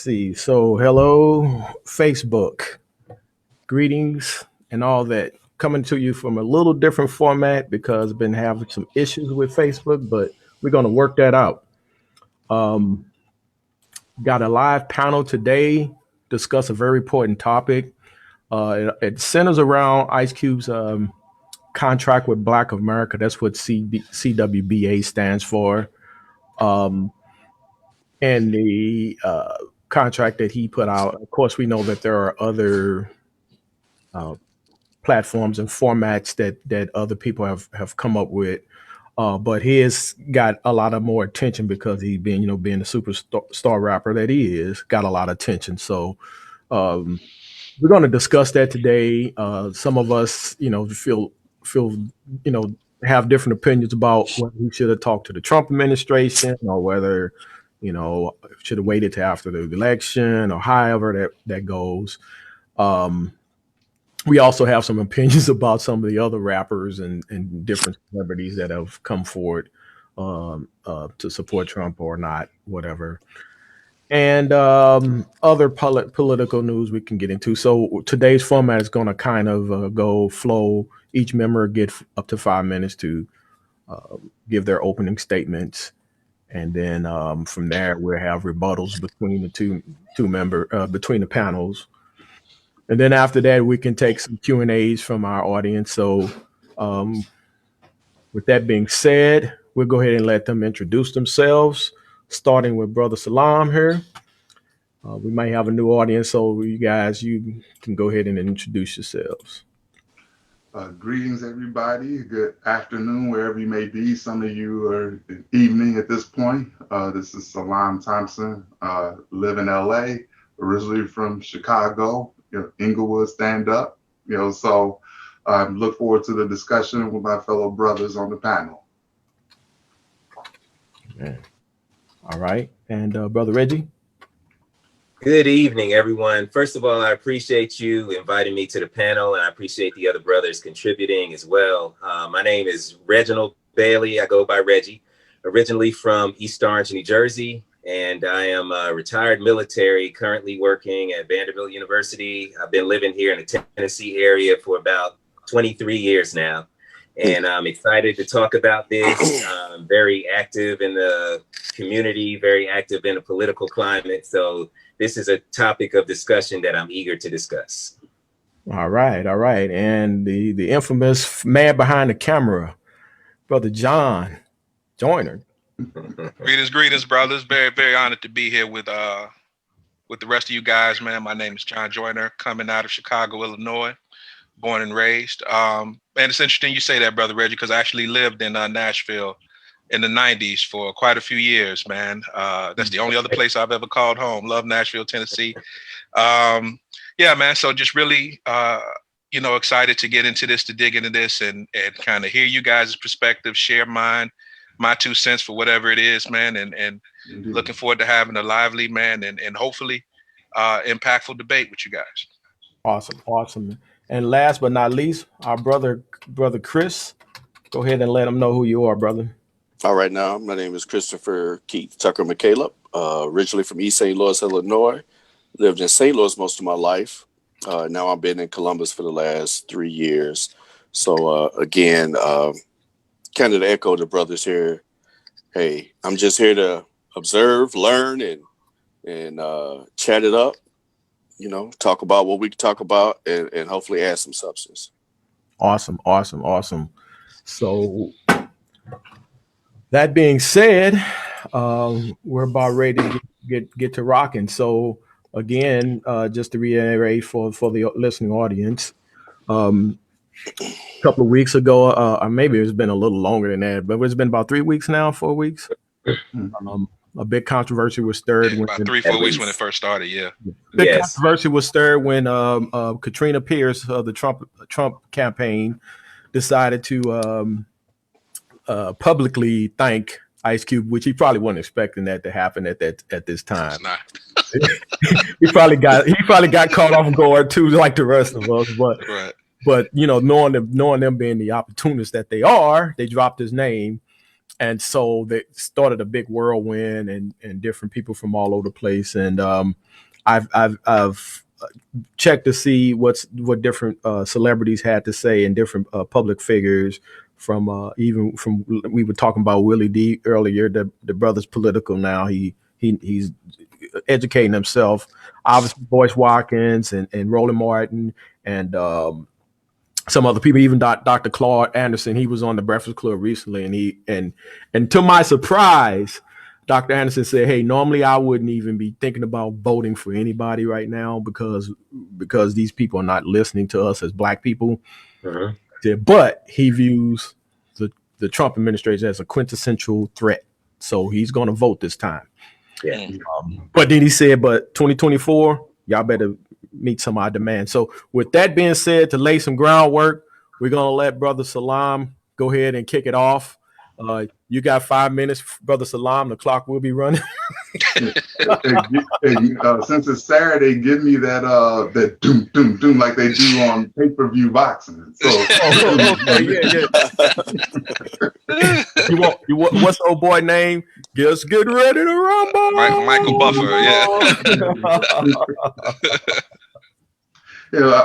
see. So, hello, Facebook. Greetings and all that. Coming to you from a little different format because I've been having some issues with Facebook, but we're going to work that out. Um, got a live panel today, discuss a very important topic. It centers around Ice Cube's contract with Black America. That's what CWBA stands for. Um, and the contract that he put out. Of course, we know that there are other uh, platforms and formats that other people have come up with. But his got a lot of more attention because he being being the superstar rapper that he is, got a lot of attention. So um, we're going to discuss that today. Some of us, feel you know have different opinions about whether he should have talked to the Trump administration or whether should have waited to after the election or however that goes. Um, we also have some opinions about some of the other rappers and different celebrities that have come forward to support Trump or not, whatever. And other political news we can get into. So today's format is going to kind of go flow. Each member get up to 5 minutes to give their opening statements, and then from there we'll have rebuttals between the two member between the panels. And then after that, we can take some Q&As from our audience. So um, with that being said, we'll go ahead and let them introduce themselves, starting with Brother Salaam here. We might have a new audience, so you can go ahead and introduce yourselves. Greetings, everybody. Good afternoon, wherever you may be. Some of you are in evening at this point. This is Salaam Thompson, live in LA, originally from Chicago, Inglewood stand up. So look forward to the discussion with my fellow brothers on the panel. Yeah. All right. And Brother Reggie? Good evening, everyone. First of all, I appreciate you inviting me to the panel, and I appreciate the other brothers contributing as well. My name is Reginald Bailey. I go by Reggie, originally from East Orange, New Jersey, and I am a retired military, currently working at Vanderbilt University. I've been living here in the Tennessee area for about 23 years now, and I'm excited to talk about this. I'm very active in the community, very active in the political climate, so this is a topic of discussion that I'm eager to discuss. All right. And the infamous man behind the camera, Brother John Joyner. Greetings, brothers. Very, very honored to be here with the rest of you guys, man. My name is John Joyner, coming out of Chicago, Illinois, born and raised. And it's interesting you say that, Brother Reggie, because I actually lived in Nashville in the 90s for quite a few years, man. That's the only other place I've ever called home. Love Nashville, Tennessee. Yeah, man. So just really, excited to get into this, to dig into this and kind of hear you guys' perspective, share my 2 cents for whatever it is, man. And looking forward to having a lively, man, and hopefully impactful debate with you guys. Awesome. And last but not least, our brother Chris. Go ahead and let them know who you are, brother. All right, now, my name is Christopher Keith Tucker McCaleb, originally from East St. Louis, Illinois. Lived in St. Louis most of my life. Now I've been in Columbus for the last 3 years. So, again, kind of to echo the brothers here, hey, I'm just here to observe, learn, and chat it up, talk about what we can talk about and hopefully add some substance. Awesome. So that being said, we're about ready to get to rocking. So again, just to reiterate for the listening audience, a couple of weeks ago, or maybe it's been a little longer than that, but it's been about 3 weeks now, 4 weeks. A big controversy was stirred about 3-4 weeks when it first started. Yeah, big controversy was stirred when Katrina Pierce of the Trump campaign decided to publicly thank Ice Cube, which he probably wasn't expecting that to happen at this time. It's not. he probably got caught off guard too, like the rest of us. But right. But knowing them being the opportunists that they are, they dropped his name. And so they started a big whirlwind and different people from all over the place. And I've checked to see what different celebrities had to say and different public figures from even from, we were talking about Willie D earlier. The brother's political now. He's educating himself. Obviously, Boyce Watkins and Roland Martin and some other people, even Dr. Claude Anderson. He was on the Breakfast Club recently, and to my surprise, Dr. Anderson said, "Hey, normally I wouldn't even be thinking about voting for anybody right now because these people are not listening to us as Black people." Uh-huh. But he views the Trump administration as a quintessential threat, so he's going to vote this time. Yeah. But then he said, "But 2024, y'all better meet some of our demands." So with that being said, to lay some groundwork, we're going to let Brother Salaam go ahead and kick it off. You got 5 minutes, Brother Salaam. The clock will be running. Since it's Saturday, give me that doom doom doom like they do on pay-per-view boxing. So, You want what's the old boy name? Just get ready to rumble. Michael Buffer, yeah.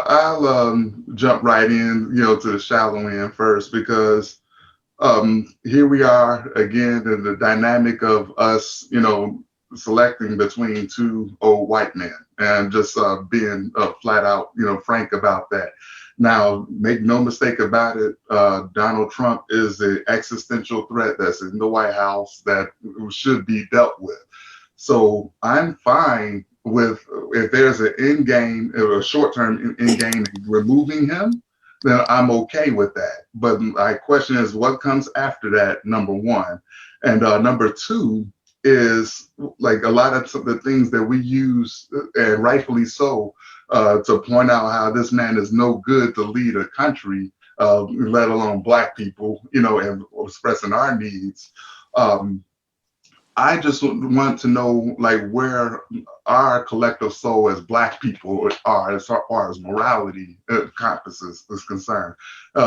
I'll jump right in, to the shallow end first, because here we are again in the dynamic of us, selecting between two old white men, and just being flat out, frank about that. Now, make no mistake about it, Donald Trump is an existential threat that's in the White House that should be dealt with. So I'm fine with, if there's an end game, a short-term end game, removing him, then I'm okay with that. But my question is, what comes after that, number one? And number two is, like, a lot of the things that we use, and rightfully so, to point out how this man is no good to lead a country, let alone Black people, and expressing our needs. I just want to know, like, where our collective soul as Black people are as far as morality compasses is concerned,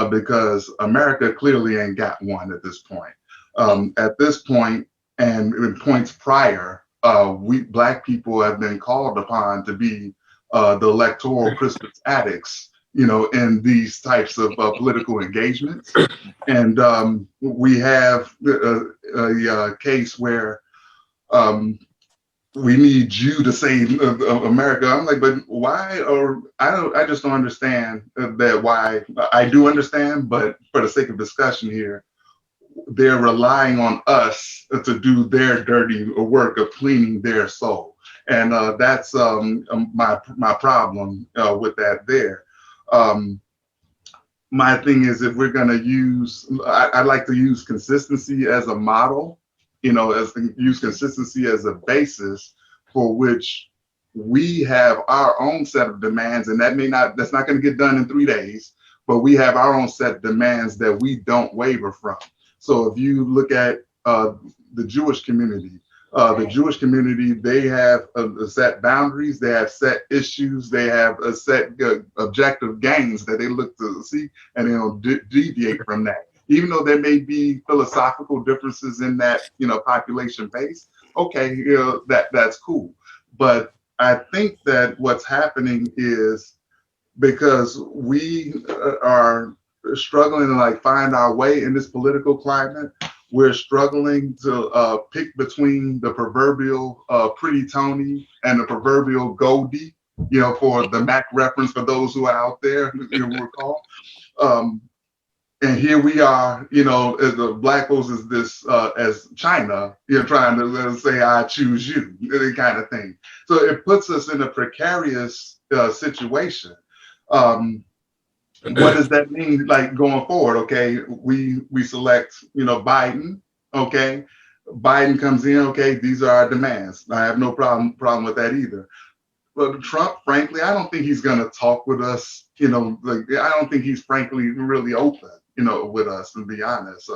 because America clearly ain't got one at this point. At this point, and in points prior, we Black people have been called upon to be the electoral Christmas addicts, in these types of political engagements. And we have a case where we need you to save America. I'm like, but why? Or I just don't understand that. Why? I do understand, but for the sake of discussion here, they're relying on us to do their dirty work of cleaning their soul. And that's my problem with that there. My thing is, if we're going to use, I like to use consistency as a model, use consistency as a basis for which we have our own set of demands. And that's not going to get done in 3 days, but we have our own set of demands that we don't waver from. So if you look at the Jewish community, they have set boundaries, they have set issues, they have a set objective gains that they look to see, and they don't deviate from that. Even though there may be philosophical differences in that, population base, okay, that's cool. But I think that what's happening is, because we are struggling to find our way in this political climate, we're struggling to pick between the proverbial Pretty Tony and the proverbial Goldie, for the Mac reference for those who are out there, you recall. And here we are, as the Black folks is this as China, trying to say, I choose you, that kind of thing. So it puts us in a precarious situation. What does that mean, going forward? Okay, we select, Biden. Okay, Biden comes in. Okay, these are our demands. I have no problem with that either. But Trump, frankly, I don't think he's going to talk with us. I don't think he's frankly really open, with us, to be honest.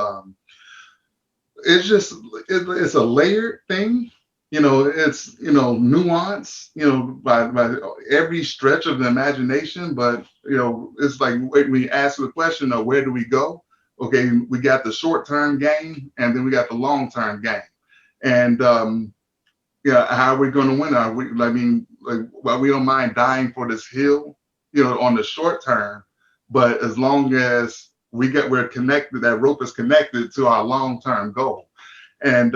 It's just it's a layered thing. It's nuance, by every stretch of the imagination. But it's like when we ask the question of where do we go, Okay, we got the short-term gain, and then we got the long-term gain. And yeah, how are we going to win? I mean, like, well, we don't mind dying for this hill, on the short term, but as long as we're connected, that rope is connected to our long-term goal. And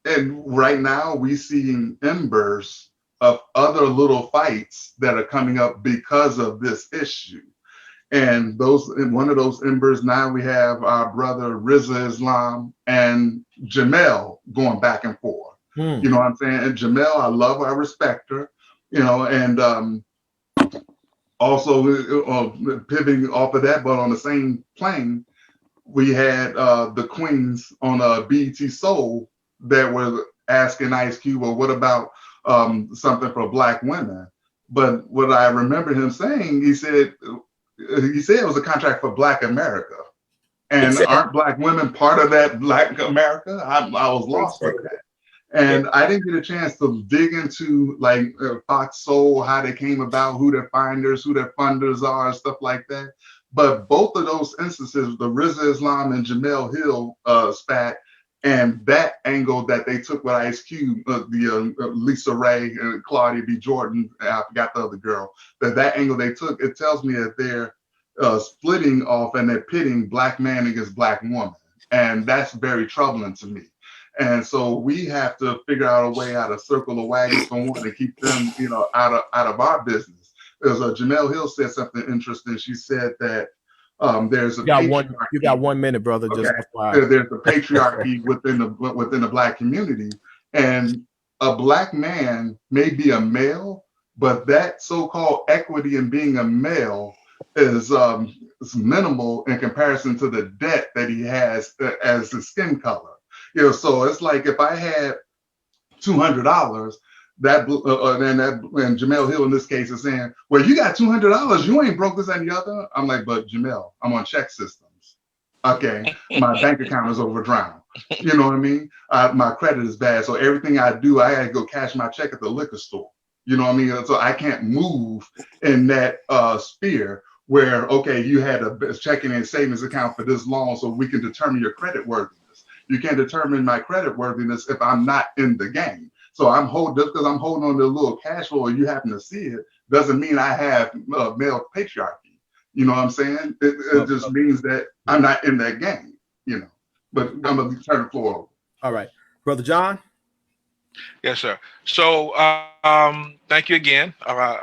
right now we seeing embers of other little fights that are coming up because of this issue. And one of those embers, now we have our brother Rizza Islam and Jamel going back and forth. You know what I'm saying? And Jamel, I love her, I respect her, and also pivoting off of that, but on the same plane, we had the Queens on BET Soul that were asking Ice Cube, well, what about something for Black women? But what I remember him saying, he said it was a contract for Black America. And Exactly. aren't Black women part of that Black America? I was lost with that. And I didn't get a chance to dig into like Fox Soul, how they came about, who their finders, who their funders are, stuff like that. But both of those instances, the Rizza Islam and Jamel Hill spat, and that angle that they took with Ice Cube, Lisa Ray, Claudia B. Jordan, I forgot the other girl, that angle they took, it tells me that they're splitting off and they're pitting Black man against Black woman. And that's very troubling to me. And so we have to figure out a way how to circle the wagons for one and keep them, out of our business. Because Jamel Hill said something interesting. She said that there's a you got 1 minute, brother. Okay. Just There's a patriarchy within the Black community, and a Black man may be a male, but that so-called equity in being a male is minimal in comparison to the debt that he has as his skin color. So it's like if I had $200, and Jamel Hill in this case is saying, well, you got $200, you ain't broke this and the other. I'm like, but Jamel, I'm on check systems. Okay, my bank account is overdrawn. You know what I mean? My credit is bad, so everything I do, I gotta go cash my check at the liquor store. You know what I mean? So I can't move in that sphere where, okay, you had a checking and savings account for this long, so we can determine your credit worthiness. You can't determine my credit worthiness if I'm not in the game. So just because I'm holding on to a little cash flow and you happen to see it, doesn't mean I have male patriarchy. You know what I'm saying? It just means that I'm not in that game, But I'm going to turn the floor over. all right. Brother John? Yes, sir. So thank you again. A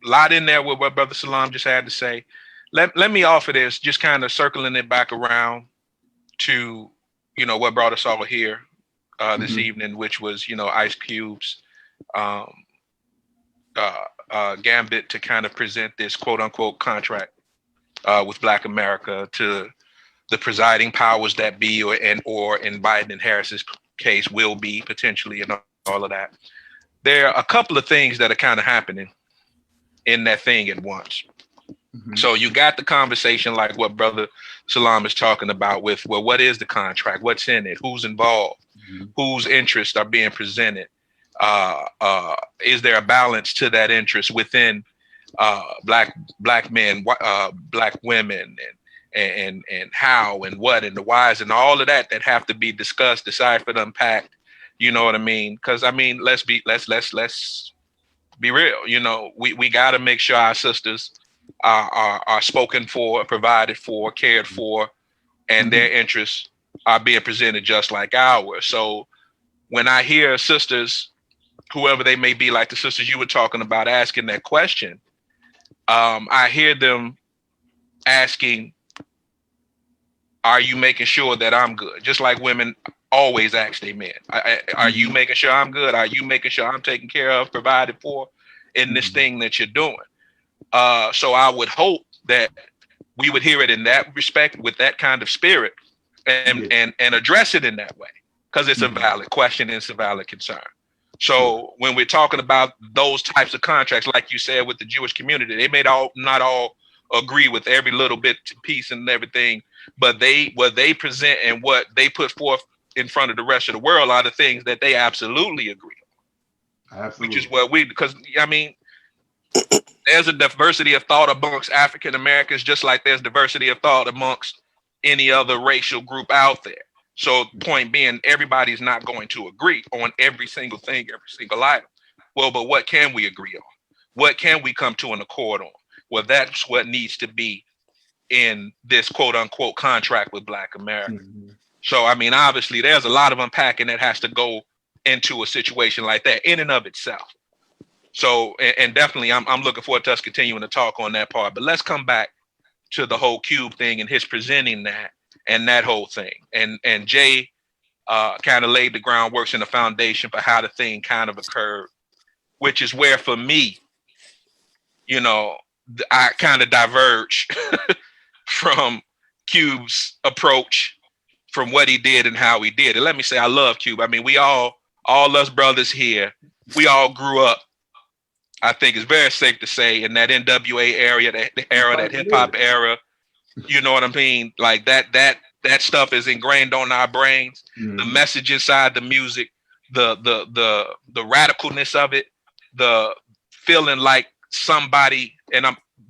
lot in there with what Brother Salaam just had to say. Let me offer this, just kind of circling it back around to, what brought us all here this evening, which was, Ice Cube's gambit to kind of present this quote unquote contract with Black America to the presiding powers that be, or in Biden and Harris's case will be potentially, and all of that. There are a couple of things that are kind of happening in that thing at once. So you got the conversation like what Brother Salaam is talking about with, well, what is the contract? What's in it? Who's involved? Whose interests are being presented? Is there a balance to that interest within black men, Black women, and how and what and the whys and all of that have to be discussed, deciphered, unpacked. You know what I mean? Because let's be real. We got to make sure our sisters are spoken for, provided for, cared for, and their interests are being presented just like ours. So when I hear sisters, whoever they may be, like the sisters you were talking about, asking that question, I hear them asking, are you making sure that I'm good? Just like women always ask their men, are you making sure I'm good? Are you making sure I'm taken care of, provided for in this thing that you're doing? So I would hope that we would hear it in that respect, with that kind of spirit, and address it in that way, because it's a valid question and it's a valid concern. So when we're talking about those types of contracts, like you said, with the Jewish community, they may not all agree with every little bit piece and everything, but what they present and what they put forth in front of the rest of the world are the things that they absolutely agree on. Absolutely. Which is what because there's a diversity of thought amongst African Americans, just like there's diversity of thought amongst any other racial group out there. So point being, everybody's not going to agree on every single thing, every single item. Well, but what can we agree on? What can we come to an accord on? Well, that's what needs to be in this quote unquote contract with Black America. Mm-hmm. So, I mean, obviously there's a lot of unpacking that has to go into a situation like that in and of itself. So, and definitely I'm looking forward to us continuing to talk on that part, but let's come back to the whole Cube thing and his presenting that and that whole thing. And Jay kind of laid the groundworks and the foundation for how the thing kind of occurred, which is where for me, you know, I kind of diverge from Cube's approach, from what he did and how he did it. Let me say, I love Cube. I mean, we all us brothers here, we all grew up, I think it's very safe to say, in that NWA area, that hip hop era. You know what I mean? Like that stuff is ingrained on our brains. Mm-hmm. The message inside the music, the radicalness of it, the feeling like somebody, and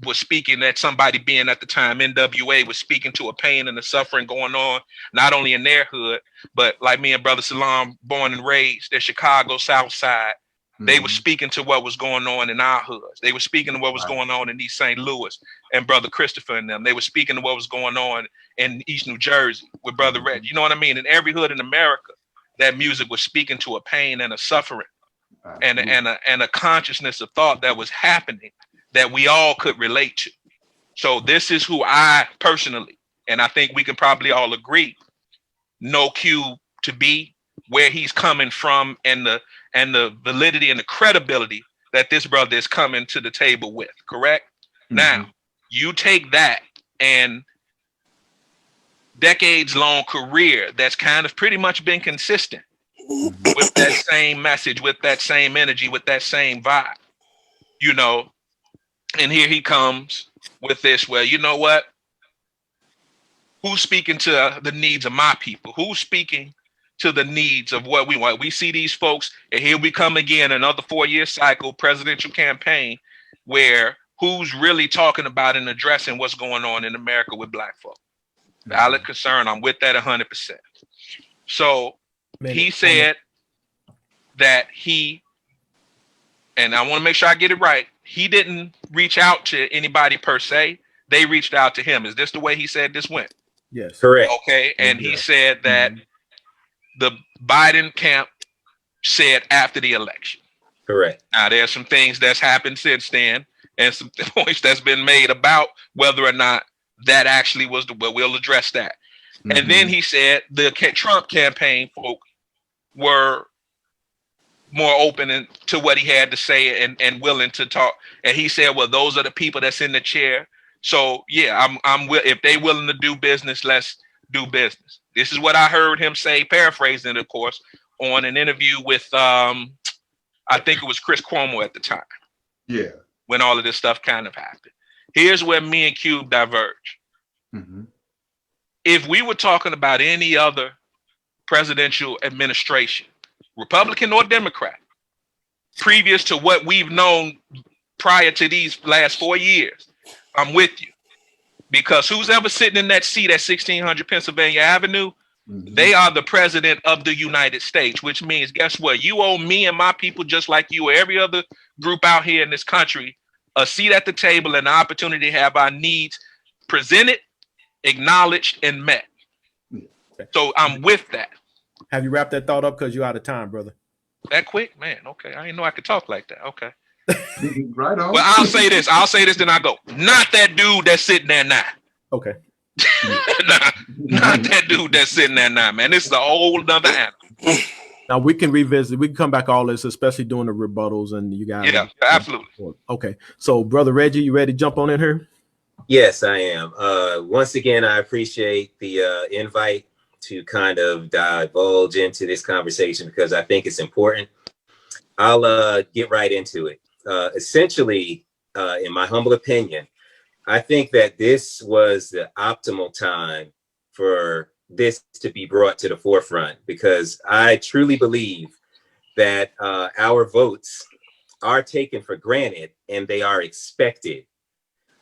was speaking that somebody being at the time NWA was speaking to a pain and the suffering going on, not only in their hood, but like me and brother Salaam, born and raised in Chicago, South Side. Mm-hmm. They were speaking to what was going on in our hoods. They were speaking to what was going on in East St. Louis and brother Christopher and them. They were speaking to what was going on in East New Jersey with brother Red. You know what I mean? In every hood in America, that music was speaking to a pain and a suffering and a consciousness of thought that was happening that we all could relate to. So this is who I personally, and I think we can probably all agree, know Cube to be, where he's coming from, and the validity and the credibility that this brother is coming to the table with, correct? Mm-hmm. Now, you take that and decades-long career that's kind of pretty much been consistent with that same message, with that same energy, with that same vibe, you know, and here he comes with this, well, you know what? Who's speaking to the needs of my people? Who's speaking to the needs of what we want? We see these folks, and here we come again, another 4-year cycle, presidential campaign, where who's really talking about and addressing what's going on in America with Black folk? Valid concern. I'm with that 100%. So he said that and I want to make sure I get it right, he didn't reach out to anybody per se. They reached out to him. Is this the way he said this went? Yes. Correct. Okay. And he said that the Biden camp said after the election. Correct. Now, there's some things that's happened since then and some points that's been made about whether or not that actually was well, we'll address that. Mm-hmm. And then he said the Trump campaign folk were more open to what he had to say and willing to talk. And he said, well, those are the people that's in the chair. So yeah, if they willing to do business, let's do business. This is what I heard him say, paraphrasing, of course, on an interview with I think it was Chris Cuomo at the time. Yeah. When all of this stuff kind of happened. Here's where me and Cube diverge. Mm-hmm. If we were talking about any other presidential administration, Republican or Democrat, previous to what we've known prior to these last 4 years, I'm with you. Because who's ever sitting in that seat at 1600 Pennsylvania Avenue, mm-hmm. they are the president of the United States, which means, guess what? You owe me and my people, just like you or every other group out here in this country, a seat at the table and an opportunity to have our needs presented, acknowledged, and met. So I'm with that. Have you wrapped that thought up? Because you're out of time, brother. That quick? Man, okay. I didn't know I could talk like that. Okay. Right on. Well, I'll say this, then I go. Not that dude that's sitting there now. Okay. Not that dude that's sitting there now, man. This is a whole nother animal. Now we can revisit. We can come back all this, especially during the rebuttals and you guys. Yeah, absolutely. Okay. So, brother Reggie, you ready to jump on in here? Yes, I am. Once again, I appreciate the invite to kind of divulge into this conversation because I think it's important. I'll get right into it. Essentially, in my humble opinion, I think that this was the optimal time for this to be brought to the forefront because I truly believe that our votes are taken for granted and they are expected.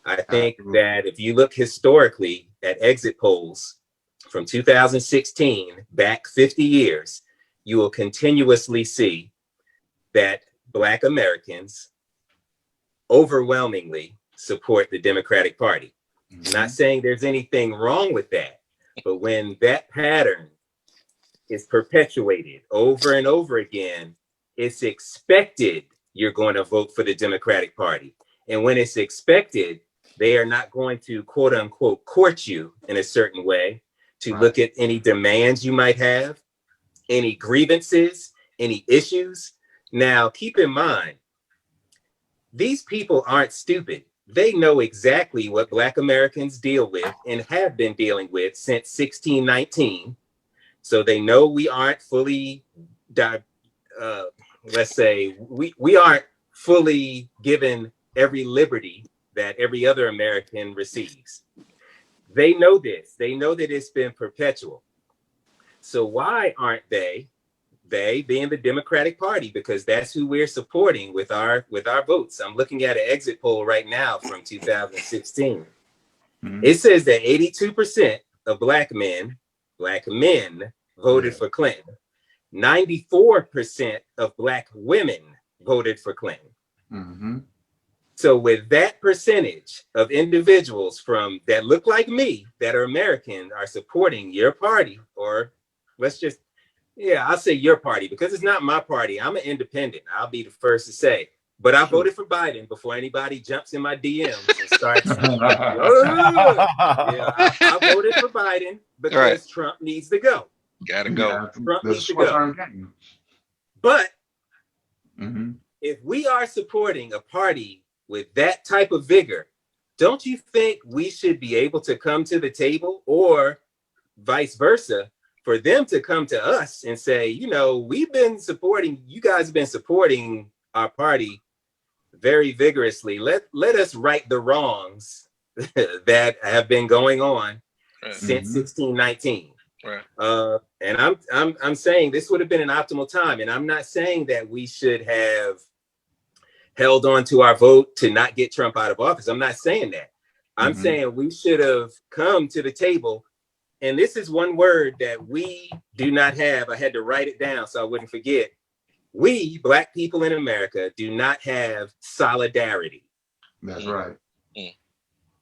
I think that if you look historically, at exit polls from 2016 back 50 years, you will continuously see that Black Americans overwhelmingly support the Democratic Party. I'm not saying there's anything wrong with that, but when that pattern is perpetuated over and over again, it's expected you're going to vote for the Democratic Party. And when it's expected, they are not going to, quote unquote, court you in a certain way to look at any demands you might have, any grievances, any issues. Now, keep in mind, these people aren't stupid. They know exactly what Black Americans deal with and have been dealing with since 1619. So they know we aren't fully, let's say, we aren't fully given every liberty that every other American receives. They know this. They know that it's been perpetual. So why aren't they being the Democratic Party? Because that's who we're supporting with our votes. I'm looking at an exit poll right now from 2016. It says that 82% of Black men voted for Clinton. 94% of Black women voted for Clinton. So with that percentage of individuals from that look like me, that are American, are supporting your party, or let's just, I'll say your party, because it's not my party. I'm an independent. I'll be the first to say. But I voted for Biden before anybody jumps in my DMs and starts. I voted for Biden because Trump needs to go. Gotta go. Trump needs to go. But if we are supporting a party with that type of vigor, don't you think we should be able to come to the table, or vice versa, for them to come to us and say, you know, we've been supporting, you guys have been supporting our party very vigorously. Let us right the wrongs that have been going on since 1619. And I'm saying this would have been an optimal time. And I'm not saying that we should have held on to our vote to not get Trump out of office. I'm not saying that. I'm saying we should have come to the table. And this is one word that we do not have. I had to write it down so I wouldn't forget. We, Black people in America, do not have solidarity. That's right.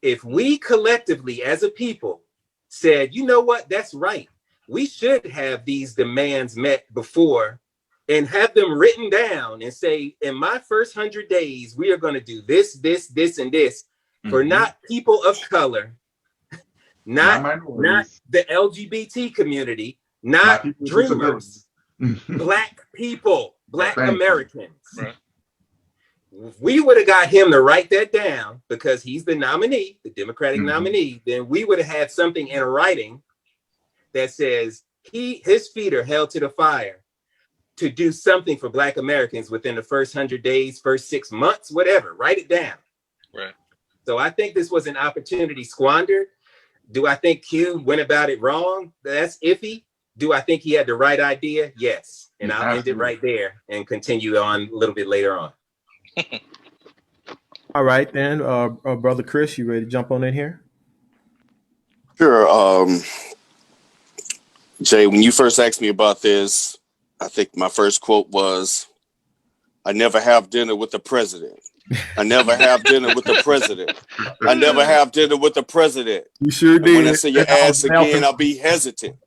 If we collectively as a people said, you know what, that's right, we should have these demands met before, and have them written down and say, in my first 100 days, we are going to do this, this, this, and this for not people of color, not the LGBT community, not dreamers, Black people, Black Americans. If we would have got him to write that down because he's the nominee, the Democratic nominee, then we would have had something in writing that says his feet are held to the fire to do something for Black Americans within the first 100 days, first 6 months, whatever. Write it down. So I think this was an opportunity squandered. Do I think Q went about it wrong? That's iffy. Do I think he had the right idea? Yes. And I'll end it right there and continue on a little bit later on. All right, then, Brother Chris, you ready to jump on in here? Sure. Jay, when you first asked me about this, I think my first quote was, I never have dinner with the president. I never have dinner with the president. I never have dinner with the president. You sure did. And when I say your ass again, I'll be hesitant.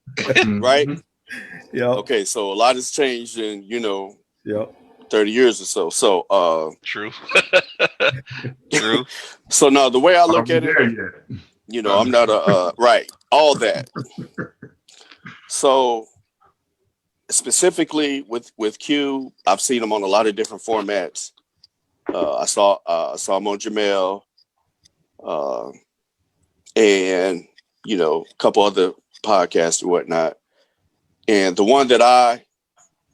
Right? Yeah. Okay, so a lot has changed in, 30 years or so. So true. So now the way I look at it, I'm not right, all that. So specifically with Q, I've seen him on a lot of different formats. I saw him on Jamel, and a couple other podcasts and whatnot. And the one that I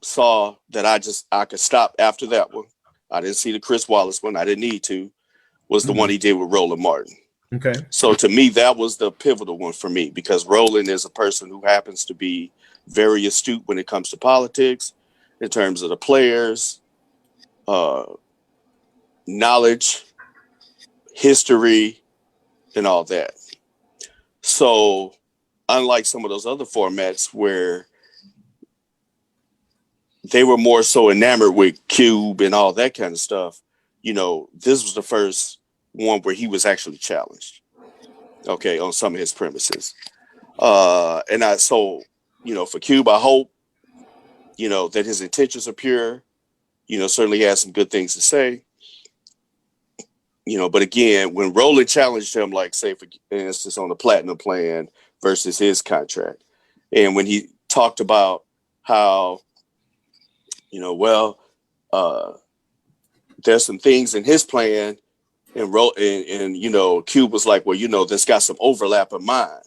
saw that I could stop after that one, I didn't see the Chris Wallace one, I didn't need to, was the one he did with Roland Martin. Okay. So to me, that was the pivotal one for me, because Roland is a person who happens to be very astute when it comes to politics, in terms of the players, knowledge, history, and all that. So unlike some of those other formats where they were more so enamored with Cube and all that kind of stuff, this was the first one where he was actually challenged, okay, on some of his premises. For Cube, I hope, that his intentions are pure, certainly has some good things to say, but again, when Roland challenged him, like say, for instance, on the platinum plan versus his contract, and when he talked about how, there's some things in his plan, and Cube was like, well, that's got some overlap in mine.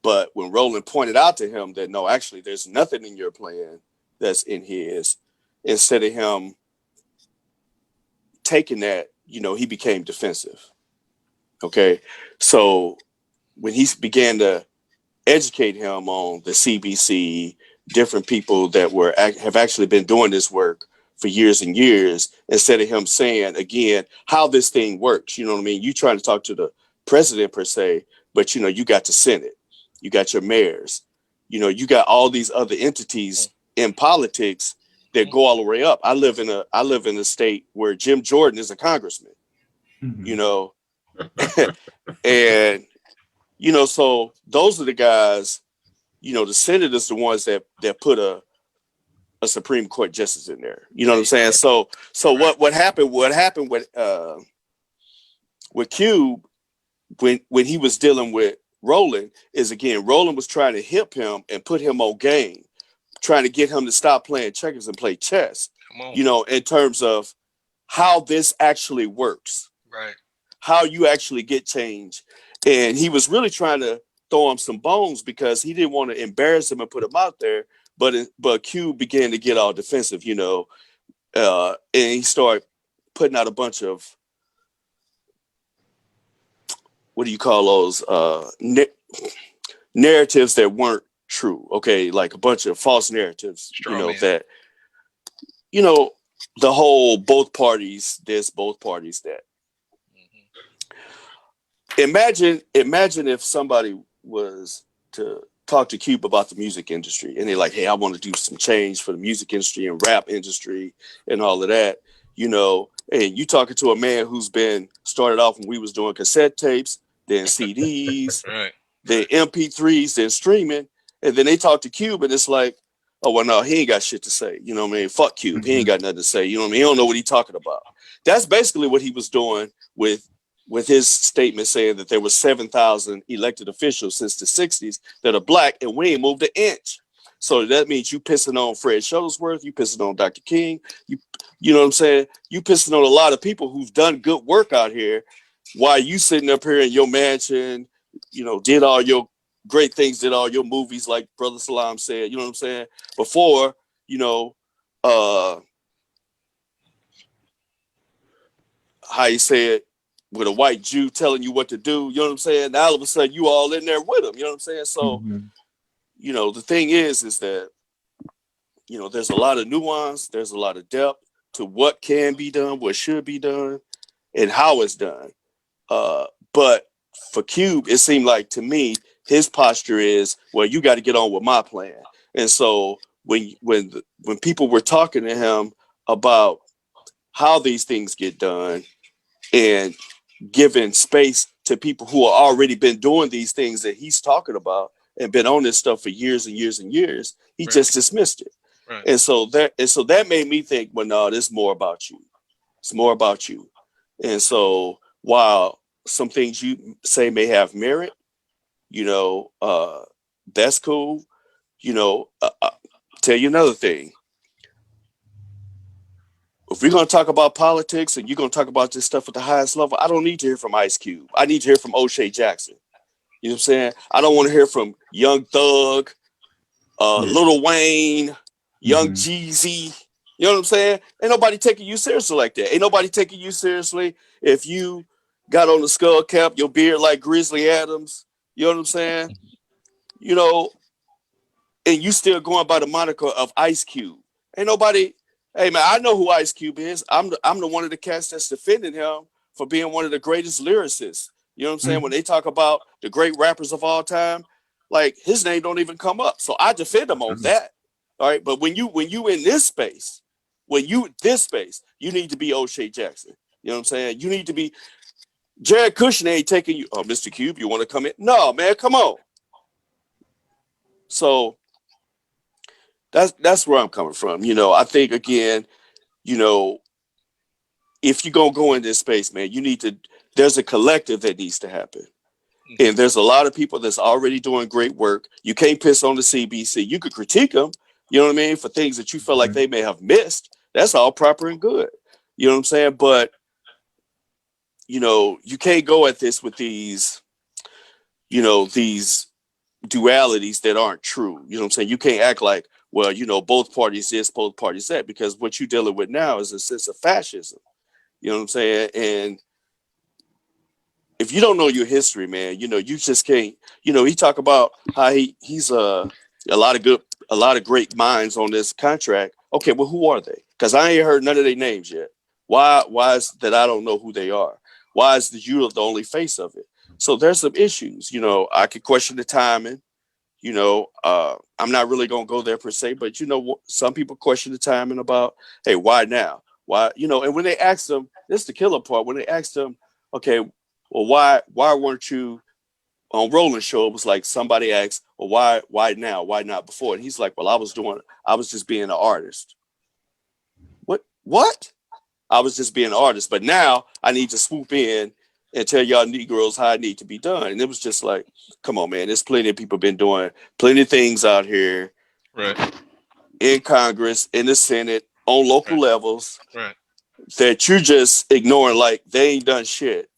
But when Roland pointed out to him that, no, actually, there's nothing in your plan that's in his, instead of him taking that, he became defensive. Okay. So when he began to educate him on the CBC, different people that have actually been doing this work for years and years, instead of him saying, again, how this thing works, you know what I mean? You trying to talk to the president per se, but, you got the Senate, you got your mayors, you got all these other entities in politics that go all the way up. I live in a state where Jim Jordan is a congressman, and, so those are the guys, the Senate is the ones that put a Supreme Court justice in there. You know what I'm saying? So what happened with Cube when he was dealing with Roland is, again, Roland was trying to hip him and put him on game, trying to get him to stop playing checkers and play chess, in terms of how this actually works, right? How you actually get change. And he was really trying to throw him some bones because he didn't want to embarrass him and put him out there. But Cube began to get all defensive, and he started putting out a bunch of, what do you call those, narratives that weren't true. Okay, like a bunch of false narratives, that, the whole both parties this, both parties that. Imagine if somebody was to talk to Cube about the music industry and they're like, hey, I want to do some change for the music industry and rap industry and all of that, and you talking to a man who's been started off when we was doing cassette tapes, then CDs, right, then MP3s, then streaming, and then they talk to Cube and it's like, oh, well, no, he ain't got shit to say. You know what I mean? Fuck Cube. He ain't got nothing to say. You know what I mean? He don't know what he's talking about. That's basically what he was doing with his statement saying that there were 7,000 elected officials since the 60s that are black and we ain't moved an inch. So that means you pissing on Fred Shuttlesworth, you pissing on Dr. King, you know what I'm saying? You pissing on a lot of people who've done good work out here while you sitting up here in your mansion, did all your great things, did all your movies like Brother Salaam said, you know what I'm saying? Before, how you said, with a white Jew telling you what to do, you know what I'm saying? Now all of a sudden you all in there with him, you know what I'm saying? So, the thing is that, there's a lot of nuance, there's a lot of depth to what can be done, what should be done, and how it's done. But for Cube, it seemed like to me, his posture is, well, you got to get on with my plan. And so when people were talking to him about how these things get done and giving space to people who have already been doing these things that he's talking about and been on this stuff for years and years and years, he just dismissed it. Right. And so that made me think, well, no, this is more about you. It's more about you. And so while some things you say may have merit, that's cool. Tell you another thing. If we're going to talk about politics and you're going to talk about this stuff at the highest level, I don't need to hear from Ice Cube. I need to hear from O'Shea Jackson. You know what I'm saying? I don't want to hear from Young Thug, Lil Wayne, Young Jeezy. You know what I'm saying? Ain't nobody taking you seriously like that. Ain't nobody taking you seriously if you got on the skull cap, your beard like Grizzly Adams. You know what I'm saying? And you still going by the moniker of Ice Cube. Ain't nobody. Hey man, I know who Ice Cube is. I'm the one of the cats that's defending him for being one of the greatest lyricists, You know what I'm saying? When they talk about the great rappers of all time, like his name don't even come up. So I defend him on that. All right. But when you in this space, you need to be O'Shea Jackson. You know what I'm saying? You need to be Jared Kushner ain't taking you. Oh, Mr. Cube, you want to come in? No, man, come on. So that's where I'm coming from. You know, I think again, you know, if you're gonna go in this space, man, there's a collective that needs to happen. And there's a lot of people that's already doing great work. You can't piss on the CBC. You could critique them, you know what I mean, for things that you feel like they may have missed. That's all proper and good. You know what I'm saying? But, you know, you can't go at this with these, you know, these dualities that aren't true. You know what I'm saying? You can't act like, well, you know, both parties this, both parties that, because what you're dealing with now is a sense of fascism. You know what I'm saying? And if you don't know your history, man, you know, you just can't, you know, he talk about how he's a lot of great minds on this contract. Okay, well, who are they? Because I ain't heard none of their names yet. Why is that I don't know who they are? Why is you the only face of it? So there's some issues, you know, I could question the timing, you know, I'm not really going to go there per se, but you know, some people question the timing about, hey, why now? Why, you know, and when they asked them, this is the killer part, when they asked them, okay, well, why weren't you on Roland's show? It was like somebody asked, well, why now? Why not before? And he's like, well, I was just being an artist. What? I was just being an artist, but now I need to swoop in and tell y'all Negroes how it need to be done. And it was just like, come on, man, there's plenty of people been doing plenty of things out here, Right. in Congress, in the Senate, on local levels, Right. that you're just ignoring like they ain't done shit.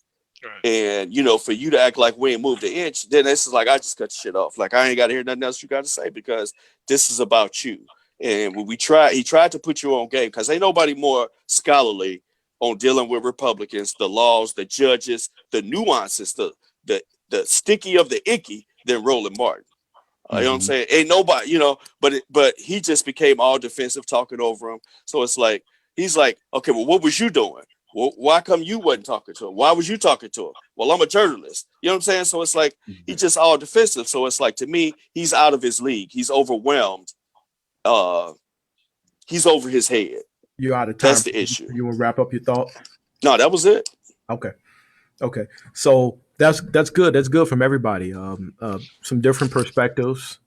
Right. And, you know, for you to act like we ain't moved an inch, then this is like, I just cut shit off. Like, I ain't got to hear nothing else you got to say because this is about you. And when he tried to put you on game because ain't nobody more scholarly on dealing with Republicans, the laws, the judges, the nuances, the sticky of the icky than Roland Martin. You know what I'm saying? Ain't nobody, you know, but he just became all defensive talking over him. So it's like, he's like, okay, well, what was you doing? Well, why come you wasn't talking to him? Why was you talking to him? Well, I'm a journalist. You know what I'm saying? So it's like, he's just all defensive. So it's like, to me, he's out of his league. He's overwhelmed. He's over his head. You're out of time. That's the issue. You want to wrap up your thought? No, that was it. Okay. So that's good. That's good from everybody. Some different perspectives.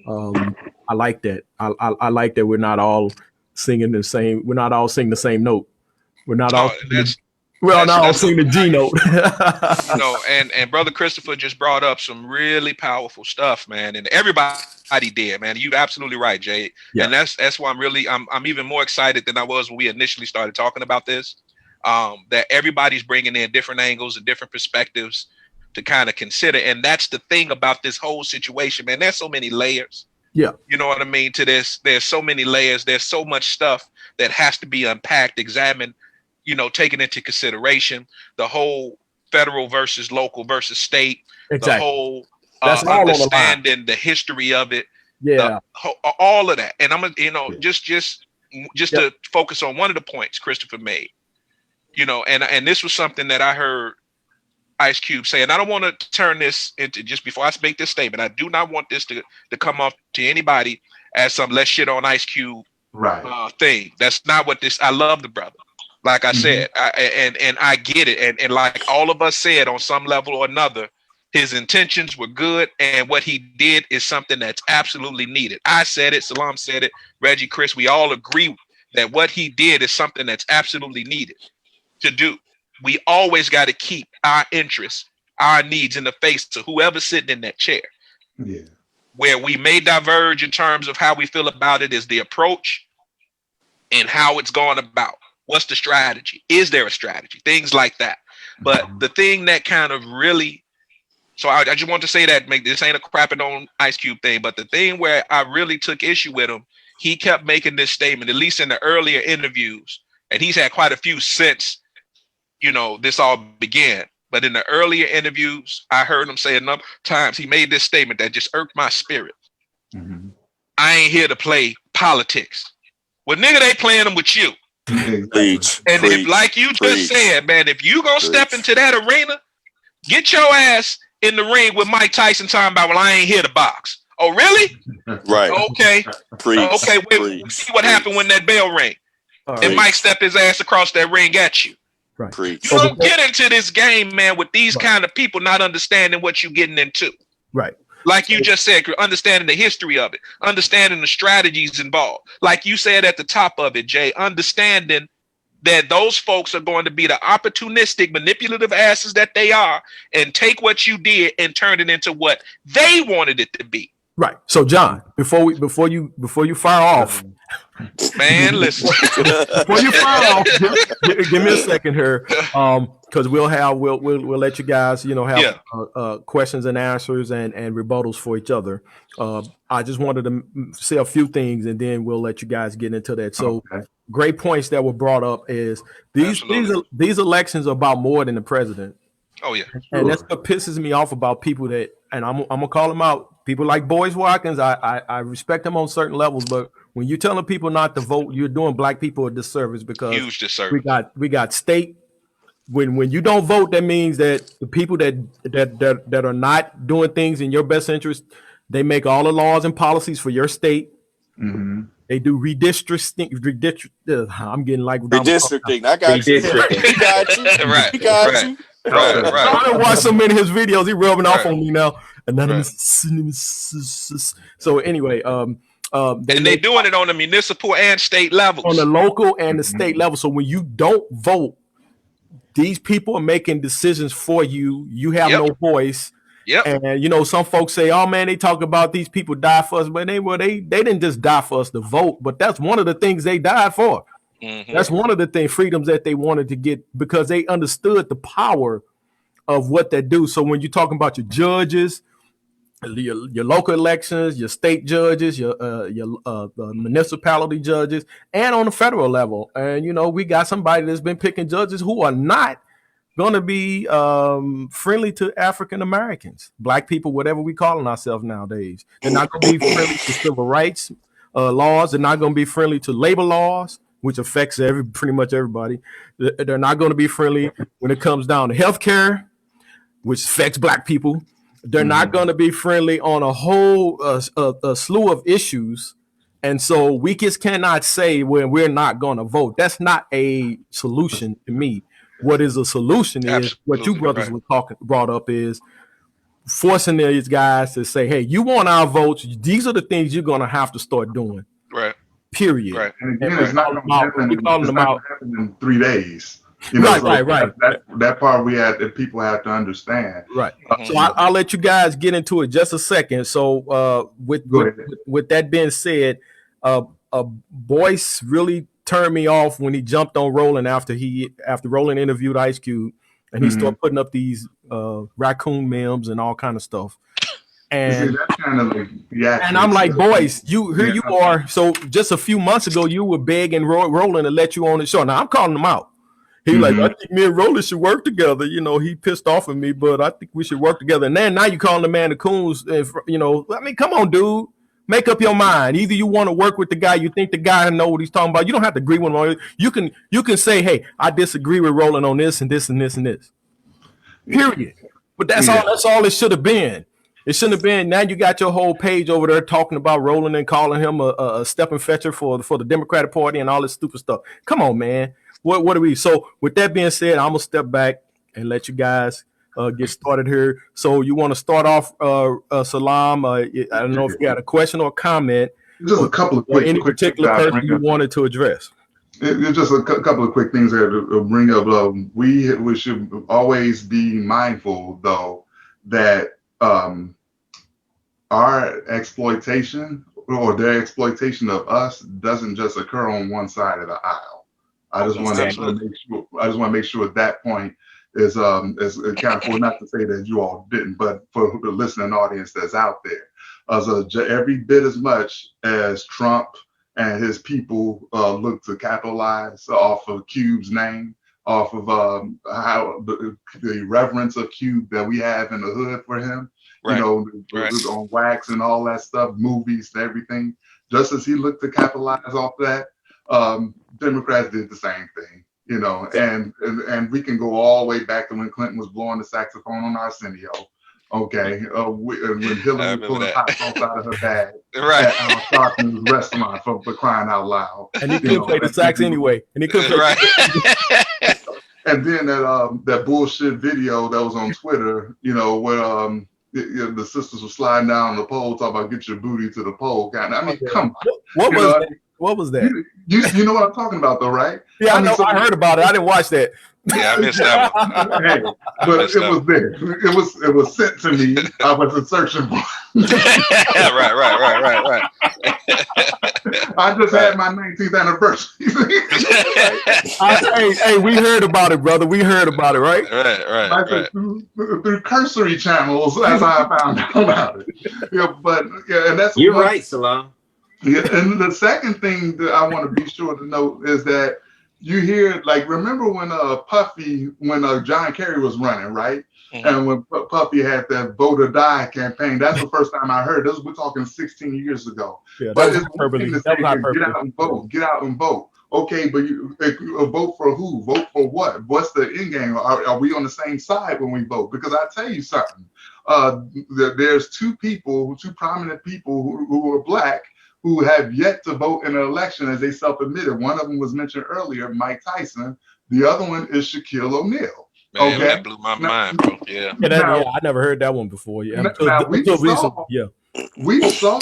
I like that. I like that we're not all singing the same. We're not all singing the same note. We're not all. We're not all singing the G note. You know, and Brother Christopher just brought up some really powerful stuff, man. And everybody did, man. You're absolutely right, Jay. Yeah. And that's why I'm even more excited than I was when we initially started talking about this. That everybody's bringing in different angles and different perspectives to kind of consider. And that's the thing about this whole situation, man. There's so many layers. Yeah. You know what I mean? To this, there's so many layers. There's so much stuff that has to be unpacked, examined, you know, taken into consideration. The whole federal versus local versus state. Exactly. The whole understanding the history of it. Yeah. All of that. And I'm, you know, just to focus on one of the points Christopher made. You know, and this was something that I heard Ice Cube say, and I don't want to turn this into, just before I make this statement, I do not want this to come off to anybody as some let's shit on Ice Cube thing. That's not what this. I love the brother, like I said, and I get it, and like all of us said on some level or another, his intentions were good, and what he did is something that's absolutely needed. I said it, Salaam said it, Reggie, Chris, we all agree that what he did is something that's absolutely needed to do. We always got to keep our interests, our needs in the face of whoever's sitting in that chair. Yeah. Where we may diverge in terms of how we feel about it is the approach and how it's going about. What's the strategy? Is there a strategy? Things like that. But the thing that kind of really, so I just want to say that, this ain't a crapping on Ice Cube thing, but the thing where I really took issue with him, he kept making this statement, at least in the earlier interviews, and he's had quite a few since, you know, this all began. But in the earlier interviews, I heard him say a number of times, he made this statement that just irked my spirit. I ain't here to play politics. Well, nigga, they playing them with you. Preach, and preach, if, like you just said, man, if you gonna step into that arena, Get your ass in the ring with Mike Tyson talking about, well, I ain't here to box. Oh, really? Right. Okay. Preach. Okay, wait, Preach. see what happened when that bell rang. And Mike stepped his ass across that ring at you. Right. Preach. You don't get into this game, man, with these kind of people not understanding what you're getting into. Right. Like you just said, understanding the history of it, understanding the strategies involved. Like you said at the top of it, Jay, understanding that those folks are going to be the opportunistic, manipulative asses that they are, and take what you did and turn it into what they wanted it to be. Right. So, John, before you fire off, man, listen. Before you fire off, give me a second here, because we'll let you guys, have questions and answers and rebuttals for each other. I just wanted to say a few things, and then we'll let you guys get into that. So, great points that were brought up is these elections are about more than the president. Oh yeah, and that's what pisses me off about people that, and I'm gonna call them out. People like Boyce Watkins, I respect them on certain levels, but when you're telling people not to vote, you're doing black people a disservice, because huge disservice. We got state. When you don't vote, that means that the people that are not doing things in your best interest, they make all the laws and policies for your state. Mm-hmm. They do redistricting. I'm getting like redistricting. I got you. He got you. Right. He got you. Right. I don't watch so many of his videos. He rubbing off on me now. So anyway, and they're doing it on the municipal and state levels. On the local and the state level. So when you don't vote, these people are making decisions for you. You have no voice. Yep. And some folks say, "Oh man, they talk about these people die for us," but they didn't just die for us to vote. But that's one of the things they died for. Mm-hmm. That's one of the freedoms that they wanted to get, because they understood the power of what they do. So when you're talking about your judges, your local elections, your state judges, your municipality judges, and on the federal level, and we got somebody that's been picking judges who are not going to be friendly to African Americans, black people, whatever we calling ourselves nowadays. They're not going to be friendly to civil rights laws. They're not going to be friendly to labor laws, which affects pretty much everybody. They're not going to be friendly when it comes down to healthcare, which affects black people. They're not going to be friendly on a whole a slew of issues. And so we just cannot say when we're not going to vote. That's not a solution to me. What is a solution is what you brothers were brought up is forcing these guys to say, hey, you want our votes. These are the things you're going to have to start doing. Right. Period. Right. And again, it's not going to happen in 3 days. Right. That part people have to understand. Right. So I'll let you guys get into it just a second. So with that being said, Boyce really turned me off when he jumped on Roland after Roland interviewed Ice Cube, and he started putting up these raccoon memes and all kind of stuff. And that's kind of like and I'm like, Boyce, you are. So just a few months ago, you were begging Roland to let you on the show. Now I'm calling him out. He like, I think me and Roland should work together. He pissed off at me, but I think we should work together. And then now you calling the man the coons. I mean, come on, dude. Make up your mind. Either you want to work with the guy, you think the guy know what he's talking about. You don't have to agree with him. You can say, hey, I disagree with Roland on this and this and this and this. Period. But that's all it should have been. It shouldn't have been. Now you got your whole page over there talking about Roland and calling him a stepping fetcher for the Democratic Party and all this stupid stuff. Come on, man. What are we? So with that being said, I'm gonna step back and let you guys get started here. So you want to start off, Salaam? I don't know if you got a question or a comment. Just a couple of quick, any particular person you wanted to address. It's just a couple of quick things there to bring up. We should always be mindful, though, that our exploitation or their exploitation of us doesn't just occur on one side of the aisle. I just want to make sure that point is accounted for. Not to say that you all didn't, but for the listening audience that's out there, every bit as much as Trump and his people look to capitalize off of Cube's name, off of how the reverence of Cube that we have in the hood for him. Right. On wax and all that stuff, movies and everything. Just as he looked to capitalize off that, Democrats did the same thing. you know, and we can go all the way back to when Clinton was blowing the saxophone on Arsenio. Okay, when Hillary was pulling hot sauce out of her bag Right. at Al Sharpton's restaurant for crying out loud. And he couldn't play the sax anyway. And he couldn't play. Right. And then that bullshit video that was on Twitter, you know, where the sisters were sliding down the pole, talking about get your booty to the pole. Kind of, I mean, come on. What was that? What was that? You know what I'm talking about, though, right? Yeah, I know. I heard about it. I didn't watch that. Yeah, I missed that one. Hey, but it was there. It was sent to me. I wasn't searching for it. Right. I just had my 19th anniversary. Hey, we heard about it, brother. We heard about it, right? Right. Through cursory channels, as I found out about it. Yeah, but yeah, and that's You're right, Salaam. Yeah, and the second thing that I want to be sure to note is that you hear, like, remember when John Kerry was running, right? Mm-hmm. And when Puffy had that vote or die campaign, that's the first time I heard this. We're talking 16 years ago. Yeah, but it's one thing to say, get out and vote. Okay, but you vote for who? Vote for what? What's the end game? Are we on the same side when we vote? Because I tell you something, there's two prominent people who are Black, who have yet to vote in an election, as they self-admitted. One of them was mentioned earlier, Mike Tyson. The other one is Shaquille O'Neal. Man, okay? That blew my mind, bro. Yeah. I never heard that one before. Yeah. We saw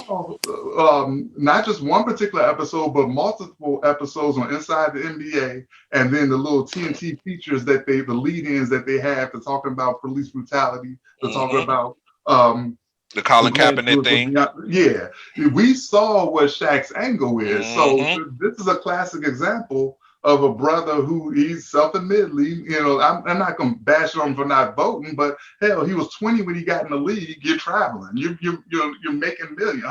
not just one particular episode, but multiple episodes on Inside the NBA, and then the little TNT features the lead-ins that they have to talking about police brutality, to talking about the Colin Kaepernick thing. Yeah, we saw what Shaq's angle is. So this is a classic example of a brother who he's self-admittedly, you know, I'm not going to bash on him for not voting, but hell, he was 20 when he got in the league. You're traveling, you're making $100 million,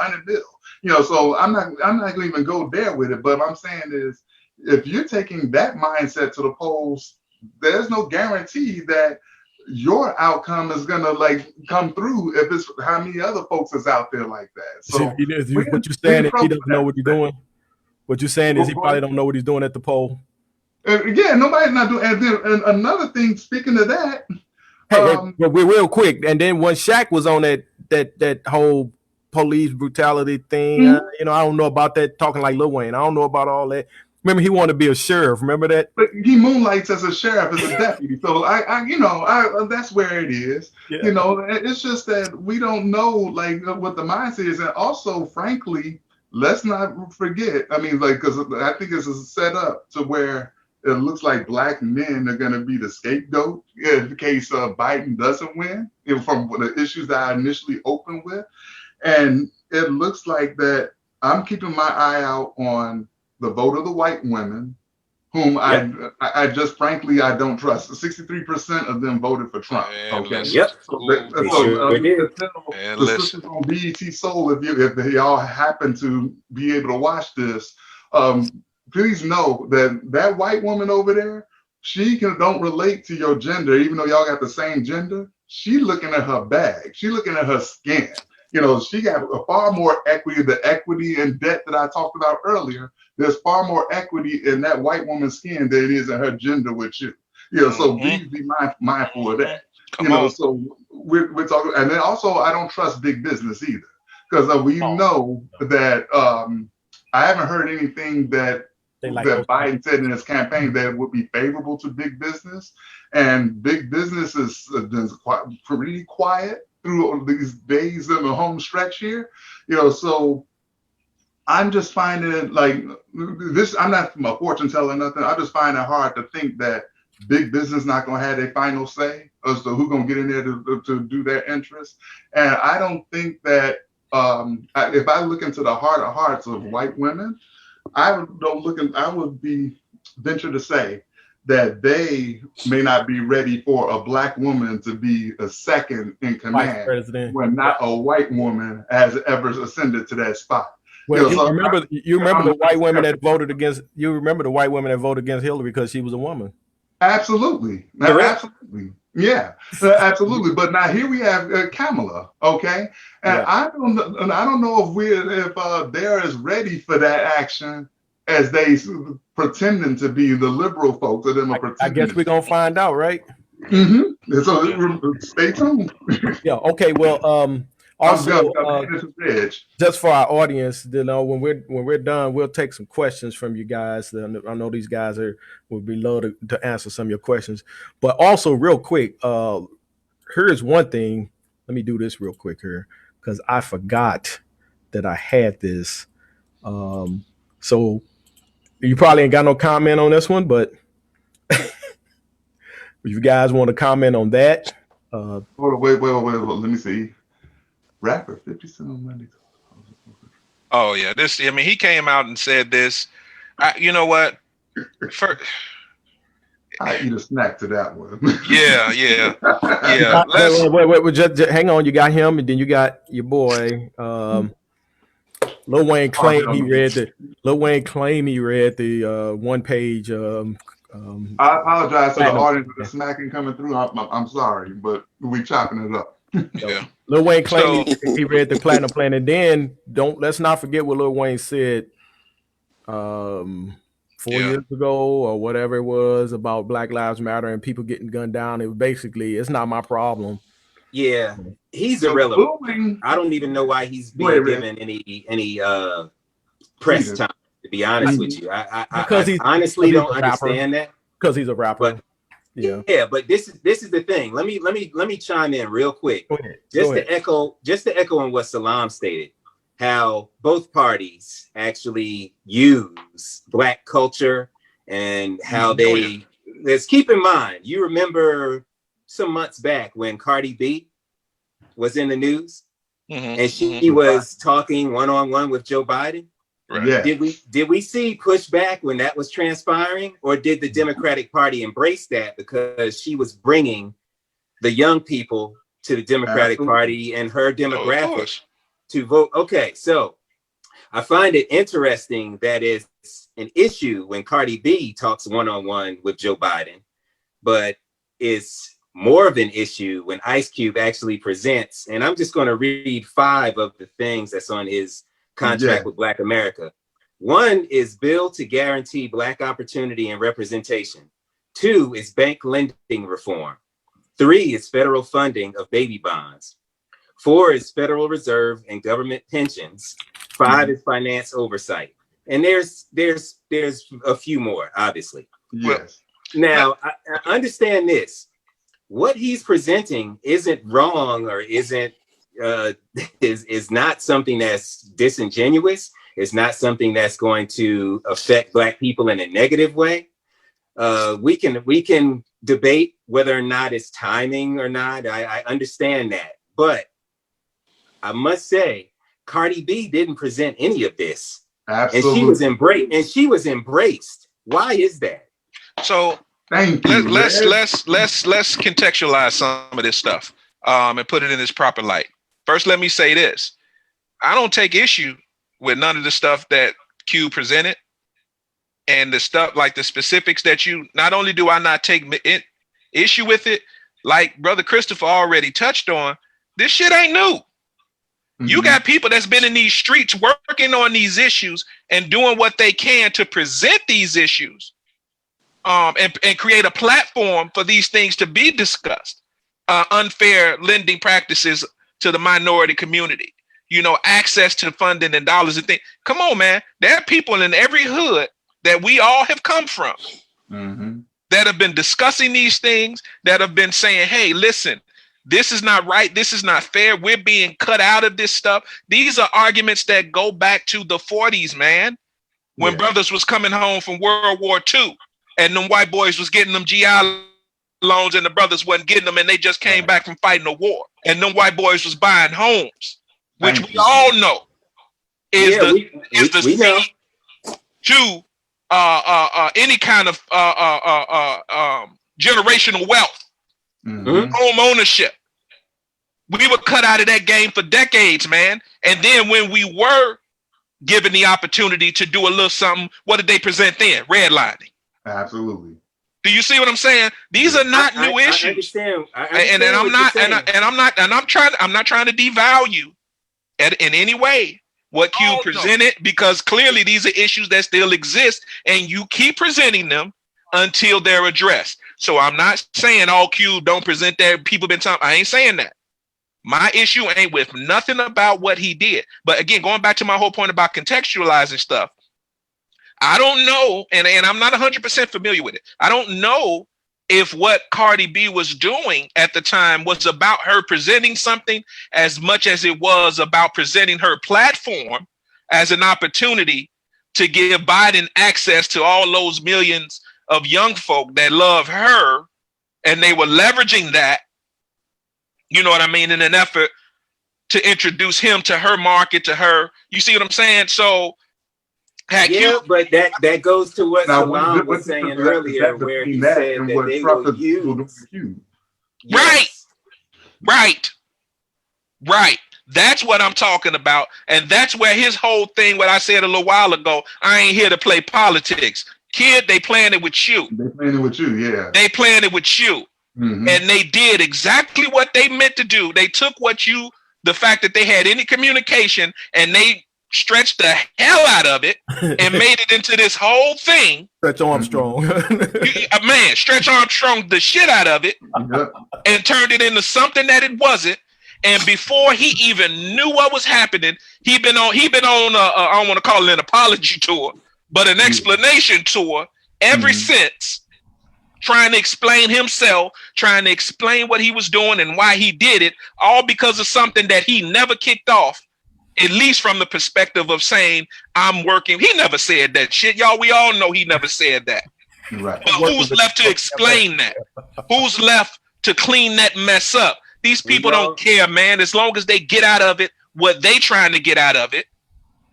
you know. So I'm not going to even go there with it. But what I'm saying is, if you're taking that mindset to the polls, there's no guarantee that your outcome is gonna like come through if it's how many other folks is out there like that. So what you're saying is he doesn't know what he's doing. What you're saying is he probably don't know what he's doing at the poll. Yeah, nobody's not doing. And then another thing, speaking of that, but we're real quick. And then when Shaq was on that whole police brutality thing, you know, I don't know about that. Talking like Lil Wayne, I don't know about all that. Remember, he wanted to be a sheriff. Remember that? But he moonlights as a sheriff, as a deputy. So I that's where it is. Yeah. You know, it's just that we don't know like what the mindset is, and also, frankly, let's not forget. I mean, like, because I think it's set up to where it looks like Black men are going to be the scapegoat in case Biden doesn't win, you know, from the issues that I initially opened with, and it looks like that I'm keeping my eye out on the vote of the white women, whom I just frankly I don't trust. 63% of them voted for Trump. Okay. Yep. The sisters on BET Soul, if they all happen to be able to watch this, please know that white woman over there, she don't relate to your gender, even though y'all got the same gender. She looking at her bag. She looking at her skin. You know, she got a far more equity, the equity and debt that I talked about earlier. There's far more equity in that white woman's skin than it is in her gender with you. You know, so please be mindful of that. So we're talking, and then also I don't trust big business either, because we know that I haven't heard anything that Biden said in his campaign that would be favorable to big business, and big business has been pretty quiet through these days in the home stretch here, you know. So I'm just finding it like this. I'm not a fortune teller or nothing. I just find it hard to think that big business not going to have their final say as to who's going to get in there to do their interests. And I don't think that if I look into the heart of hearts of white women, I would be venture to say that they may not be ready for a Black woman to be a second in command when not a white woman has ever ascended to that spot. Well, you remember the white women that voted against. You remember the white women that voted against Hillary because she was a woman. Absolutely, absolutely, yeah, absolutely. But now here we have Kamala, okay, and I don't know if they're as ready for that action as they pretending to be the liberal folks, of them are I pretending. guess we're gonna find out, right? Mm-hmm. So stay tuned. Yeah. Okay. Well, also, just for our audience, you know, when we're done, we'll take some questions from you guys. I know these guys would be love to answer some of your questions. But also, real quick, here's one thing. Let me do this real quick here because I forgot that I had this. So you probably ain't got no comment on this one, but if you guys want to comment on that, Hold on, wait. Let me see. Rapper 50 Cent on Monday. Oh yeah, this. I mean, he came out and said this. You know what? I eat a snack to that one. Yeah. Wait. Just hang on. You got him, and then you got your boy. Lil Wayne claimed he read the 1 page. I apologize to the audience for the smacking coming through. I'm sorry, but we chopping it up. Yeah. Lil Wayne claimed he read the Platinum Plan, and then let's not forget what Lil Wayne said 4 years ago or whatever it was about Black Lives Matter and people getting gunned down. It was basically, it's not my problem. Yeah, he's irrelevant. I don't even know why he's being given any press time. To be honest with you, I honestly don't understand that. Because he's a rapper. But, but this is the thing. Let me chime in real quick. Go ahead. To echo on what Salaam stated, how both parties actually use Black culture and how let's keep in mind, you remember some months back when Cardi B was in the news and she was talking one-on-one with Joe Biden. Right. Yeah. Did we see pushback when that was transpiring, or did the Democratic Party embrace that because she was bringing the young people to the Democratic Party and her demographic to vote? Okay, so I find it interesting that it's an issue when Cardi B talks one-on-one with Joe Biden, but it's more of an issue when Ice Cube actually presents. And I'm just going to read 5 of the things that's on his contract with Black America. 1 is bill to guarantee Black opportunity and representation. 2 is bank lending reform. 3 is federal funding of baby bonds. 4 is Federal Reserve and government pensions. 5 is finance oversight. And there's a few more, obviously. Yes. Now, I understand this. What he's presenting isn't wrong or isn't is not something that's disingenuous. It's not something that's going to affect Black people in a negative way. We can debate whether or not it's timing or not. I understand that, but I must say, Cardi B didn't present any of this. Absolutely. And she was embraced. Why is that? So let's contextualize some of this stuff and put it in its proper light. First, let me say this. I don't take issue with none of the stuff that Q presented and the stuff like the specifics that not only do I not take issue with it, like Brother Christopher already touched on, this shit ain't new. You got people that's been in these streets working on these issues and doing what they can to present these issues and create a platform for these things to be discussed. Unfair lending practices to the minority community, access to funding and dollars and things. Come on, man. There are people in every hood that we all have come from that have been discussing these things, that have been saying, hey, listen, this is not right. This is not fair. We're being cut out of this stuff. These are arguments that go back to the 40s, man, when brothers was coming home from World War II and them white boys was getting them GI loans and the brothers wasn't getting them and they just came back from fighting a war. And them white boys was buying homes, which we all know is the seed to any kind of generational wealth. Home ownership. We were cut out of that game for decades, man. And then when we were given the opportunity to do a little something, what did they present then? Redlining. Absolutely. Do you see what I'm saying? These are not new issues. I understand I'm not trying to devalue in any way what Q presented, because clearly these are issues that still exist, and you keep presenting them until they're addressed. So I'm not saying all Q don't present that. People been talking. I ain't saying that. My issue ain't with nothing about what he did. But again, going back to my whole point about contextualizing stuff, I don't know, and I'm not 100% familiar with it. I don't know if what Cardi B was doing at the time was about her presenting something as much as it was about presenting her platform as an opportunity to give Biden access to all those millions of young folk that love her, and they were leveraging that, you know what I mean, in an effort to introduce him to her market, to her. You see what I'm saying? So, but that goes to what Salaam was saying earlier, where he said that they will use. Yes. Right. That's what I'm talking about, and that's where his whole thing. What I said a little while ago, I ain't here to play politics, kid. They playing it with you. They playing it with you, yeah. They playing it with you, and they did exactly what they meant to do. They took the fact that they had any communication, and they stretched the hell out of it and made it into this whole thing. Stretch Armstrong. Man, Stretch Armstrong the shit out of it and turned it into something that it wasn't. And before he even knew what was happening, he been on I don't want to call it an apology tour, but an explanation tour ever since, trying to explain himself, trying to explain what he was doing and why he did it, all because of something that he never kicked off. At least from the perspective of saying, I'm working. He never said that shit. Y'all, we all know he never said that. Right. But who's left to explain that? Who's left to clean that mess up? These people don't care, man. As long as they get out of it what they trying to get out of it,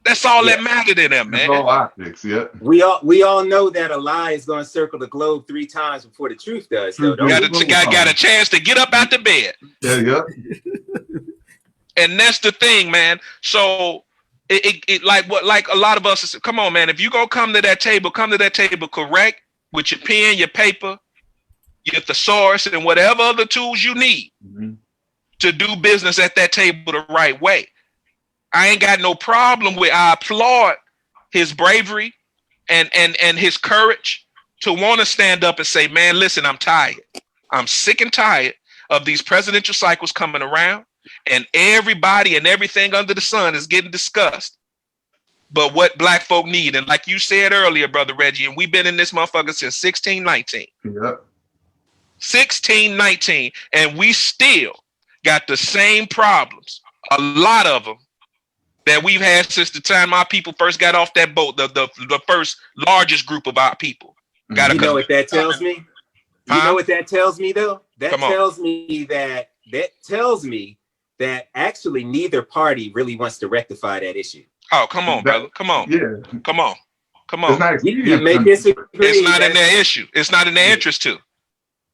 that's all that mattered to them, man. It's all optics, yeah. We all know that a lie is going to circle the globe 3 times before the truth does. So got a chance to get up out the bed. Yeah. And that's the thing, man. So it like a lot of us, come on, man. If you gonna come to that table correct with your pen, your paper, your thesaurus, and whatever other tools you need to do business at that table the right way. I ain't got no problem with. I applaud his bravery and his courage to want to stand up and say, man, listen, I'm tired. I'm sick and tired of these presidential cycles coming around. And everybody and everything under the sun is getting discussed. But what black folk need, and like you said earlier, Brother Reggie, and we've been in this motherfucker since 1619. Yep. 1619, and we still got the same problems, a lot of them, that we've had since the time our people first got off that boat, the first largest group of our people. You know what that tells me? You know what that tells me, though? That tells me that actually neither party really wants to rectify that issue. Oh, come on, brother. Come on. Yeah. Come on. You may disagree. It's not in their issue. It's not in their interest to.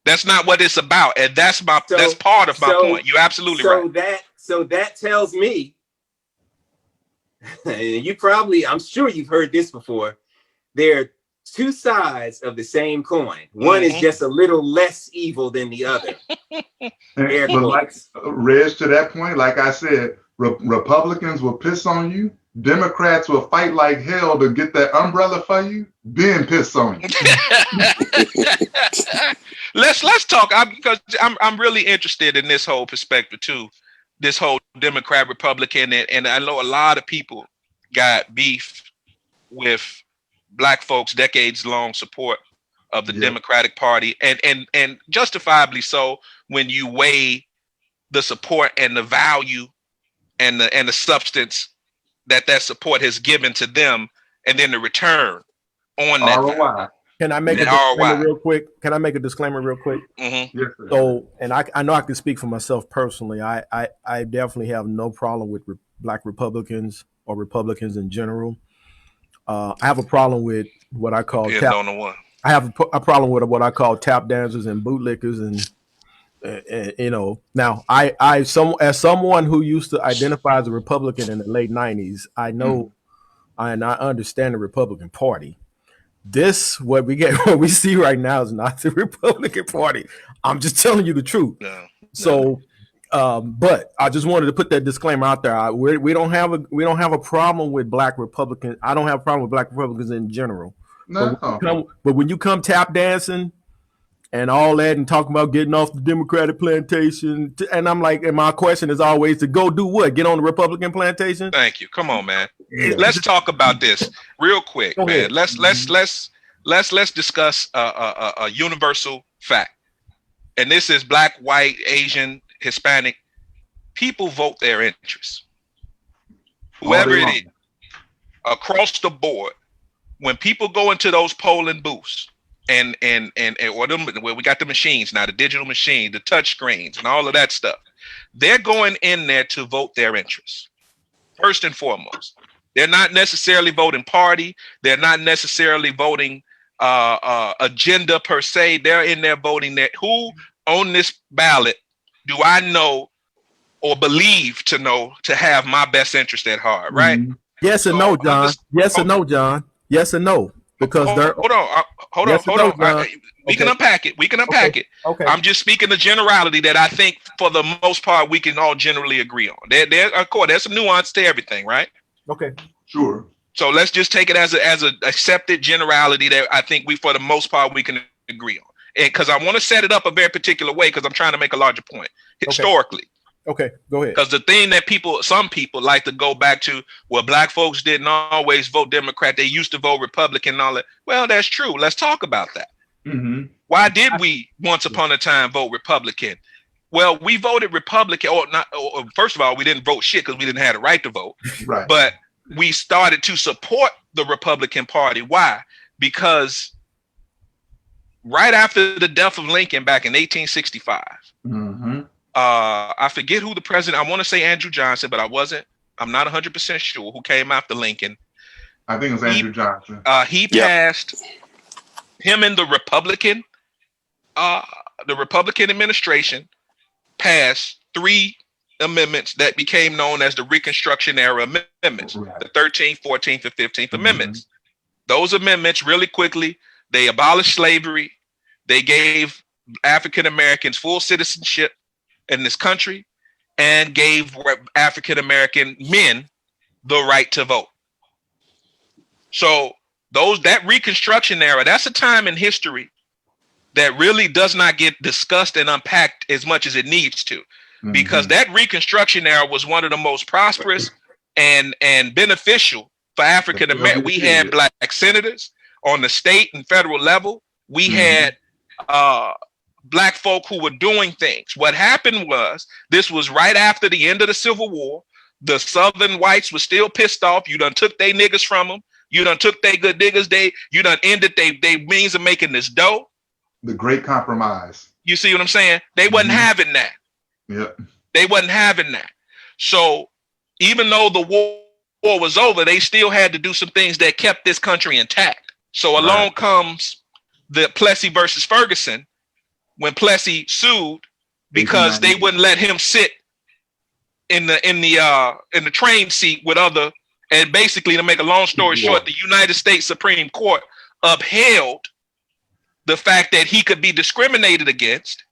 That's not what it's about. And that's part of my point. You're absolutely right. So that tells me, I'm sure you've heard this before, there are 2 sides of the same coin. One is just a little less evil than the other. But like Reg, to that point, like I said, Republicans will piss on you. Democrats will fight like hell to get that umbrella for you, then piss on you. Let's talk, because I'm really interested in this whole perspective too. This whole Democrat Republican, and I know a lot of people got beef with black folks' decades-long support of the Democratic Party, and justifiably so, when you weigh the support and the value and the substance that support has given to them, and then the return on that ROI. Can I make a disclaimer real quick? Yes, sir. So, and I know I can speak for myself personally. I definitely have no problem with black Republicans or Republicans in general. I have a problem with what I call I have a problem with what I call tap dancers and bootlickers, and you know. Now, as someone who used to identify as a Republican in the late '90s, I know and I understand the Republican Party. What we see right now is not the Republican Party. I'm just telling you the truth. So But I just wanted to put that disclaimer out there. We don't have a problem with Black Republicans. I don't have a problem with Black Republicans in general. No. But when you come tap dancing and all that and talking about getting off the Democratic plantation, and I'm like, and my question is always to go do what? Get on the Republican plantation? Thank you. Come on, man. Let's talk about this real quick, man. Let's discuss a universal fact. And this is Black, white, Asian, Hispanic. People vote their interests. Whoever it is, across the board, when people go into those polling booths and or them where we got the machines now, the digital machine, the touch screens and all of that stuff, they're going in there to vote their interests. First and foremost, they're not necessarily voting party. They're not necessarily voting agenda per se. They're in there voting that who on this ballot do I know or believe to know to have my best interest at heart, right? Mm-hmm. Yes and no, John. Yes and no, John. Yes and no. Because hold on. We can unpack it. Okay. I'm just speaking the generality that I think for the most part we can all generally agree on. Of course, there's some nuance to everything, right? Okay. Sure. So let's just take it as a accepted generality that I think we for the most part we can agree on. And because I want to set it up a very particular way because I'm trying to make a larger point historically. Okay, go ahead. Because the thing that some people like to go back to, well, Black folks didn't always vote Democrat. They used to vote Republican and all that. Well, that's true. Let's talk about that. Mm-hmm. Why did we once upon a time vote Republican? Well, we voted Republican, or first of all, we didn't vote shit because we didn't have the right to vote. Right. But we started to support the Republican Party. Why? Because right after the death of Lincoln back in 1865, mm-hmm. I forget who the president, I want to say Andrew Johnson, but I'm not 100% sure who came after Lincoln. I think it was Andrew Johnson. He passed, him and the Republican administration passed 3 amendments that became known as the Reconstruction era amendments, right. The 13th, 14th, and 15th amendments. Those amendments, really quickly, they abolished slavery. They gave African Americans full citizenship in this country and gave African American men the right to vote. So that Reconstruction era, that's a time in history that really does not get discussed and unpacked as much as it needs to, because that Reconstruction era was one of the most prosperous and beneficial for African American. We had Black senators on the state and federal level. We had Black folk who were doing things. What happened was, this was right after the end of the Civil War. The Southern whites were still pissed off. You done took their niggas from them. You done took their good niggas. You done ended their means of making this dough. The Great Compromise. You see what I'm saying? They wasn't having that. Yep. They wasn't having that. So even though the war was over, they still had to do some things that kept this country intact. So along comes the Plessy versus Ferguson, when Plessy sued because they wouldn't let him sit in the train seat with other, and basically, to make a long story short, the United States Supreme Court upheld the fact that he could be discriminated against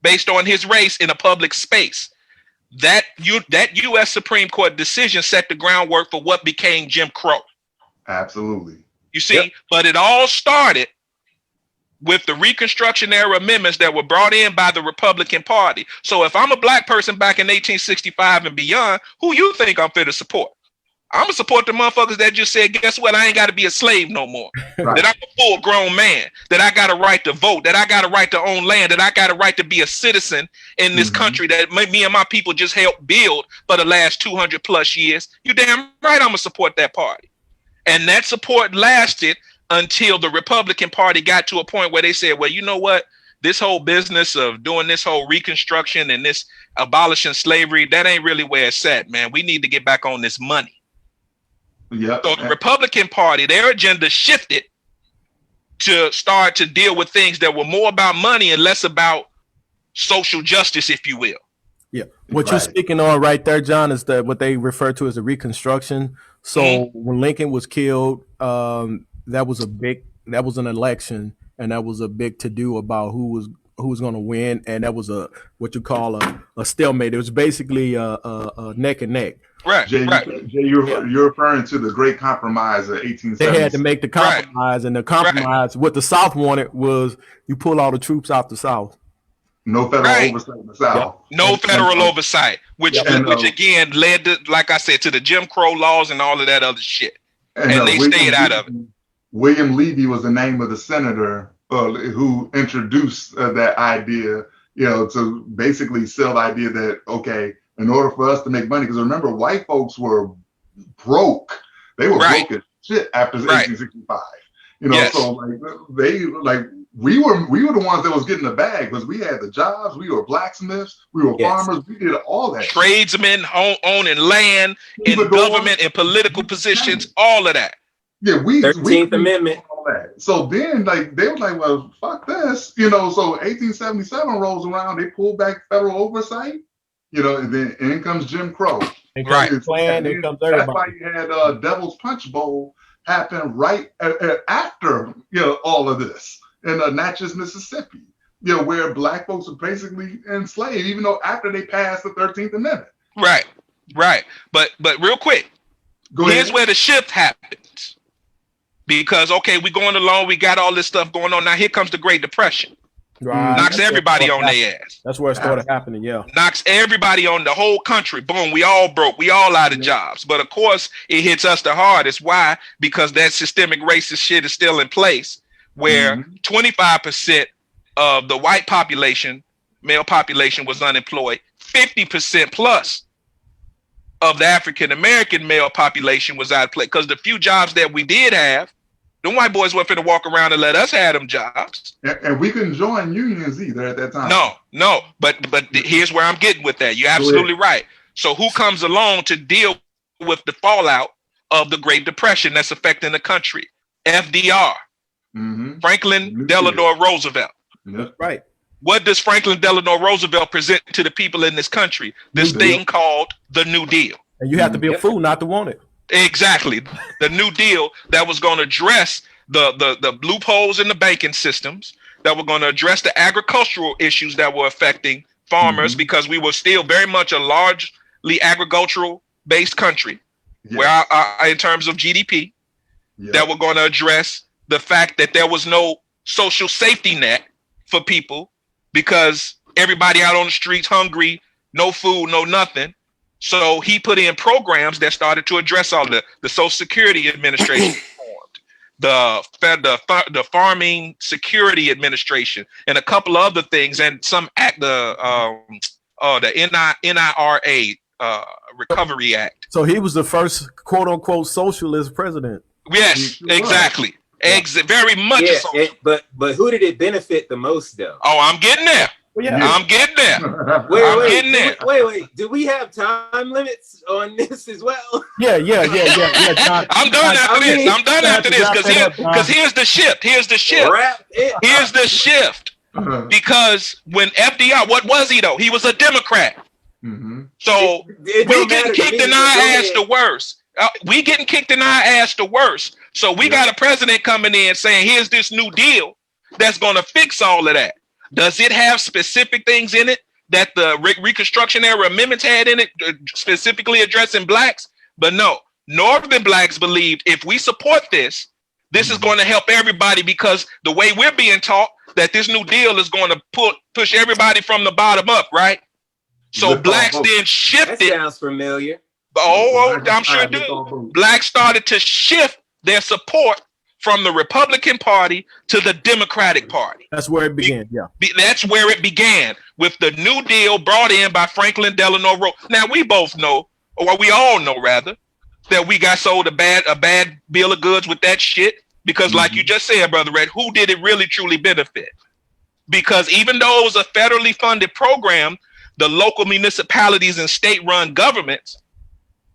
based on his race in a public space. That U.S. Supreme Court decision set the groundwork for what became Jim Crow. Absolutely. You see, but it all started with the Reconstruction era amendments that were brought in by the Republican Party. So if I'm a Black person back in 1865 and beyond, who you think I'm fit to support? I'm gonna support the motherfuckers that just said, guess what? I ain't got to be a slave no more. Right. That I'm a full grown man, that I got a right to vote, that I got a right to own land, that I got a right to be a citizen in this country that me and my people just helped build for the last 200 plus years. You damn right I'm gonna support that party. And that support lasted until the Republican Party got to a point where they said, well, you know what? This whole business of doing this whole Reconstruction and this abolishing slavery, that ain't really where it's at, man. We need to get back on this money. Yep. So the Republican Party, their agenda shifted to start to deal with things that were more about money and less about social justice, if you will. Yeah. What you're speaking on right there, John, is that what they refer to as a Reconstruction. So when Lincoln was killed, that was an election, and that was a big to do about who who was going to win, and that was what you call a stalemate. It was basically a neck and neck. Right. Jay, you're referring to the Great Compromise of 1870. They had to make the compromise, and the compromise, what the South wanted was you pull all the troops out the South. No federal oversight in the South. No federal oversight, which again led to, like I said, to the Jim Crow laws and all of that other shit. And they stayed out of it. William Levy was the name of the senator who introduced that idea, to basically sell the idea that, okay, in order for us to make money, because remember, white folks were broke. They were broke as shit after 1865. So we were the ones that was getting the bag because we had the jobs, we were blacksmiths, we were farmers, we did all that. Tradesmen owning land in government and political positions, all of that. Yeah, 13th Amendment. All that. So then they were like, well, fuck this. So 1877 rolls around, they pulled back federal oversight, and then in comes Jim Crow. And comes plan, and comes everybody. That's why you had Devil's Punch Bowl happen right after all of this in Natchez, Mississippi, where black folks were basically enslaved, even though after they passed the 13th Amendment. Right. But real quick, here's where the shift happens. Because we're going along, we got all this stuff going on. Now here comes the Great Depression. Right. Knocks everybody on their ass. That's where it started happening, yeah. Knocks everybody on the whole country. Boom, we all broke. We all out of jobs. But of course, it hits us the hardest. Why? Because that systemic racist shit is still in place, where 25% of the white population, male population, was unemployed. 50% plus of the African-American male population was out of place. Because the few jobs that we did have, the white boys weren't finna walk around and let us have them jobs. And we couldn't join unions either at that time. No. But here's where I'm getting with that. You're absolutely right. So who comes along to deal with the fallout of the Great Depression that's affecting the country? FDR. Franklin Delano Roosevelt. That's right. What does Franklin Delano Roosevelt present to the people in this country? This thing called the New Deal. And you have to be a fool not to want it. Exactly. The New Deal that was going to address the loopholes in the banking systems, that were going to address the agricultural issues that were affecting farmers, because we were still very much a largely agricultural based country, where in terms of GDP, that were going to address the fact that there was no social safety net for people because everybody out on the streets hungry, no food, no nothing. So he put in programs that started to address all the Social Security Administration formed, the Farming Security Administration, and a couple of other things, and some act, the NIRA Recovery Act. So he was the first quote unquote socialist president. Yes, exactly. Very much. Yeah, but who did it benefit the most though? Oh, I'm getting there. Well, yeah. I'm getting there. Wait. Do we have time limits on this as well? Yeah. John, I'm done after this. Because here's the shift. Here's the shift. Because when FDR, what was he though? He was a Democrat. So we getting kicked in our ass the worst. So we got a president coming in saying, here's this new deal that's going to fix all of that. Does it have specific things in it that the Reconstruction era amendments had in it, specifically addressing blacks? But no, Northern blacks believed if we support this, this is going to help everybody, because the way we're being taught that this new deal is going to push everybody from the bottom up, right? So blacks then shifted. That sounds familiar. I'm sure it do. Blacks started to shift their support from the Republican Party to the Democratic Party. That's where it began. That's where it began with the New Deal brought in by Franklin Delano Roosevelt. Now we both know, or we all know rather, that we got sold a bad bill of goods with that shit. Because like you just said, Brother Red, who did it really truly benefit? Because even though it was a federally funded program, the local municipalities and state-run governments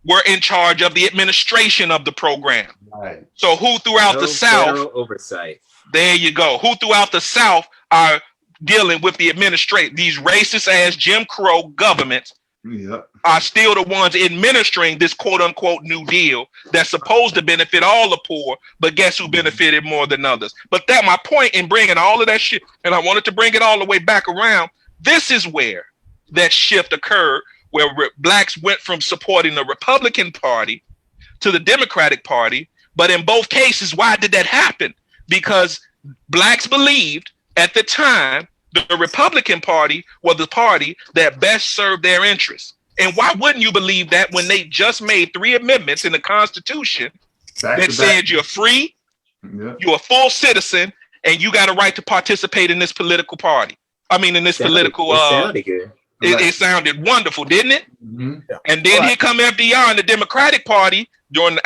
were in charge of the administration of the program. Right. So who throughout the South, oversight. There you go. Who throughout the South are dealing with the administration, these racist ass Jim Crow governments Yep. are still the ones administering this quote unquote New Deal that's supposed to benefit all the poor, but guess who benefited more than others? But that my point in bringing all of that shit, and I wanted to bring it all the way back around. This is where that shift occurred, where blacks went from supporting the Republican Party to the Democratic Party. But in both cases, why did that happen? Because blacks believed at the time the Republican Party was the party that best served their interests. And why wouldn't you believe that when they just made 3 amendments in the Constitution that said you're free, you're a full citizen, and you got a right to participate in this political party? I mean, in this political. It sounded good. It sounded wonderful, didn't it? Mm-hmm. Yeah. And then here come FDR and the Democratic Party during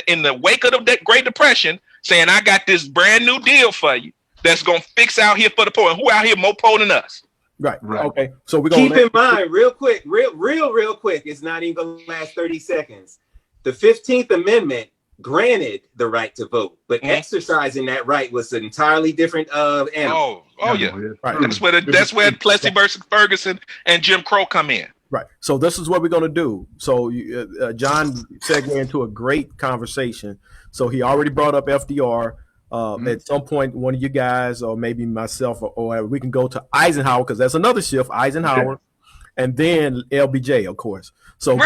in the wake of the Great Depression, saying, "I got this brand new deal for you that's gonna fix out here for the poor." And who out here more poor than us? Right. Right. Okay. So we're gonna Keep in mind, real quick, real quick. It's not even gonna last 30 seconds. The 15th Amendment granted the right to vote, but exercising that right was an entirely different animal. Oh yeah. Right. That's where Plessy versus Ferguson and Jim Crow come in. Right. So this is what we're going to do. So John segued into a great conversation. So he already brought up FDR. At some point, one of you guys, or maybe myself, or we can go to Eisenhower, because that's another shift. Eisenhower, and then LBJ, of course. So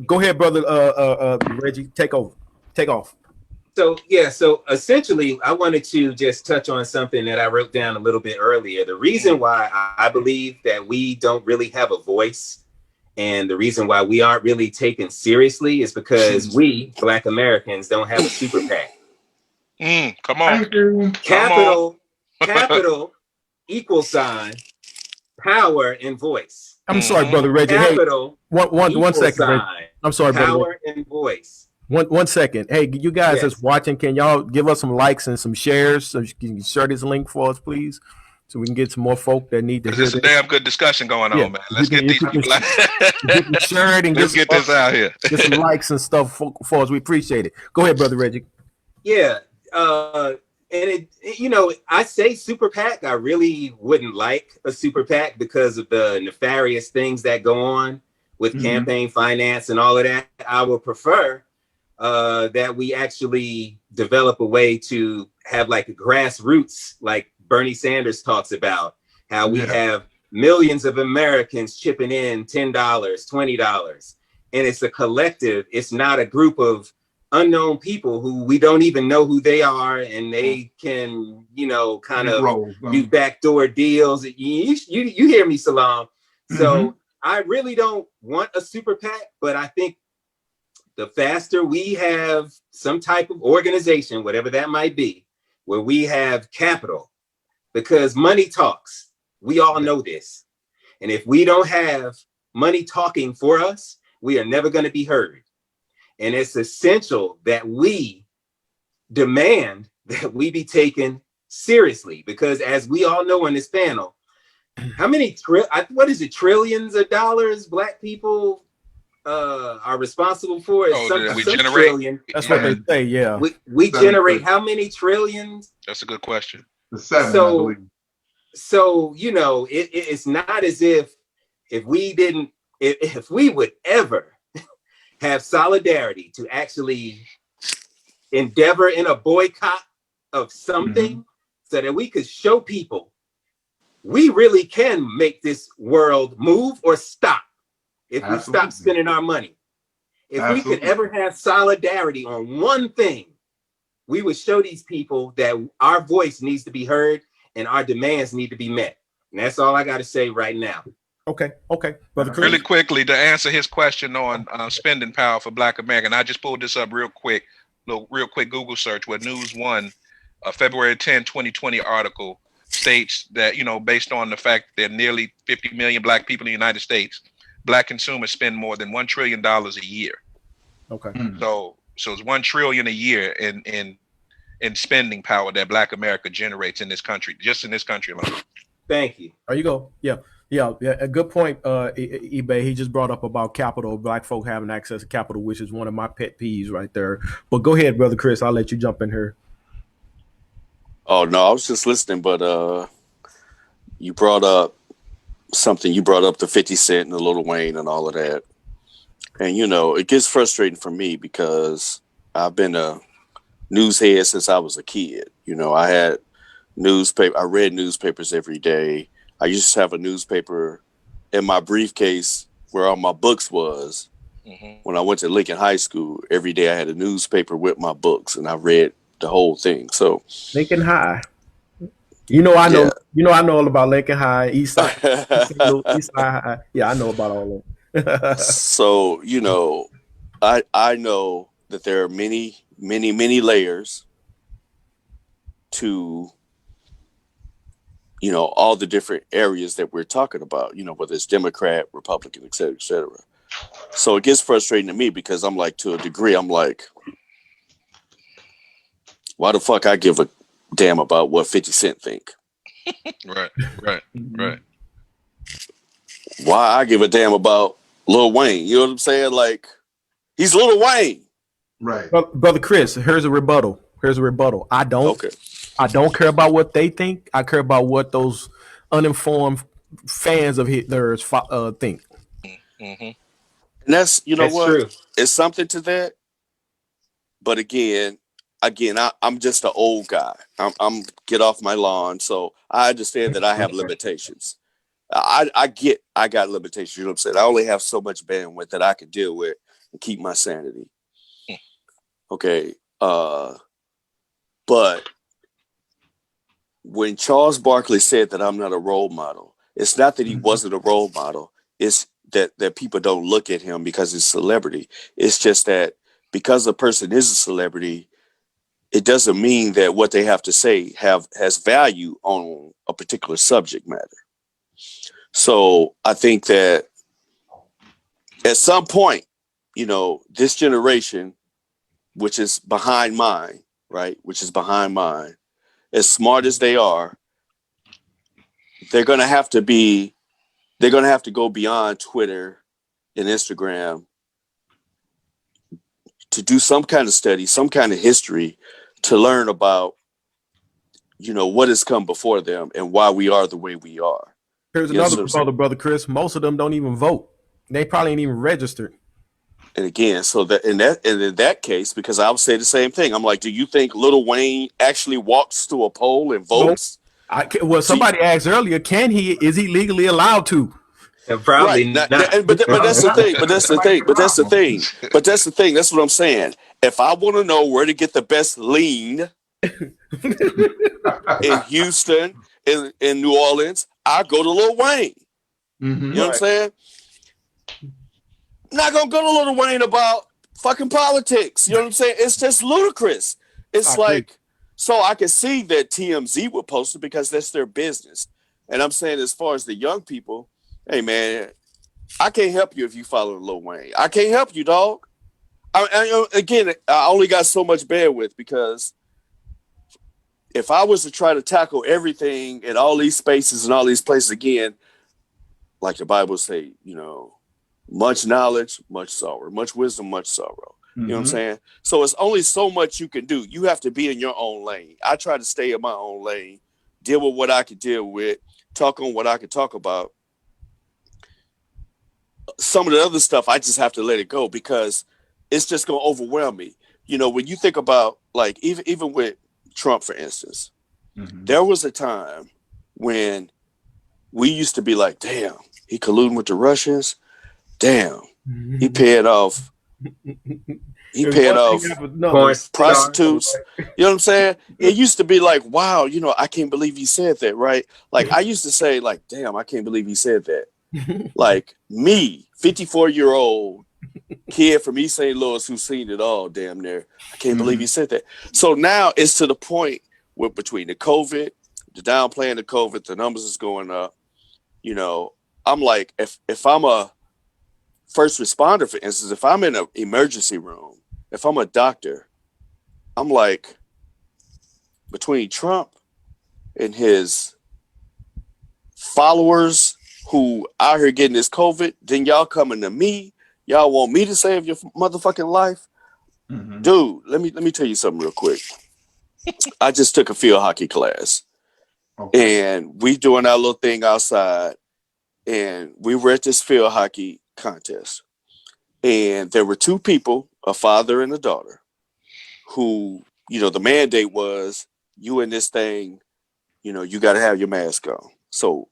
go ahead, brother Reggie. Take off. So yeah, so essentially, I wanted to just touch on something that I wrote down a little bit earlier. The reason why I believe that we don't really have a voice, and the reason why we aren't really taken seriously, is because we, Black Americans, don't have a super PAC. Come on. Capital = power and voice. I'm sorry, brother Reggie. Capital one second. Reggie. I'm sorry, brother. Power and voice. One second. Hey, you guys that's watching, can y'all give us some likes and some shares? So you can share this link for us, please, so we can get some more folk that need to hear There's a damn good discussion going on, man. Let's get these people. Let's get this out here. Get some likes and stuff for us. We appreciate it. Go ahead, brother Reggie. Yeah. And I say super PAC. I really wouldn't like a super PAC because of the nefarious things that go on with campaign finance and all of that. I would prefer that we actually develop a way to have like a grassroots, like Bernie Sanders talks about, how we have millions of Americans chipping in $10, $20, and it's a collective. It's not a group of unknown people who we don't even know who they are, and they can, kind of do backdoor deals. You hear me, Salaam. So I really don't want a super PAC, but I think the faster we have some type of organization, whatever that might be, where we have capital, because money talks. We all know this. And if we don't have money talking for us, we are never going to be heard. And it's essential that we demand that we be taken seriously, because as we all know in this panel, how many trillions of dollars Black people are responsible for? We generate trillion. That's what they say. Yeah, we generate how many trillions? That's a good question. 7, so, I believe. So it's not as if we would ever have solidarity to actually endeavor in a boycott of something, so that we could show people we really can make this world move or stop if we stop spending our money. If we could ever have solidarity on one thing, we would show these people that our voice needs to be heard and our demands need to be met. And that's all I got to say right now. Okay. Brother Chris. Really quickly, to answer his question on spending power for Black America, I just pulled this up real quick Google search where News One, February 10, 2020 article states that, based on the fact that there are nearly 50 million Black people in the United States, Black consumers spend more than $1 trillion a year. Okay. So it's $1 trillion a year in spending power that Black America generates in this country, just in this country alone. Thank you. There you go. Yeah, a good point, eBay. He just brought up about capital, Black folk having access to capital, which is one of my pet peeves right there. But go ahead, brother Chris. I'll let you jump in here. Oh no, I was just listening, but you brought up something you brought up, the 50 Cent and the Lil Wayne and all of that. And, you know, it gets frustrating for me because I've been a news head since I was a kid. You know, I had I read newspapers every day. I used to have a newspaper in my briefcase where all my books was. When I went to Lincoln High School, every day I had a newspaper with my books and I read the whole thing. So Lincoln High. You know, I know. You know, I know all about Lincoln High, East Side, East Side High. Yeah, I know about all of them. So, you know, I know that there are many layers to, you know, all the different areas that we're talking about, you know, whether it's Democrat, Republican, et cetera, et cetera. So it gets frustrating to me because I'm like, to a degree, I'm like, why the fuck I give a damn about what 50 Cent think? Right. Why I give a damn about Lil Wayne? You know what I'm saying? Like, he's Lil Wayne. Right. Brother Chris, here's a rebuttal. I don't care about what they think. I care about what those uninformed fans of theirs think. And that's, you know, That's what? true. It's something to that. But again, I'm just an old guy. I'm get off my lawn. So I understand that I have limitations. I got limitations. You know what I'm saying? I only have so much bandwidth that I can deal with and keep my sanity. Okay. But when Charles Barkley said that I'm not a role model, it's not that he wasn't a role model. It's that people don't look at him because he's a celebrity. It's just that because a person is a celebrity, it doesn't mean that what they have to say has value on a particular subject matter. So I think that at some point, you know, this generation, which is behind mine, right? As smart as they are, they're going to have to go beyond Twitter and Instagram to do some kind of study, some kind of history to learn about, you know, what has come before them and why we are the way we are. Here's another brother Chris. Most of them don't even vote. They probably ain't even registered. And again, so that in that case, because I would say the same thing. I'm like, do you think Lil Wayne actually walks to a poll and votes? Well, somebody asked earlier, is he legally allowed to? And probably right. not. But that's the thing. That's what I'm saying. If I want to know where to get the best lean in Houston, in New Orleans, I go to Lil Wayne. You know what I'm saying? I'm not gonna go to Lil Wayne about fucking politics. You know what I'm saying? It's just ludicrous. It's like, so I can see that TMZ would post it because that's their business. And I'm saying, as far as the young people, hey man, I can't help you if you follow Lil Wayne. I can't help you, dog. Again, I only got so much bandwidth because if I was to try to tackle everything in all these spaces and all these places again, like the Bible say, you know, much knowledge, much sorrow, much wisdom, much sorrow. You know what I'm saying? So it's only so much you can do. You have to be in your own lane. I try to stay in my own lane, deal with what I can deal with, talk on what I can talk about. Some of the other stuff, I just have to let it go because it's just going to overwhelm me. You know, when you think about, like, even with Trump, for instance, there was a time when we used to be like, damn, he colluding with the Russians. Damn, he paid off prostitutes. You know what I'm saying? It used to be like, wow, you know, I can't believe he said that, right? Like, I used to say, like, damn, I can't believe he said that. Like, me, 54-year-old kid from East St. Louis who's seen it all, damn near. I can't believe he said that. So now it's to the point where between the COVID, the downplaying the COVID, the numbers is going up. You know, I'm like, if I'm a first responder, for instance, if I'm in an emergency room, if I'm a doctor, I'm like, between Trump and his followers who out here getting this COVID, then y'all coming to me, y'all want me to save your motherfucking life? Dude, let me tell you something real quick. I just took a field hockey class, and we doing our little thing outside, and we were at this field hockey contest, and there were two people, a father and a daughter, who, you know, the mandate was, you in this thing, you know, you got to have your mask on. So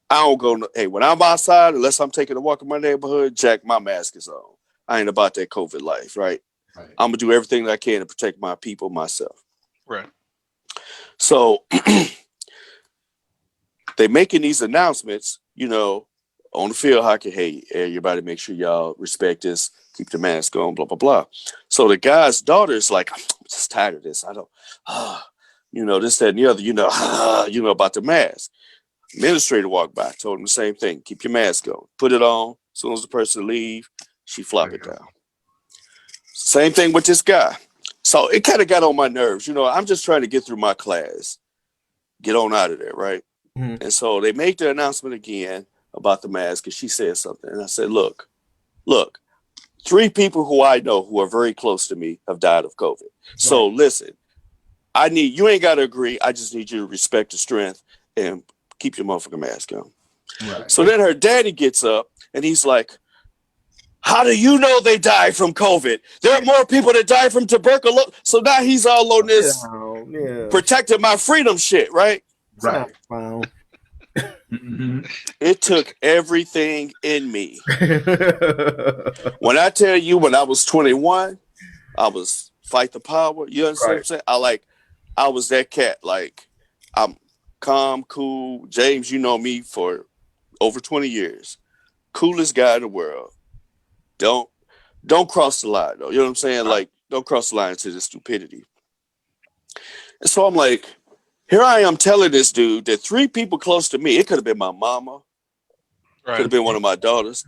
I don't go, hey, when I'm outside, unless I'm taking a walk in my neighborhood, Jack, my mask is on. I ain't about that COVID life, right? I'm going to do everything that I can to protect my people, myself. Right. So they making these announcements, you know, on the field hockey, hey, everybody make sure y'all respect this, keep the mask on, blah, blah, blah. So the guy's daughter is like, I'm just tired of this. I don't, you know, this, that, and the other, you know about the mask. Administrator walked by, told him the same thing. Keep your mask on. Put it on. As soon as the person leave, she flop it down. Same thing with this guy. So it kind of got on my nerves. You know, I'm just trying to get through my class. Get on out of there, right? Mm-hmm. And so they make the announcement again about the mask, and she said something. And I said, look, 3 people who I know who are very close to me have died of COVID. Right. So listen, you ain't got to agree. I just need you to respect the strength and keep your motherfucking mask on. Right. So then her daddy gets up and he's like, how do you know they died from COVID? There are more people that died from tuberculosis. So now he's all on this protecting my freedom shit, right? Right. It took everything in me. When I tell you, when I was 21, I was fight the power. You understand what I'm saying? I was that cat. Like, I'm calm, cool. James, you know me for over 20 years. Coolest guy in the world. Don't cross the line, though. You know what I'm saying? Like, don't cross the line into the stupidity. And so I'm like, here I am telling this dude that 3 people close to me, it could have been my mama, could have been one of my daughters.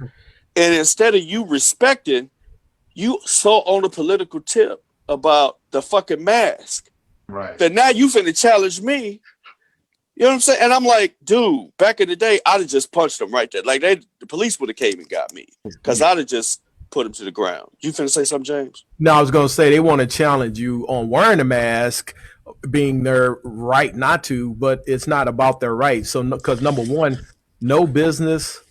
And instead of you respecting, you so on a political tip about the fucking mask. Right. That now you finna challenge me. You know what I'm saying? And I'm like, dude, back in the day, I'd have just punched them right there. Like, the police would have came and got me because I'd have just put him to the ground. You finna say something, James? No, I was going to say they want to challenge you on wearing a mask, being their right not to, but it's not about their right. So, because number one, no business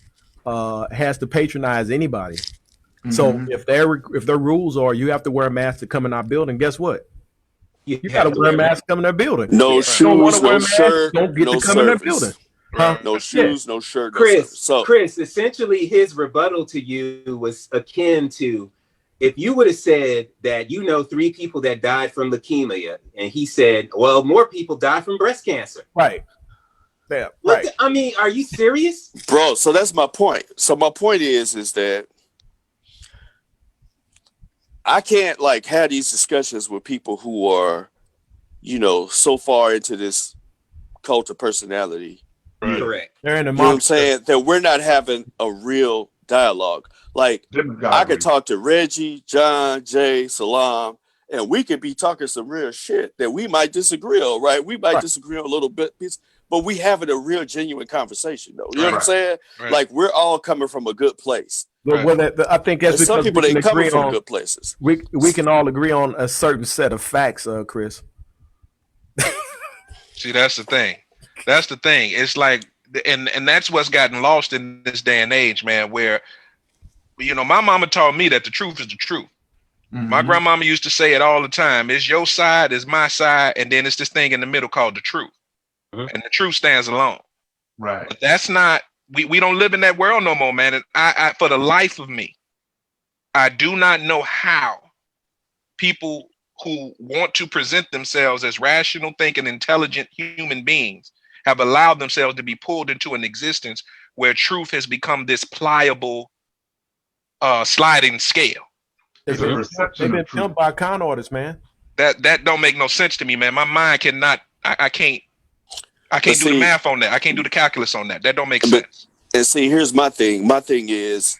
has to patronize anybody. Mm-hmm. So if their rules are you have to wear a mask to come in our building, guess what? You got to wear a mask to come in their building. No shoes, no shirt, don't get no to come in their building. Huh? No shoes, no shirt, no Chris, service. So, Chris, essentially his rebuttal to you was akin to if you would have said that 3 people that died from leukemia, and he said, well, more people died from breast cancer. Right. Yeah. Right. I mean, are you serious? Bro, so that's my point. So my point is that I can't like have these discussions with people who are, so far into this cult of personality. Right. Correct. They're in the you know what I'm saying? That we're not having a real dialogue. Like I could talk to Reggie, John, Jay, Salaam, and we could be talking some real shit that we might disagree on, right? We might disagree on a little bit, but we having a real genuine conversation though. You know what I'm saying? Right. Like we're all coming from a good place. Well, I think that's because some people they coming from good places. We can all agree on a certain set of facts, Chris. See, that's the thing. That's the thing. It's like, and that's what's gotten lost in this day and age, man, where, my mama taught me that the truth is the truth. Mm-hmm. My grandmama used to say it all the time. It's your side, it's my side, and then it's this thing in the middle called the truth. Mm-hmm. And the truth stands alone. Right. But that's not, we don't live in that world no more, man. And I for the life of me, I do not know how people who want to present themselves as rational, thinking, intelligent human beings have allowed themselves to be pulled into an existence where truth has become this pliable sliding scale. They've been filmed by con artists, man. That don't make no sense to me, man. My mind cannot. I can't do the math on that. I can't do the calculus on that. That don't make sense. And see, here's my thing. My thing is,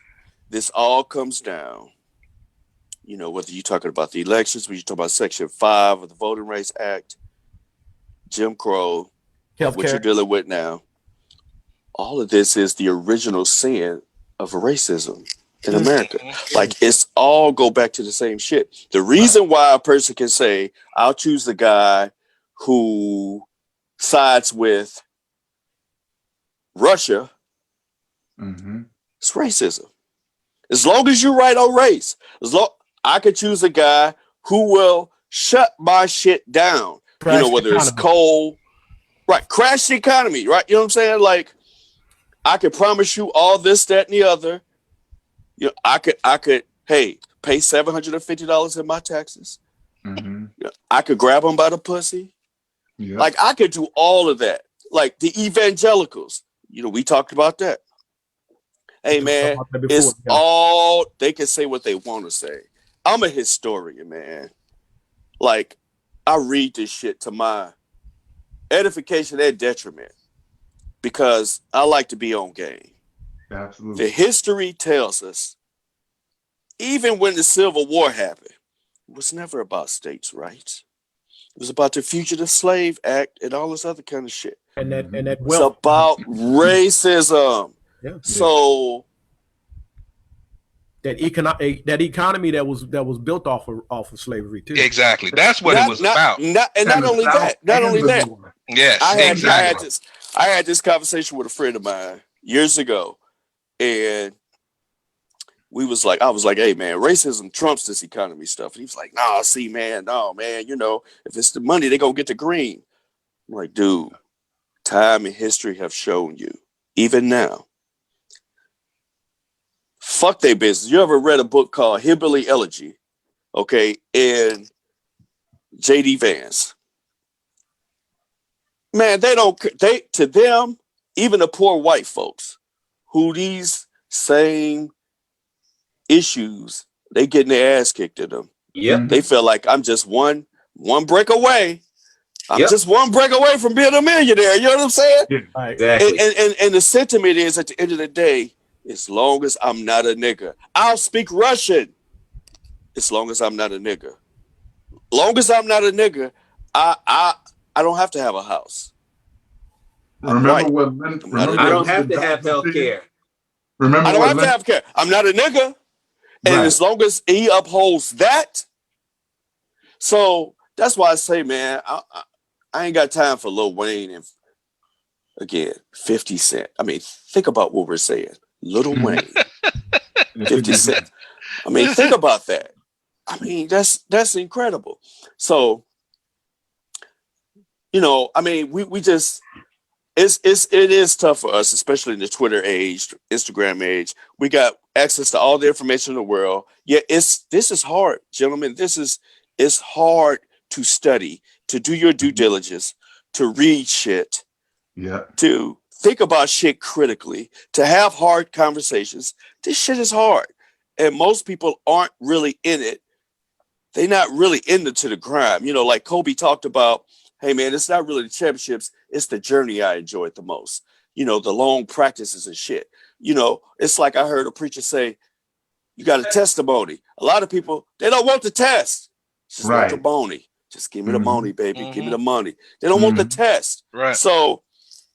this all comes down. Whether you're talking about the elections, whether you're talking about Section 5 of the Voting Rights Act, Jim Crow, healthcare. What you're dealing with now, all of this is the original sin of racism in America. Like, it's all go back to the same shit. The reason why a person can say, I'll choose the guy who sides with Russia It's racism. As long as you write on race, I could choose a guy who will shut my shit down. Crash Whether the it's economy. coal, right? Crash the economy, right? You know what I'm saying? Like, I could promise you all this, that, and the other. I could, hey, pay $750 in my taxes. I could grab them by the pussy. Yep. Like, I could do all of that. Like the evangelicals, we talked about that. Hey, man, it's all, they can say what they want to say. I'm a historian, man. Like, I read this shit to my edification and detriment because I like to be on game. Absolutely. The history tells us, even when the Civil War happened, it was never about states' rights. It was about the Fugitive Slave Act and all this other kind of shit. And that It's wealth. about racism. Yeah. So that economy that was built off of slavery too. Exactly. That's what it was about. Not only that. Yes, I had this conversation with a friend of mine years ago, and I was like, hey man, racism trumps this economy stuff. And he was like, no, man, if it's the money, they're gonna get the green. I'm like, dude, time and history have shown you, even now, fuck their business. You ever read a book called Hillbilly Elegy? Okay, and J.D. Vance. Man, to them, even the poor white folks, who these same issues, they getting their ass kicked at them. Yep. They feel like I'm just one break away. I'm just one break away from being a millionaire. You know what I'm saying? Yeah. Right. Exactly. And the sentiment is, at the end of the day, as long as I'm not a nigger, I'll speak Russian. As long as I'm not a nigger. Long as I'm not a nigger, I don't have to have a house. I don't have to have health care. I don't have to have care. I'm not a nigger. And as long as he upholds that. So that's why I say, man, I ain't got time for Lil Wayne and, again, 50 Cent. I mean, think about what we're saying. Lil Wayne, 50 Cent. I mean, think about that. I mean, that's incredible. So, I mean, we just, it is tough for us, especially in the Twitter age, Instagram age. We got access to all the information in the world. Yeah, this is hard, gentlemen. It's hard to study, to do your due diligence, to read shit, to think about shit critically, to have hard conversations. This shit is hard. And most people aren't really in it. They're not really into the grind. Like Kobe talked about, hey man, it's not really the championships, it's the journey I enjoyed the most. The long practices and shit. It's like I heard a preacher say, you got a testimony. A lot of people, they don't want the test. Just want the money. Just give me the money, baby. Give me the money. They don't want the test. Right. So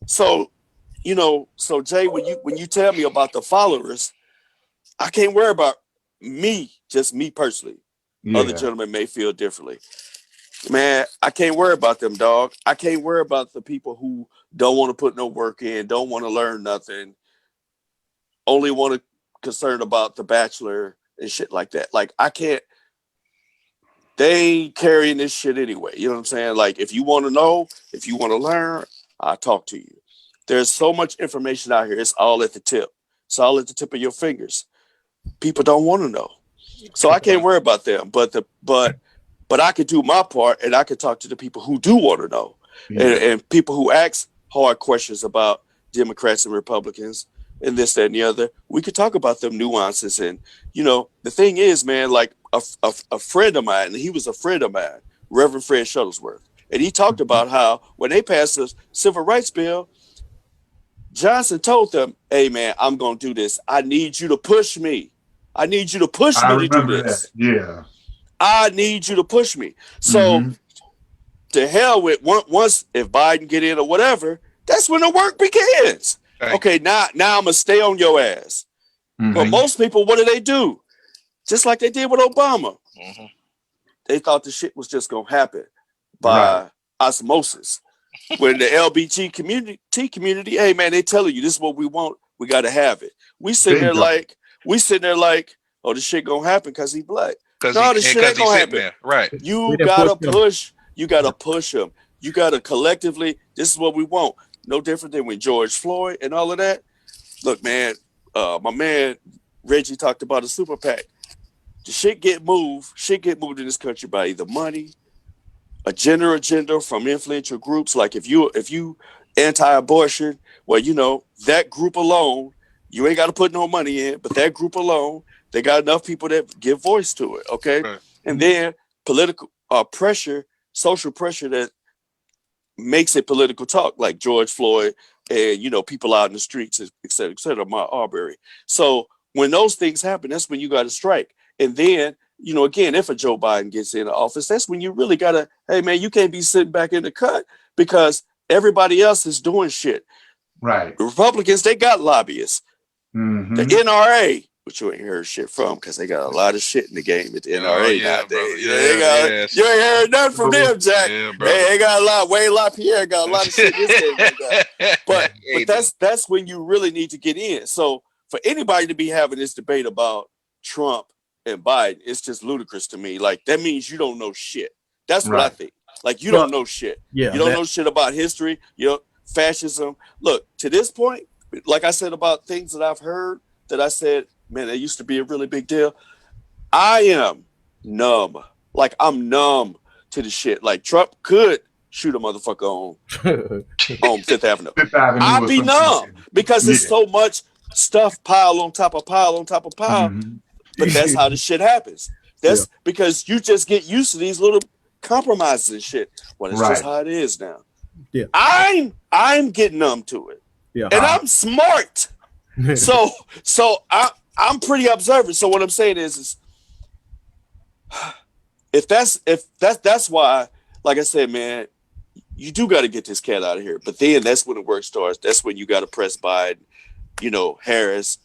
Jay, when you tell me about the followers, I can't worry about me, just me personally. Yeah. Other gentlemen may feel differently. Man, I can't worry about them, dog. I can't worry about the people who don't want to put no work in, don't want to learn nothing, only want to concern about the bachelor and shit like that. Like, I can't. They ain't carrying this shit anyway. You know what I'm saying? Like, if you want to know, if you want to learn, I'll talk to you. There's so much information out here. It's all at the tip. It's all at the tip of your fingers. People don't want to know. So I can't worry about them. But I could do my part, and I could talk to the people who do want to know. Yeah. And people who ask hard questions about Democrats and Republicans and this, that, and the other. We could talk about them nuances. And, the thing is, man, like a friend of mine, and he was a friend of mine, Reverend Fred Shuttlesworth. And he talked about how when they passed the Civil Rights Bill, Johnson told them, hey, man, I'm going to do this. I need you to push me. I need you to push me to do this. That. Yeah. I need you to push me. So to hell with once if Biden get in or whatever, that's when the work begins. Okay, now I'm going to stay on your ass. But most people, what do? Just like they did with Obama. They thought the shit was just going to happen by osmosis. When the LGBT community, hey man, they telling you this is what we want. We got to have it. We sitting there Bingo. like, oh, this shit gonna happen because he black. Because No, this shit ain't he's gonna sitting happen. there. Right. You didn't gotta push him. push. You gotta push him. You gotta collectively. This is what we want. No different than with George Floyd and all of that. Look, man. My man Reggie talked about a super PAC. The shit get moved. Shit get moved in this country by either money, a gender agenda from influential groups. Like if you anti-abortion, well, you know that group alone. You ain't got to put no money in, but that group alone, they got enough people that give voice to it. Okay, Right. and then political pressure, social pressure that makes it political talk, like George Floyd and people out in the streets, et cetera, my Arbery. So when those things happen, that's when you got to strike. And then, again, if a Joe Biden gets into office, that's when you really got to, hey, man, you can't be sitting back in the cut because everybody else is doing shit. Right. The Republicans, they got lobbyists. Mm-hmm. The NRA, which you ain't heard shit from because they got a lot of shit in the game at the NRA nowadays. You ain't heard nothing from them, Jack. Yeah, they got a lot. Wayne LaPierre got a lot of shit in this game right now. But that's when you really need to get in. So for anybody to be having this debate about Trump and Biden, it's just ludicrous to me. Like that means you don't know shit. That's what I think. Like you don't know shit. Yeah, you don't know shit about history. Fascism. Look, to this point, like I said about things that I've heard that I said, man, that used to be a really big deal. I am numb. Like I'm numb to the shit. Like Trump could shoot a motherfucker on Fifth Avenue. I'd be numb because there's so much stuff pile on top of pile on top of pile. Mm-hmm. But that's how the shit happens. That's because you just get used to these little compromises and shit. Well, it's just how it is now. Yeah. I'm getting numb to it. Yeah. And I'm smart. so I'm pretty observant. So what I'm saying is if that's why, like I said, man, you do got to get this cat out of here. But then that's when the work starts. That's when you got to press Biden, Harris.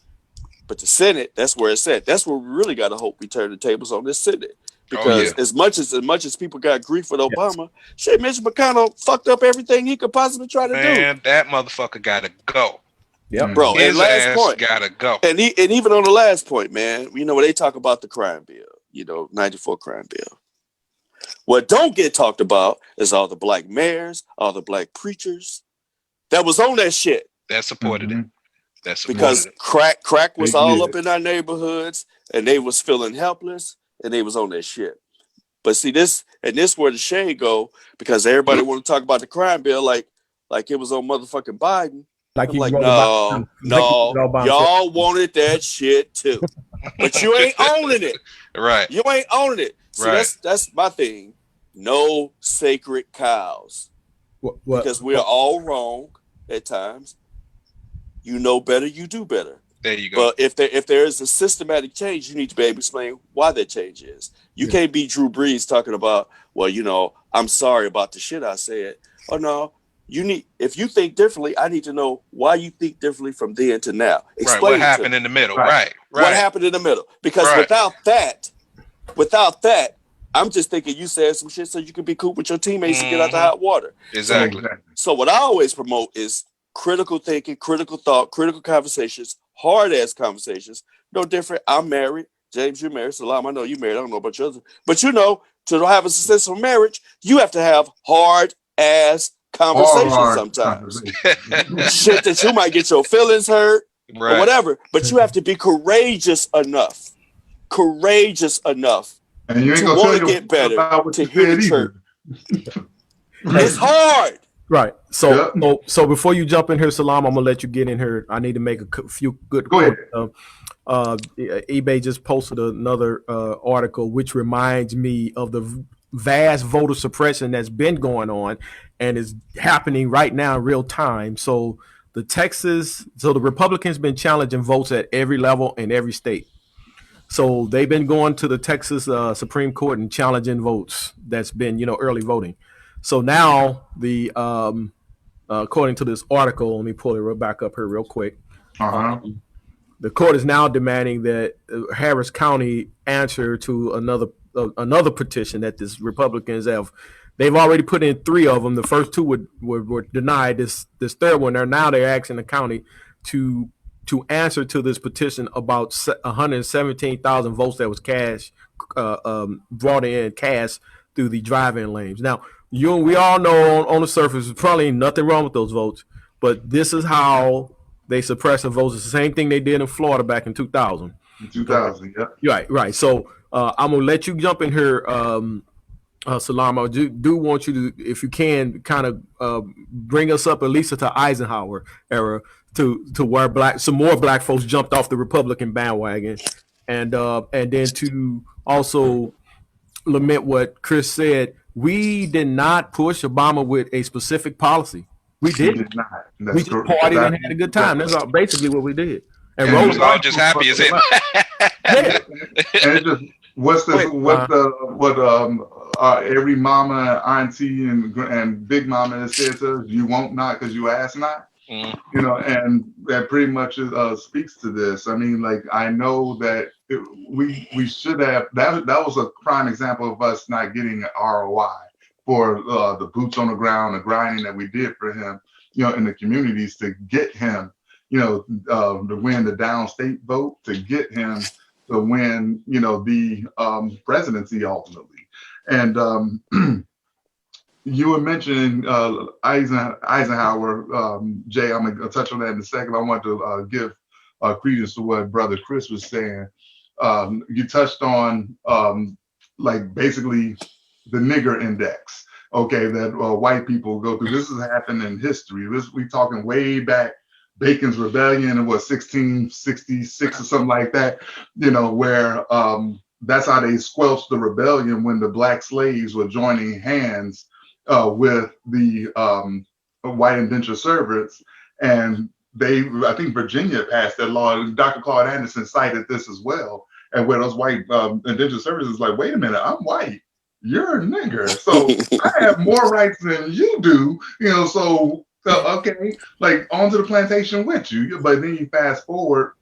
But the Senate, that's where it's at. That's where we really got to hope we turn the tables on this Senate. Because as much as people got grief with Obama, shit, Mitch McConnell fucked up everything he could possibly try to do. Man, that motherfucker got to go. Yeah, bro. His and last ass point, gotta go. And even on the last point, man, when they talk about the crime bill, 94 crime bill. What don't get talked about is all the black mayors, all the black preachers that was on that shit. That supported it. Because crack was all up in our neighborhoods, and they was feeling helpless, and they was on that shit. But see this where the shade go, because everybody want to talk about the crime bill like it was on motherfucking Biden. No, y'all wanted that shit too, but you ain't owning it. Right. You ain't owning it. See, that's my thing. No sacred cows, because we're all wrong at times. You know better, you do better. There you go. But if there is a systematic change, you need to be able to explain why that change is. You can't be Drew Brees talking about, well, I'm sorry about the shit I said. Oh no, if you think differently, I need to know why you think differently from then to now. Explain what happened in the middle. Right. What happened in the middle? Because without that, I'm just thinking you said some shit so you can be cool with your teammates and get out the hot water. Exactly. So what I always promote is critical thinking, critical thought, critical conversations, hard ass conversations. No different. I'm married. James, you're married. Salaam, I know you're married. I don't know about your other. But to have a successful marriage, you have to have hard ass conversations sometimes. Shit that you might get your feelings hurt or whatever. But you have to be courageous enough. And you ain't to gonna want to get better, to hear the truth. It's hard. Right. So before you jump in here, Salaam, I'm gonna let you get in here. I need to make a few good points. eBay just posted another article which reminds me of the vast voter suppression that's been going on and is happening right now in real time. So the Republicans been challenging votes at every level in every state. So they've been going to the Texas Supreme Court and challenging votes that's been, early voting. So now according to this article, let me pull it back up here real quick. The court is now demanding that Harris County answer to another petition that this Republicans have. They've already put in 3 of them. The first 2 were denied. This third one, they're asking the county to to answer to this petition about 117,000 votes that was brought in cash through the drive-in lanes. Now, we all know on the surface, there's probably nothing wrong with those votes, but this is how they suppress the votes. It's the same thing they did in Florida back in 2000. In 2000, yep. Right. So I'm gonna let you jump in here, Salaam. I do want you to, if you can, kind of bring us up at least to the Eisenhower era, to where some more black folks jumped off the Republican bandwagon, and then to also lament what Chris said. We did not push Obama with a specific policy. We did not. We just partied and had a good time. That's basically what we did. And we was all just happy as it. Yeah. And it just every mama, auntie, and big mama has said to us, you won't not because you ask not. Mm. You know, and that pretty much speaks to this. I mean, like, I know that we should have, that was a prime example of us not getting an ROI for the boots on the ground, the grinding that we did for him, you know, in the communities to get him, you know, to win the downstate vote, to get him to win, you know, the presidency ultimately. And you were mentioning Eisenhower, Jay. I'm gonna touch on that in a second. I want to give credence to what Brother Chris was saying. You touched on like basically the nigger index, okay, that white people go through. This has happened in history. We talking way back, Bacon's Rebellion in 1666 or something like that, you know, where that's how they squelched the rebellion when the black slaves were joining hands with the white indentured servants. And I think Virginia passed that law, and Dr. Claude Anderson cited this as well, and where those white indentured servants is like, wait a minute, I'm white, you're a nigger, so I have more rights than you do, you know, so okay, like onto the plantation with you. But then you fast forward,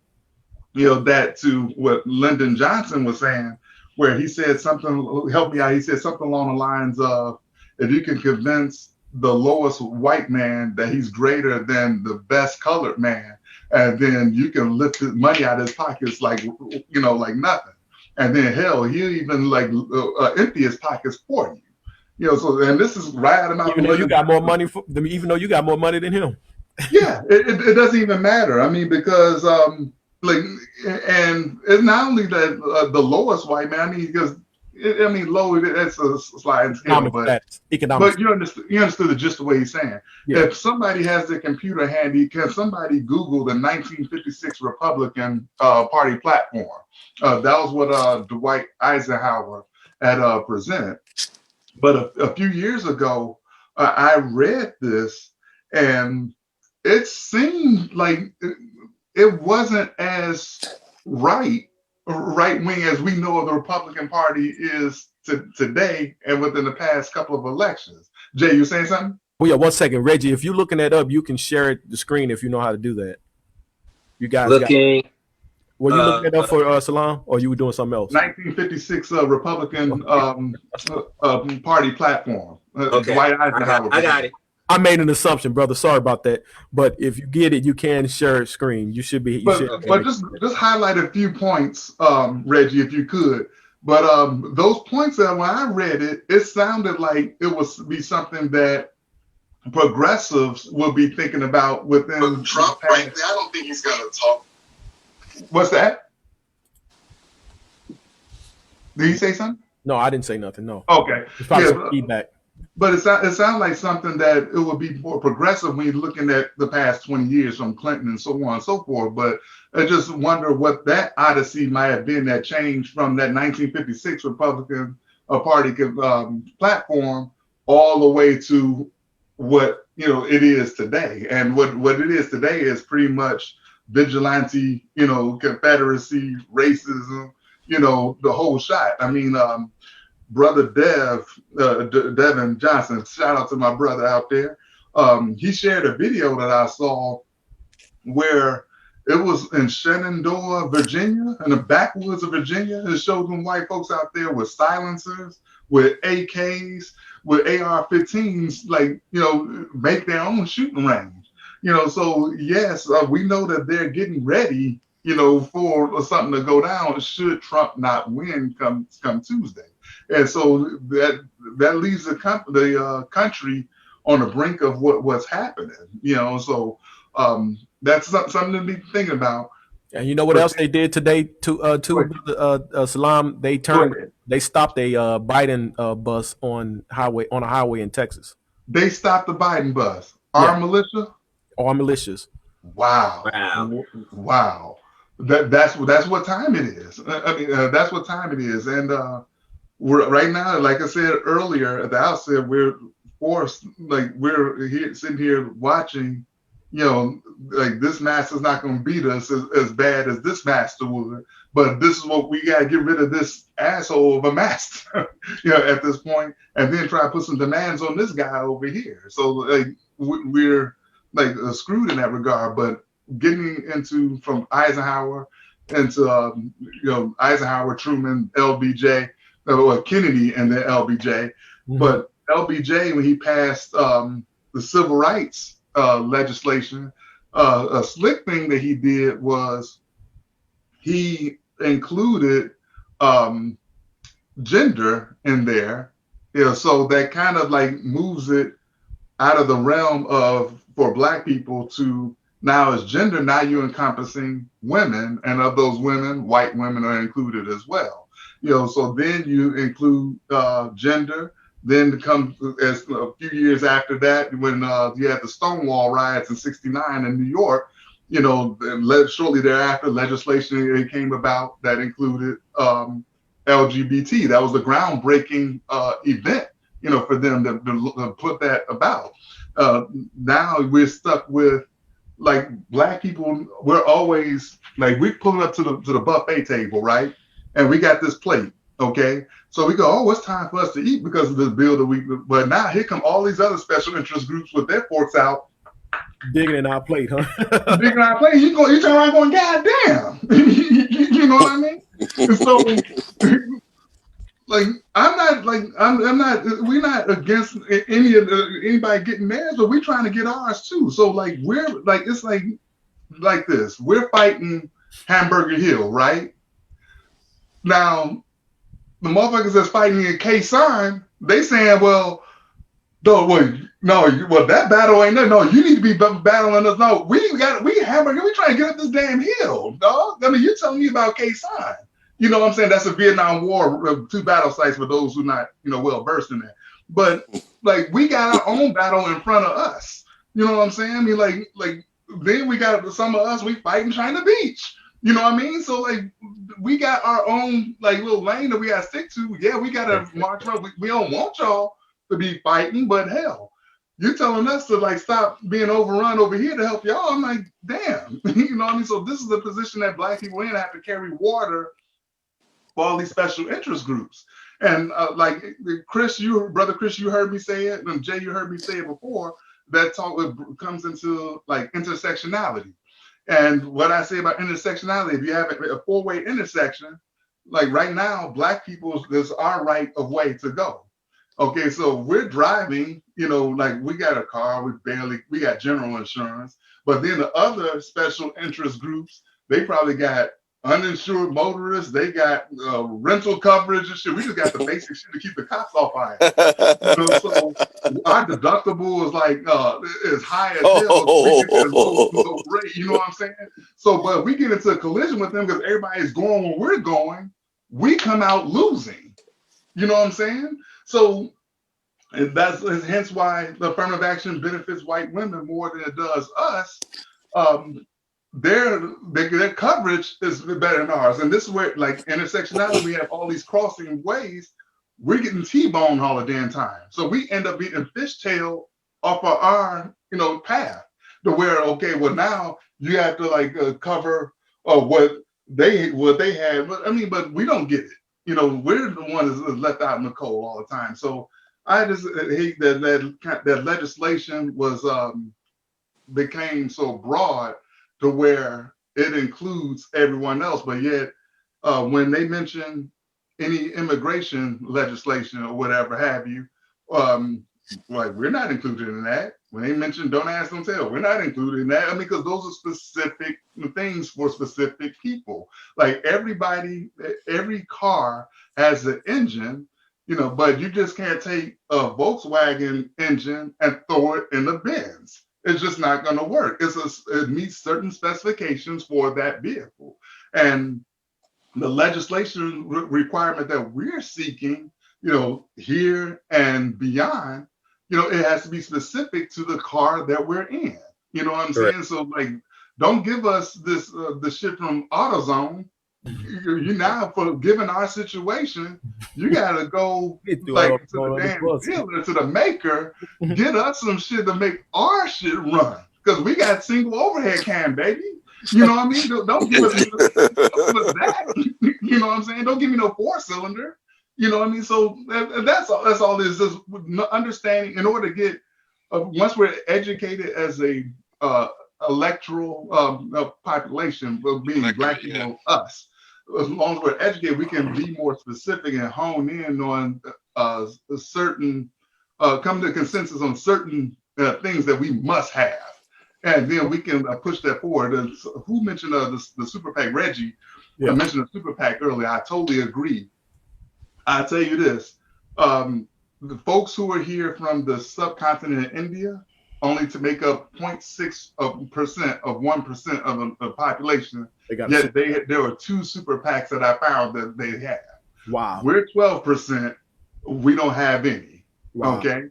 you know, that to what Lyndon Johnson was saying, where he said something, help me out, he said something along the lines of, if you can convince the lowest white man that he's greater than the best colored man, and then you can lift his money out of his pockets like, you know, like nothing. And then hell, he'll even like empty his pockets for you. You know, so, and this is right out of my, even though you got more money even though you got more money than him. Yeah, it doesn't even matter. I mean, because like, and it's not only that the lowest white man, I mean, because low, that's a sliding scale, but you understood it just the way he's saying. Yeah. If somebody has their computer handy, can somebody Google the 1956 Republican Party platform? That was what Dwight Eisenhower had presented. But a few years ago, I read this, and it seemed like it wasn't as right-wing as we know the Republican Party is today and within the past couple of elections. Jay, you saying something? Well, yeah, 1 second. Reggie, if you're looking that up, you can share the screen if you know how to do that. You guys looking. Were you looking it up for Salaam, or you were doing something else? 1956 Republican Party platform. Okay, I got it. I made an assumption, brother. Sorry about that. But if you get it, you can share screen. You should be. But just highlight a few points, Reggie, if you could. But those points that when I read it, it sounded like it would be something that progressives will be thinking about within. But Trump, frankly, I don't think he's going to talk. What's that? Did you say something? No, I didn't say nothing. No. Okay. It's probably some feedback. But it sounds like something that it would be more progressive when you're looking at the past 20 years from Clinton and so on and so forth. But I just wonder what that odyssey might have been that changed from that 1956 Republican Party platform all the way to what, you know, it is today. And what it is today is pretty much vigilante, you know, Confederacy, racism, you know, the whole shot. I mean, Brother Devin Johnson, shout out to my brother out there. He shared a video that I saw where it was in Shenandoah, Virginia, in the backwoods of Virginia. It showed them white folks out there with silencers, with AKs, with AR-15s, like, you know, make their own shooting range. So yes, we know that they're getting ready, for something to go down should Trump not win come Tuesday. And so that leaves the country on the brink of what's happening, So that's something to be thinking about. And you know what But else they did today Salaam? They stopped a Biden bus on a highway in Texas. they stopped the Biden bus. Yeah, Our militia. all militias. Wow. Wow. Wow. That's what time it is. I mean, that's what time it is. And we're right now, like I said earlier at the outset, we're forced, like we're here sitting here watching, like this master's not going to beat us as bad as this master would. But this is what we got to get rid of this asshole of a master, at this point, and then try to put some demands on this guy over here. So like we're like screwed in that regard. But getting into from Eisenhower into Eisenhower, Truman, LBJ, or Kennedy, and then LBJ. Mhm. But LBJ, when he passed the civil rights legislation, a slick thing that he did was he included gender in there, so that kind of like moves it out of the realm of for Black people to now as gender. Now you're encompassing women, and of those women, white women are included as well. So then you include gender. Then comes as a few years after that, when you had the Stonewall riots in '69 in New York. Shortly thereafter, legislation came about that included LGBT. That was the groundbreaking event, for them to put that about. Now we're stuck with like Black people. We're always like we pull up to the buffet table, right? And we got this plate, okay? So we go, oh, it's time for us to eat because of this bill that we. But now here come all these other special interest groups with their forks out, Digging in our plate, huh? digging our plate. You turn around going, God damn, you know what I mean? And so, like, we're not against anybody getting theirs, but we're trying to get ours too. So like, we're like, it's like this. We're fighting Hamburger Hill, right? Now, the motherfuckers that's fighting in K-Sign, they saying, well, that battle ain't nothing. No, you need to be battling us. No, we Hamburger, we trying to get up this damn hill, dog. I mean, you're telling me about K-Sign. You know what I'm saying? That's a Vietnam War, 2 battle sites for those who not, well versed in that. But like, we got our own battle in front of us. You know what I'm saying? I mean, like then we got some of us, we fighting China Beach. You know what I mean? So like, we got our own like little lane that we got to stick to. Yeah, we got to march around. We don't want y'all to be fighting, but hell, you're telling us to like stop being overrun over here to help y'all. I'm like, damn, you know what I mean? So this is the position that Black people in have to carry water for all these special interest groups. And like Brother Chris, you heard me say it, and Jay, you heard me say it before. That talk comes into like intersectionality. And what I say about intersectionality, if you have a 4-way intersection, like right now, Black people, there's our right of way to go. Okay, so we're driving, like we got a car, we got general insurance, but then the other special interest groups, they probably got uninsured motorists, they got rental coverage and shit. We just got the basic shit to keep the cops off our ass. So our deductible is like as high as hell. We get that low rate, you know what I'm saying? So, but we get into a collision with them because everybody's going where we're going, we come out losing. You know what I'm saying? So and that's hence why the affirmative action benefits white women more than it does us. Their coverage is better than ours. And this is where, like, intersectionality, we have all these crossing ways. We're getting T-boned all the damn time. So we end up getting fishtail off of our, path to where, okay, well, now you have to like cover what they had. But we don't get it. We're the one that's left out in the cold all the time. So I just hate that legislation was became so broad to where it includes everyone else, but yet when they mention any immigration legislation or whatever have you, Like, we're not included in that. When they mention don't ask, don't tell, we're not included in that. I mean, because those are specific things for specific people. Like everybody, every car has an engine, but you just can't take a Volkswagen engine and throw it in the bins. It's just not going to work. It meets certain specifications for that vehicle. And the legislation requirement that we're seeking, here and beyond, it has to be specific to the car that we're in. You know what I'm saying? So, like, don't give us this the shit from AutoZone. You now, for given our situation, you gotta go like to the damn dealer, to the maker, get us some shit to make our shit run. Because we got single overhead cam, baby. You know what I mean? Don't give us that. You know what I'm saying? Don't give me no 4-cylinder. You know what I mean? So that's all it is. Just understanding, in order to get, once we're educated as a electoral population, being black people, us, as long as we're educated, we can be more specific and hone in on certain, come to consensus on certain things that we must have. And then we can push that forward. Who mentioned the super PAC? Reggie mentioned the super PAC earlier. I totally agree. I tell you this, the folks who are here from the subcontinent of India only to make up 0.6% of 1% of the population. Yet there were 2 super PACs that I found that they have. Wow. We're 12%. We don't have any. Wow. Okay.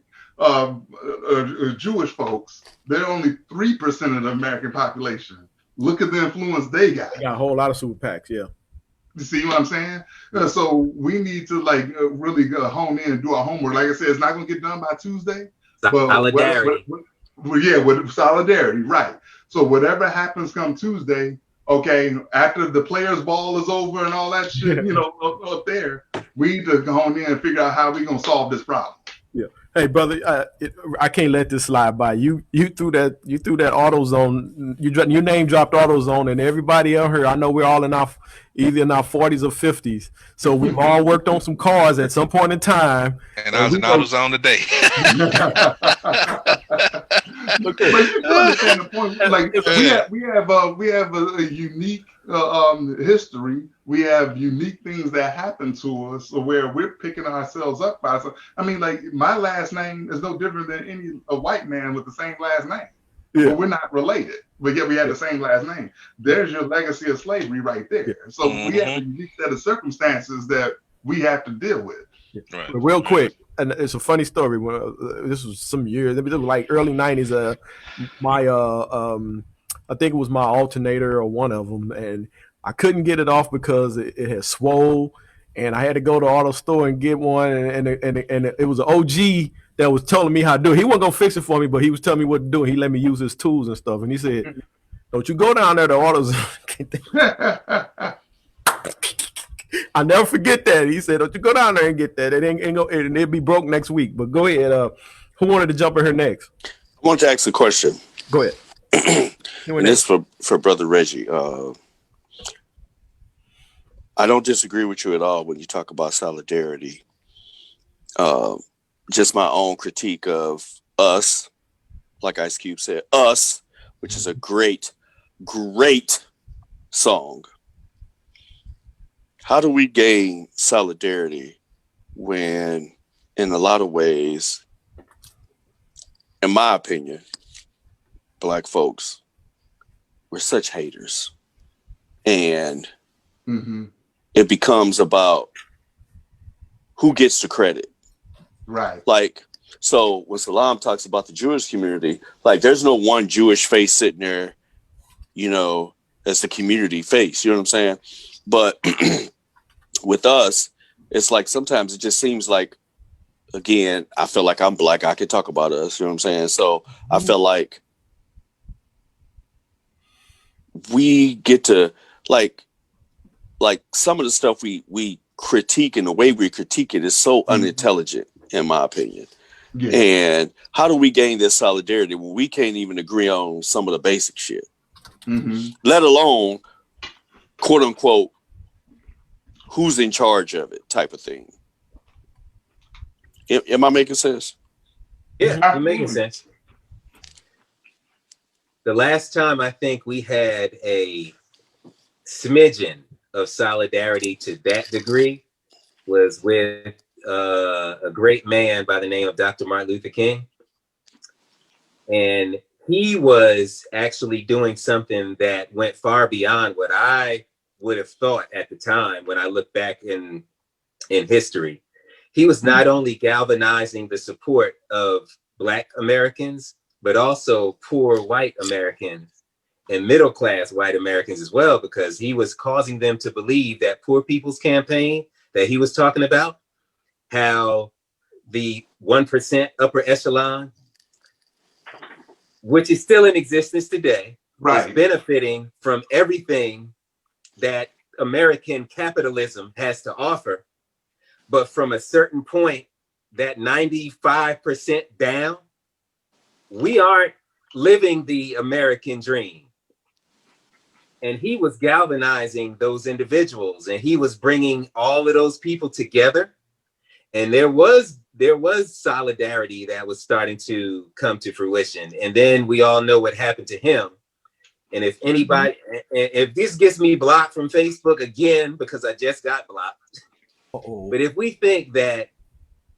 Jewish folks, they're only 3% of the American population. Look at the influence they got. They got a whole lot of super PACs, yeah. You see what I'm saying? So we need to really hone in and do our homework. Like I said, it's not going to get done by Tuesday. Solidarity. With solidarity, right. So whatever happens come Tuesday, okay, after the players' ball is over and all that shit, up there, we need to hone in and figure out how we're going to solve this problem. Yeah. Hey, brother, I can't let this slide by. You threw that AutoZone. Your name dropped AutoZone, and everybody out here. I know we're all either in our 40s or 50s. So we've all worked on some cars at some point in time. And I was in AutoZone today. But you understand the point. Like we have a unique history. We have unique things that happen to us where we're picking ourselves up by. So I mean, like, my last name is no different than a white man with the same last name. Yeah. But we're not related, but yet we have the same last name. There's your legacy of slavery right there. So we have a unique set of circumstances that we have to deal with. Right. But real quick, and it's a funny story. This was some years, it was like early 90s. I think it was my alternator or one of them, and I couldn't get it off because it had swole, and I had to go to the auto store and get one, and it was an OG that was telling me how to do it. He wasn't gonna fix it for me, but he was telling me what to do. He let me use his tools and stuff, and he said, "Don't you go down there to AutoZone." I'll never forget that. He said, "Don't you go down there and get that. It ain't go, and it'll be broke next week." But go ahead. Who wanted to jump in here next? I want to ask a question. Go ahead. And this for Brother Reggie. I don't disagree with you at all when you talk about solidarity. Just my own critique of Us, like Ice Cube said, Us, which is a great song. How do we gain solidarity when, in a lot of ways, in my opinion, Black folks, we're such haters, and it becomes about who gets the credit. Right. Like, so when Salaam talks about the Jewish community, like, there's no one Jewish face sitting there, as the community face. You know what I'm saying? But with us, it's like sometimes it just seems like, again, I feel like I'm Black. I can talk about us. You know what I'm saying? So I feel like we get to like some of the stuff we critique, and the way we critique it is so unintelligent, in my opinion. Yeah. And how do we gain this solidarity when we can't even agree on some of the basic shit, let alone, quote unquote, who's in charge of it type of thing? Am I making sense? Yeah, you're making Absolutely. sense. The last time I think we had a smidgen of solidarity to that degree was with a great man by the name of Dr. Martin Luther King. And he was actually doing something that went far beyond what I would have thought at the time when I look back in history. He was not only galvanizing the support of Black Americans, but also poor white Americans and middle class white Americans as well, because he was causing them to believe that Poor People's Campaign that he was talking about, how the 1% upper echelon, which is still in existence today, is benefiting from everything that American capitalism has to offer. But from a certain point, that 95% down, we aren't living the American dream. And he was galvanizing those individuals, and he was bringing all of those people together. And there was solidarity that was starting to come to fruition. And then we all know what happened to him. And if anybody, if this gets me blocked from Facebook again, because I just got blocked, but if we think that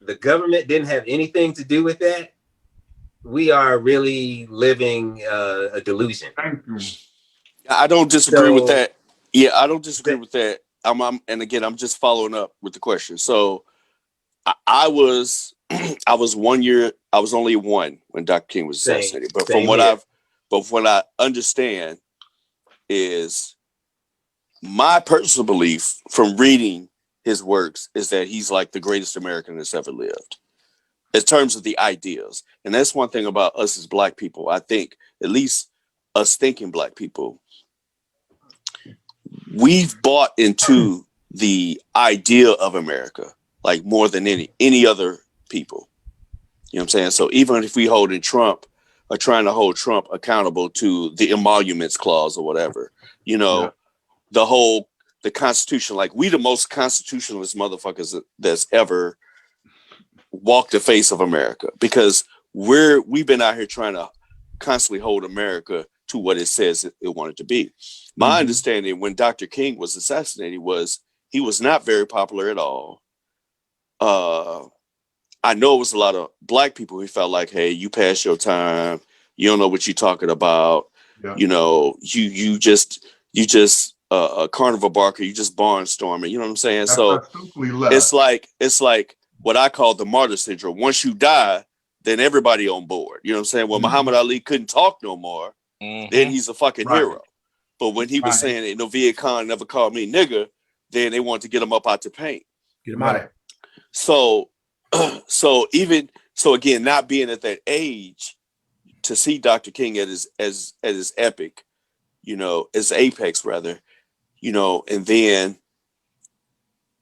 the government didn't have anything to do with that, we are really living a delusion. Thank you. I don't disagree with that. Yeah, I don't disagree with that. And again, I'm just following up with the question. So I was 1 year. I was only one when Dr. King was assassinated. But from what I understand is my personal belief from reading his works is that he's like the greatest American that's ever lived in terms of the ideas. And that's one thing about us as Black people. I think at least us thinking Black people, we've bought into the idea of America like more than any other people. You know what I'm saying? So even if we holding Trump or trying to hold Trump accountable to the emoluments clause or whatever, you know, the Constitution, like we the most constitutionalist motherfuckers that's ever walked the face of America, because we've been out here trying to constantly hold America to what it says it wanted to be. My understanding when Dr. King was assassinated was he was not very popular at all. I know it was a lot of Black people who felt like, hey, you passed your time. You don't know what you're talking about. Yeah. You know, you just a carnival barker. You just barnstorming. You know what I'm saying? So it's like what I call the martyr syndrome. Once you die, then everybody on board. You know what I'm saying? Well, Muhammad Ali couldn't talk no more. Then he's a fucking hero. But when he was saying, "Ain't no Viet Cong never called me nigga," then they wanted to get him up out the paint. Get him out. So again, not being at that age to see Dr. King at his epic, you know, as apex rather, you know, and then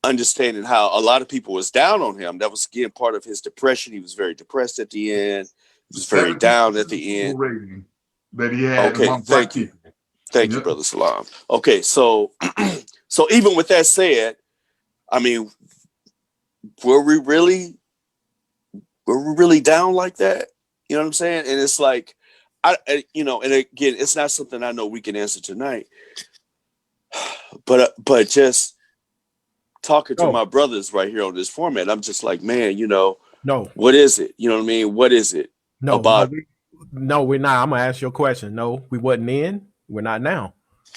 understanding how a lot of people was down on him. That was again part of his depression. He was very depressed at the end. He was very down at the end. That he had. Okay, thank you. Thank you, Brother Salaam. Okay, so even with that said, I mean, were we really down like that? You know what I'm saying? And it's like, and again, it's not something I know we can answer tonight. But just talking to my brothers right here on this format, I'm just like, man, you know, what is it? You know what I mean? What is it about? No, we're not. I'm gonna ask you a question. No, we wasn't in. We're not now.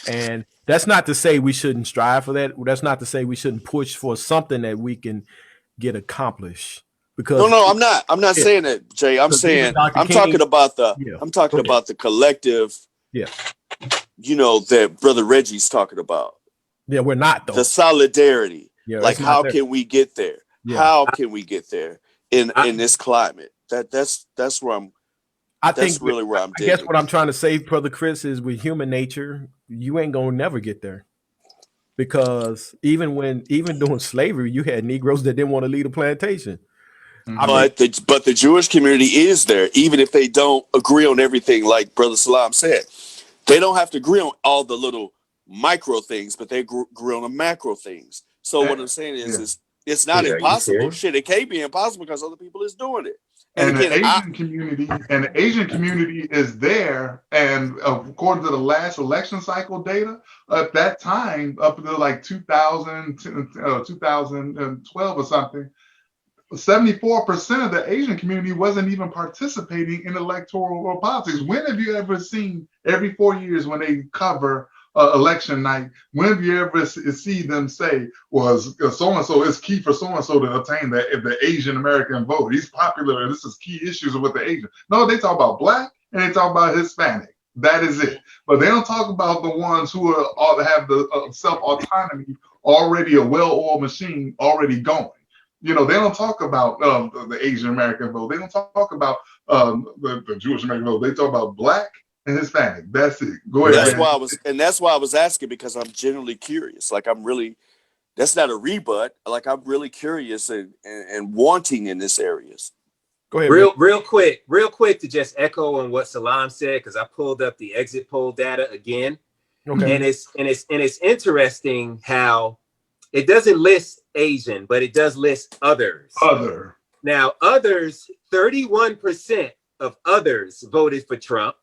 And that's not to say we shouldn't strive for that. That's not to say we shouldn't push for something that we can get accomplished. Because no, I'm not saying that, Jay. I'm saying I'm talking about the collective. Yeah. You know, that Brother Reggie's talking about. Yeah, we're not though. The solidarity. Yeah, like how can we get there? Yeah. How can we get there in this climate? That's where I'm. I think really where I'm. I guess what I'm trying to say, Brother Chris, is with human nature, you ain't gonna never get there, because even during slavery, you had Negroes that didn't want to leave a plantation. But the Jewish community is there, even if they don't agree on everything. Like Brother Salaam said, they don't have to agree on all the little micro things, but they agree on the macro things. So what I'm saying is it's not impossible. Shit, it can't be impossible because other people is doing it. And again, the Asian community is there. And according to the last election cycle data, at that time, up until like 2012 or something, 74% of the Asian community wasn't even participating in electoral politics. When have you ever seen every 4 years when they cover election night? When have you ever see them say, "Well, so and so it's key for so and so to obtain the Asian American vote. He's popular, and this is key issues with the Asian." No, they talk about Black and they talk about Hispanic. That is it. But they don't talk about the ones who have the self autonomy already, a well-oiled machine already going. They don't talk about the Asian American vote. They don't talk about the Jewish American vote. They talk about Black and Hispanic. That's it. Go ahead. That's why I was asking, because I'm genuinely curious. Like, that's not a rebut. Like, I'm really curious and wanting in this areas. Go ahead. Real quick to just echo on what Salaam said, because I pulled up the exit poll data again. Okay. And it's interesting how it doesn't list Asian, but it does list others. Now, others, 31% of others voted for Trump.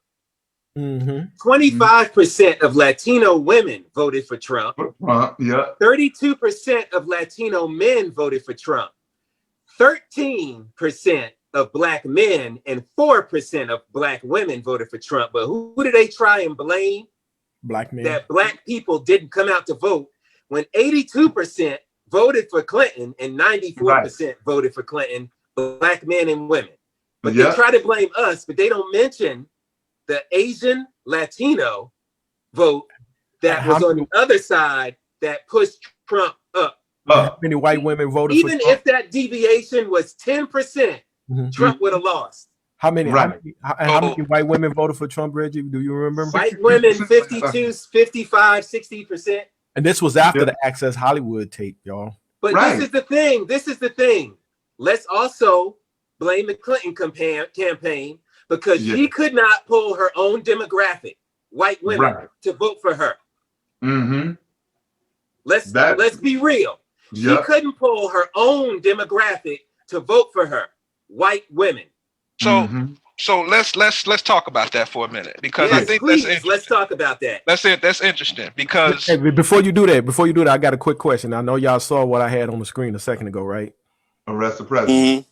25% of Latino women voted for Trump. 32% of Latino men voted for Trump. 13% of Black men and 4% of Black women voted for Trump. But who do they try and blame? Black men. That Black people didn't come out to vote, when 82% voted for Clinton and 94% voted for Clinton, Black men and women. But they try to blame us, but they don't mention the Asian Latino vote that was on the other side that pushed Trump up. How many white women voted for Trump? Even if that deviation was 10%, Trump would have lost. How many white women voted for Trump, Reggie? Do you remember? White women, 52, 55, 60%. And this was after the Access Hollywood tape, y'all. But this is the thing. Let's also blame the Clinton campaign, because she could not pull her own demographic, white women, to vote for her. Let's be real. She couldn't pull her own demographic to vote for her, white women. So let's talk about that for a minute, because I think that's interesting. Let's talk about that. That's interesting because before you do that, I got a quick question. I know y'all saw what I had on the screen a second ago, right? Arrest the president.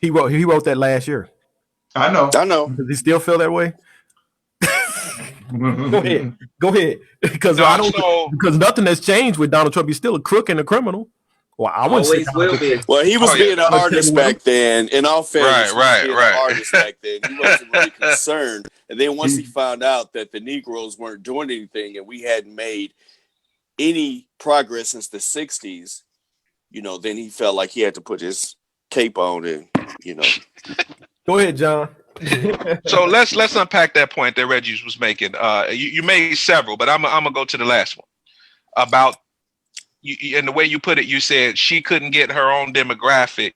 He wrote that last year. I know. Does he still feel that way? Go ahead. Because because nothing has changed with Donald Trump. He's still a crook and a criminal. Well, I wouldn't say will be. Well, he was being an artist back then. In all fairness, an artist back then. He wasn't really concerned. And then once he found out that the Negroes weren't doing anything and we hadn't made any progress since the 60s, then he felt like he had to put his cape on and, Go ahead, John. So let's unpack that point that Reggie was making. You made several, but I'm gonna go to the last one about you, and the way you put it. You said she couldn't get her own demographic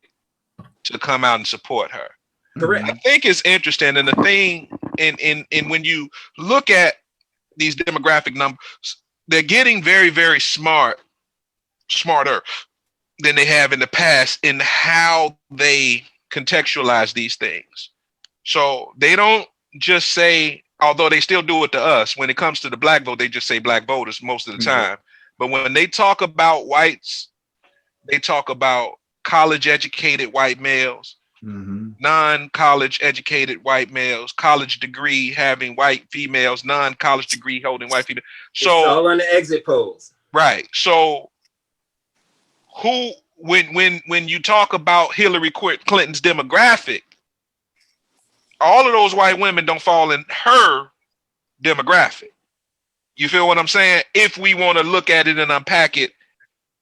to come out and support her. Correct. I think it's interesting, and the thing in when you look at these demographic numbers, they're getting very, very smarter than they have in the past in how they contextualize these things. So they don't just say, although they still do it to us, when it comes to the Black vote, they just say Black voters most of the time. But when they talk about whites, they talk about college educated white males, non-college educated white males, college degree having white females, non-college degree holding white females. So it's all on the exit polls. Right. So when you talk about Hillary Clinton's demographic, all of those white women don't fall in her demographic. You feel what I'm saying? If we want to look at it and unpack it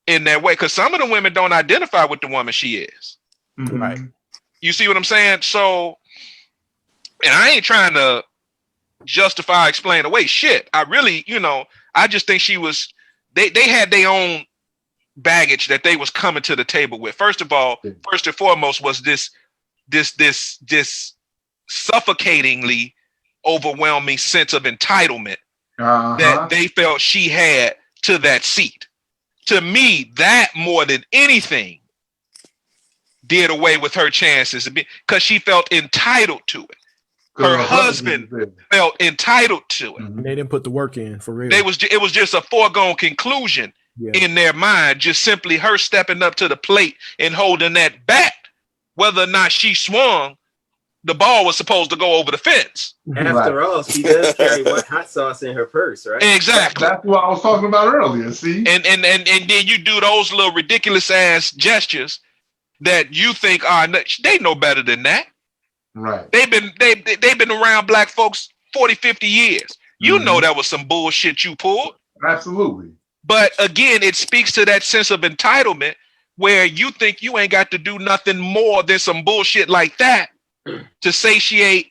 in that way, because some of the women don't identify with the woman she is. Right. You see what I'm saying? So, and I ain't trying to justify, explain away shit. I really, I just think they had their own baggage that they was coming to the table with. First of all, first and foremost was this suffocatingly overwhelming sense of entitlement that they felt she had to that seat. To me, that more than anything did away with her chances because she felt entitled to it. Her husband felt entitled to it. They didn't put the work in for real. It was just a foregone conclusion in their mind, just simply her stepping up to the plate and holding that bat. Whether or not she swung, the ball was supposed to go over the fence. After all, she does carry one hot sauce in her purse, right? Exactly. That's what I was talking about earlier. See, and then you do those little ridiculous ass gestures that you think they know better than that. Right. They've been around black folks 40, 50 years. You know that was some bullshit you pulled. Absolutely. But again, it speaks to that sense of entitlement where you think you ain't got to do nothing more than some bullshit like that to satiate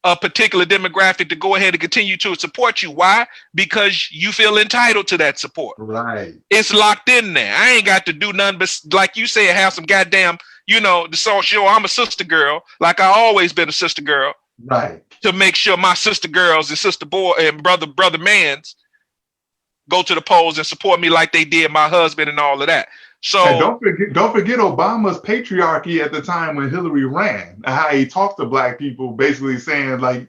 a particular demographic to go ahead and continue to support you. Why? Because you feel entitled to that support. Right. It's locked in there. I ain't got to do nothing but, like you said, have some goddamn, the song show I'm a sister girl, like I always been a sister girl. Right. To make sure my sister girls and sister boy and brother mans go to the polls and support me like they did my husband and all of that. So and don't forget Obama's patriarchy at the time when Hillary ran, how he talked to black people, basically saying like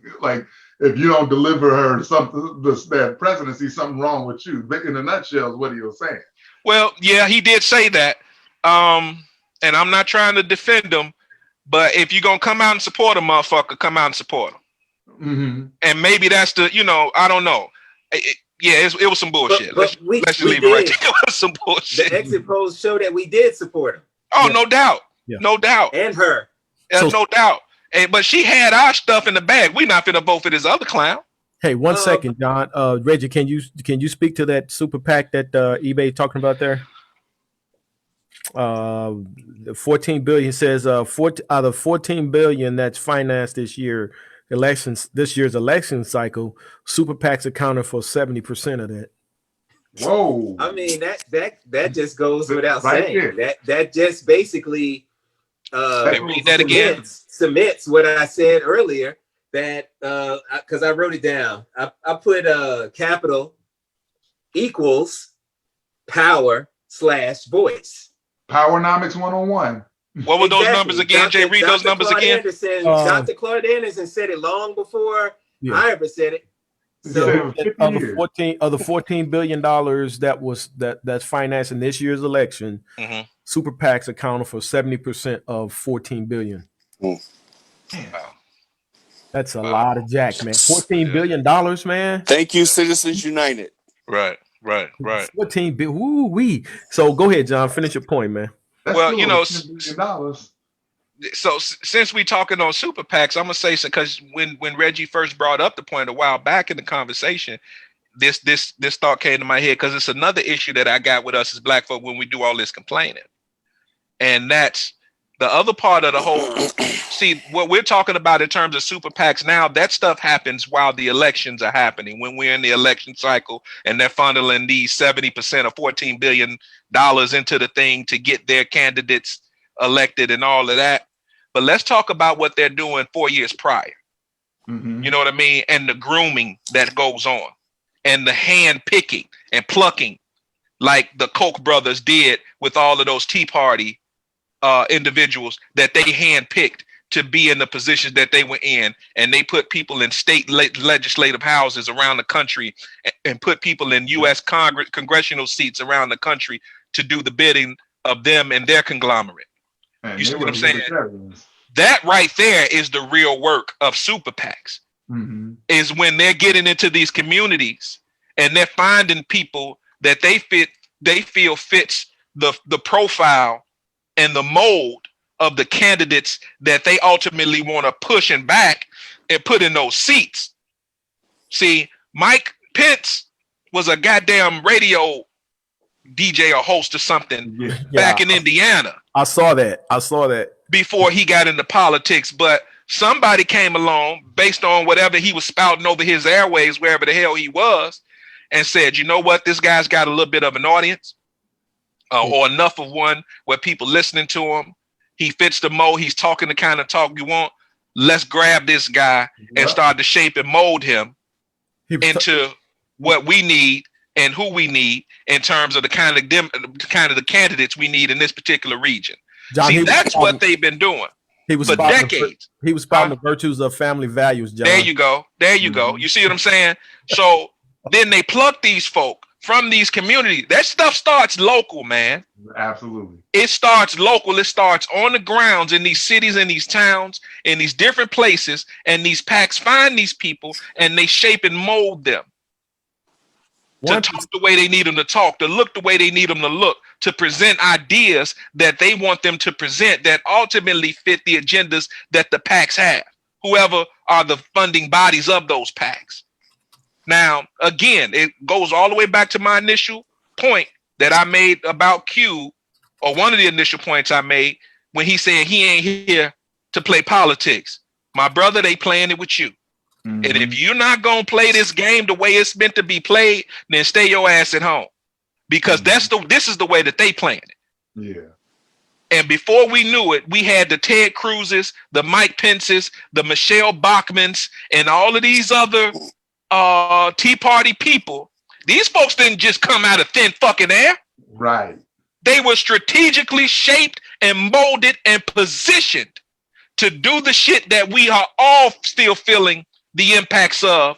if you don't deliver her something, that presidency, something wrong with you. But in a nutshell, is what he was saying. Well, yeah, he did say that. And I'm not trying to defend him, but if you're gonna come out and support a motherfucker, come out and support him. Mm-hmm. And maybe that's the, I don't know. It was some bullshit. But let's just leave it right there. It was some bullshit. The exit polls show that we did support him. Oh, no doubt. Yeah. No doubt. And her. No doubt. But she had our stuff in the bag. We're not finna vote for this other clown. Hey, one second, John. Reggie, can you speak to that super PAC that eBay talking about there? 14 billion says out of 14 billion that's financed this year's election cycle, super PACs accounted for 70% of that. Whoa! I mean that just goes without saying. That just basically read that again. Cements what I said earlier. That because I wrote it down. I put capital equals power / voice. Powernomics 101. What were those numbers again, Jay? Read those numbers again. Dr. Claude Anderson said it long before I ever said it. So of the $14 billion that's financing this year's election, super PACs accounted for 70% of $14 billion. Wow. That's a lot of jack, man. $14 billion, man. Thank you, Citizens United. Right. 14 billion. Woo wee. So go ahead, John. Finish your point, man. That's $10 billion. So since we talking on super PACs, I'm gonna say so because when Reggie first brought up the point a while back in the conversation, this thought came to my head because it's another issue that I got with us as black folk when we do all this complaining, and that's the other part of the whole. See, what we're talking about in terms of super PACs now, that stuff happens while the elections are happening. When we're in the election cycle and they're funneling these 70% or $14 billion into the thing to get their candidates elected and all of that. But let's talk about what they're doing 4 years prior. Mm-hmm. You know what I mean? And the grooming that goes on and the hand picking and plucking like the Koch brothers did with all of those Tea Party individuals that they hand picked to be in the positions that they were in, and they put people in state legislative houses around the country and put people in U.S. congressional seats around the country to do the bidding of them and their conglomerate. And you see what I'm saying? That right there is the real work of super PACs. Mm-hmm. Is when they're getting into these communities and they're finding people that they feel fits the profile and the mold of the candidates that they ultimately want to push and back and put in those seats. See, Mike Pence was a goddamn radio DJ or host or something back in Indiana. I saw that. Before he got into politics, but somebody came along based on whatever he was spouting over his airways, wherever the hell he was, and said, you know what, this guy's got a little bit of an audience or enough of one where people listening to him. He fits the mold. He's talking the kind of talk you want. Let's grab this guy and start to shape and mold him into what we need and who we need in terms of the kind of the candidates we need in this particular region. John, See, that's what they've been doing for decades. He was spouting the virtues of family values, John. There you go. There you go. You see what I'm saying? So then they pluck these folk from these communities. That stuff starts local, man. Absolutely. It starts local. It starts on the grounds in these cities, in these towns, in these different places. And these packs find these people and they shape and mold them to talk the way they need them to talk, to look the way they need them to look, to present ideas that they want them to present that ultimately fit the agendas that the packs have, whoever are the funding bodies of those packs. Now, again, it goes all the way back to my initial point that I made about Q, or one of the initial points I made when he said he ain't here to play politics. My brother, they playing it with you. And if you're not going to play this game the way it's meant to be played, then stay your ass at home, because this is the way that they playing it. Yeah. And before we knew it, we had the Ted Cruzes, the Mike Pences, the Michelle Bachmans, and all of these other Tea Party people. These folks didn't just come out of thin fucking air. Right. They were strategically shaped and molded and positioned to do the shit that we are all still feeling the impacts of.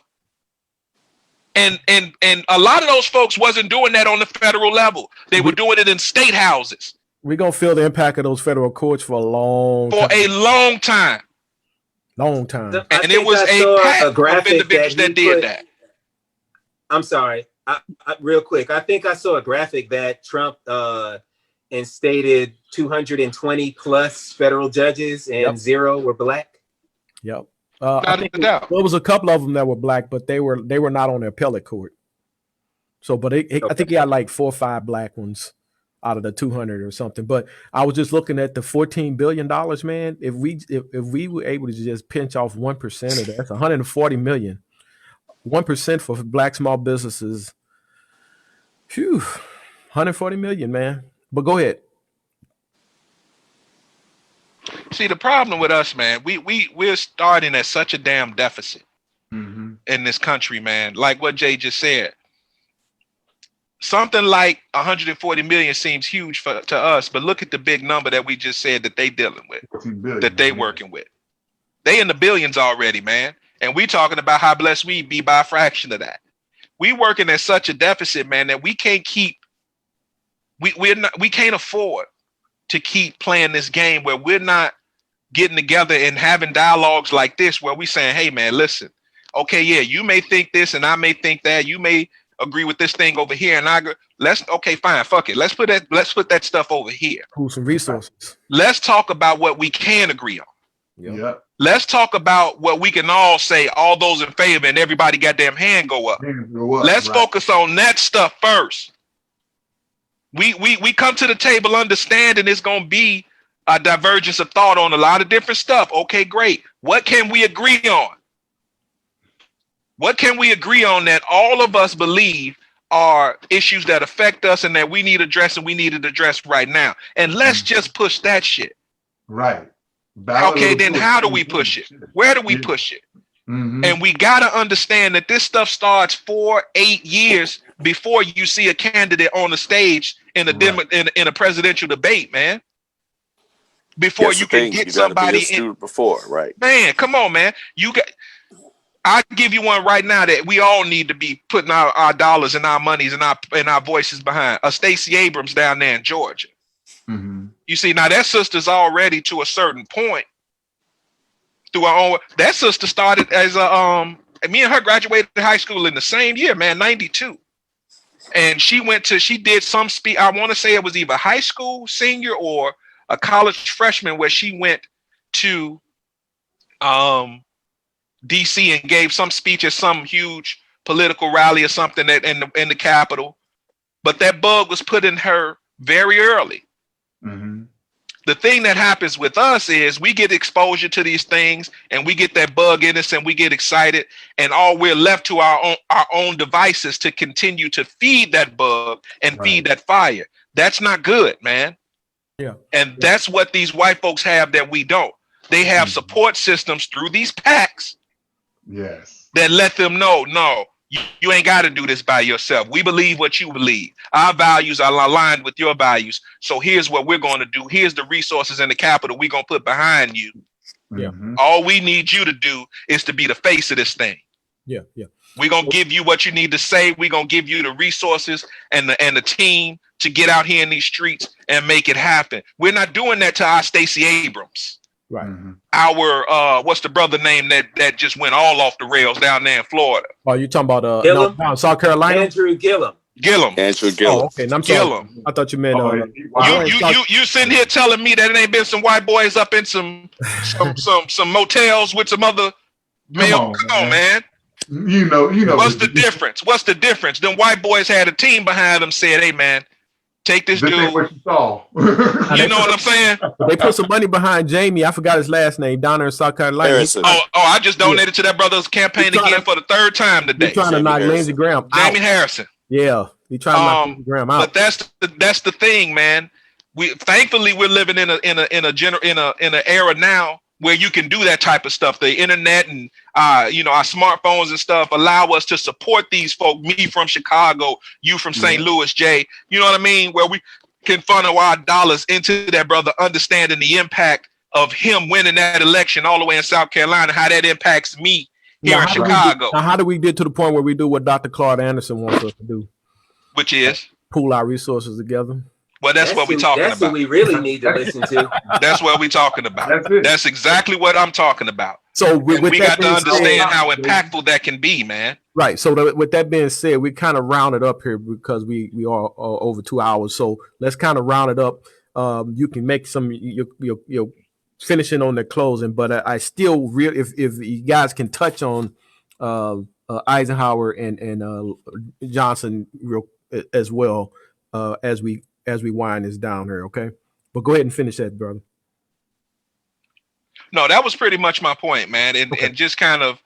And a lot of those folks wasn't doing that on the federal level. They were doing it in state houses. We're going to feel the impact of those federal courts for a long time. Long time. And it was a pack of individuals that did that. I'm sorry. I real quick. I think I saw a graphic that Trump instated 220 plus federal judges and 0 were black. Yep. I think there was a couple of them that were black, but they were not on the appellate court. So, but I think he had like 4 or 5 black ones out of the 200 or something. But I was just looking at the $14 billion, man. If we were able to just pinch off 1% of that, that's 140 million. 1% for black small businesses. Phew, 140 million, man. But go ahead. See, the problem with us, man, we're starting at such a damn deficit in this country, man. Like what Jay just said. Something like 140 million seems huge to us, but look at the big number that we just said that they dealing with, that they working with. They in the billions already, man. And we talking about how blessed we be by a fraction of that. We working at such a deficit, man, that we can't we can't afford to keep playing this game where we're not getting together and having dialogues like this, where we saying, hey man, listen, okay, yeah, you may think this and I may think that, you may agree with this thing over here, and I agree. Okay, fine, fuck it. Let's put that stuff over here. Pull some resources. Let's talk about what we can agree on. Yep. Let's talk about what we can all say, all those in favor, and everybody goddamn hand go up. Let's focus on that stuff first. We come to the table understanding it's gonna be a divergence of thought on a lot of different stuff. Okay, great. What can we agree on? What can we agree on that all of us believe are issues that affect us and that we need addressed and we need it addressed right now? And let's just push that shit. Right. Okay, then how do we push it? Where do we push it? And we got to understand that this stuff starts 4-8 years before you see a candidate on the stage in a in a presidential debate, man. Before you can get somebody in before, right? Man, come on, man. I give you one right now that we all need to be putting our dollars and our monies and our voices behind. Stacey Abrams down there in Georgia. You see, now that sister's already to a certain point through our own. That sister started as me and her graduated high school in the same year, man, 92. And she did some speech. I want to say it was either high school senior or a college freshman, where she went to DC and gave some speech at some huge political rally or something in the Capitol. But that bug was put in her very early. The thing that happens with us is we get exposure to these things and we get that bug in us and we get excited, and all we're left to our own devices to continue to feed that bug and feed that fire. That's not good, man. Yeah. And that's what these white folks have that we don't. They have support systems through these PACs. Yes. That let them know, no, You ain't got to do this by yourself. We believe what you believe. Our values are aligned with your values. So here's what we're going to do. Here's the resources and the capital we're going to put behind you. Yeah. All we need you to do is to be the face of this thing. Yeah. Yeah. We're going to give you what you need to say. We're going to give you the resources and the team to get out here in these streets and make it happen. We're not doing that to our Stacey Abrams. Right. Our what's the brother name that just went all off the rails down there in Florida? Oh, you talking about Gillum? no, South Carolina? Andrew Gillum. Andrew Gillum. Oh, okay. And I'm sorry. Gillum. I thought you meant You sitting here telling me that it ain't been some white boys up in some motels with some other male. Come on, man. You know. What's the difference? What's the difference? Them white boys had a team behind them, said, "Hey, man, take this dude." Ain't what you saw. You know what I'm saying? They put some money behind Jamie. I forgot his last name down there in South Carolina. Harrison. I just donated to that brother's campaign again for the third time today. He's trying to knock Lindsey Graham out. Jamie Harrison. Yeah, he trying to knock Lindsey Graham out. But that's the thing, man. Thankfully we're living in an era now where you can do that type of stuff. The internet and our smartphones and stuff allow us to support these folk. Me from Chicago, you from St. Louis, Jay. You know what I mean? Where we can funnel our dollars into that brother, understanding the impact of him winning that election all the way in South Carolina, how that impacts me here in Chicago. Now, how do we get to the point where we do what Dr. Claude Anderson wants us to do? Which is? Pool our resources together. Well, that's what we're talking about. That's what we really need to listen to. That's what we're talking about. That's exactly what I'm talking about. So we got to understand how impactful that can be, man. Right. So with that being said, we kind of rounded up here because we are over 2 hours. So let's kind of round it up. You can make some you're finishing on the closing, but I still if you guys can touch on Eisenhower and Johnson as well as we wind this down here, okay? But go ahead and finish that, brother. No, that was pretty much my point, man, and just kind of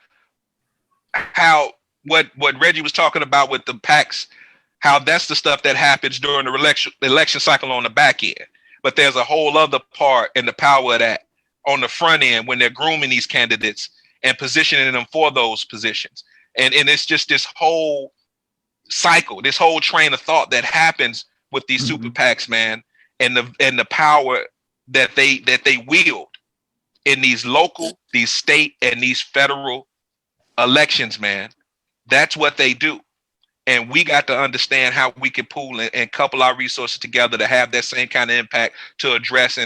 how what Reggie was talking about with the PACs, how that's the stuff that happens during the election cycle on the back end. But there's a whole other part in the power of that on the front end when they're grooming these candidates and positioning them for those positions. And it's just this whole cycle, this whole train of thought that happens with these super PACs, man, and the power that they wield in these local, these state, and these federal elections, man. That's what they do. And we got to understand how we can pool and couple our resources together to have that same kind of impact to address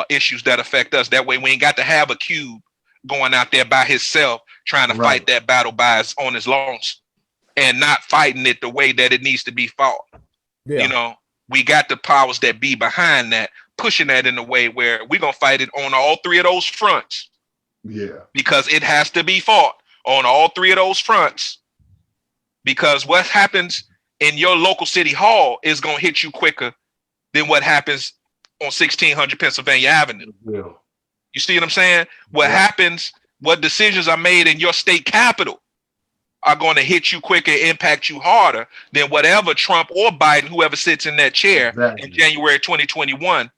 issues that affect us. That way we ain't got to have a cube going out there by himself trying to fight that battle on his launch and not fighting it the way that it needs to be fought. Yeah. You know, we got the powers that be behind that, pushing that in a way where we're going to fight it on all three of those fronts. Yeah. Because it has to be fought on all three of those fronts. Because what happens in your local city hall is going to hit you quicker than what happens on 1600 Pennsylvania Avenue. Yeah. You see what I'm saying? What happens, what decisions are made in your state capital are going to hit you quicker, impact you harder than whatever Trump or Biden, whoever sits in that chair in January 2021.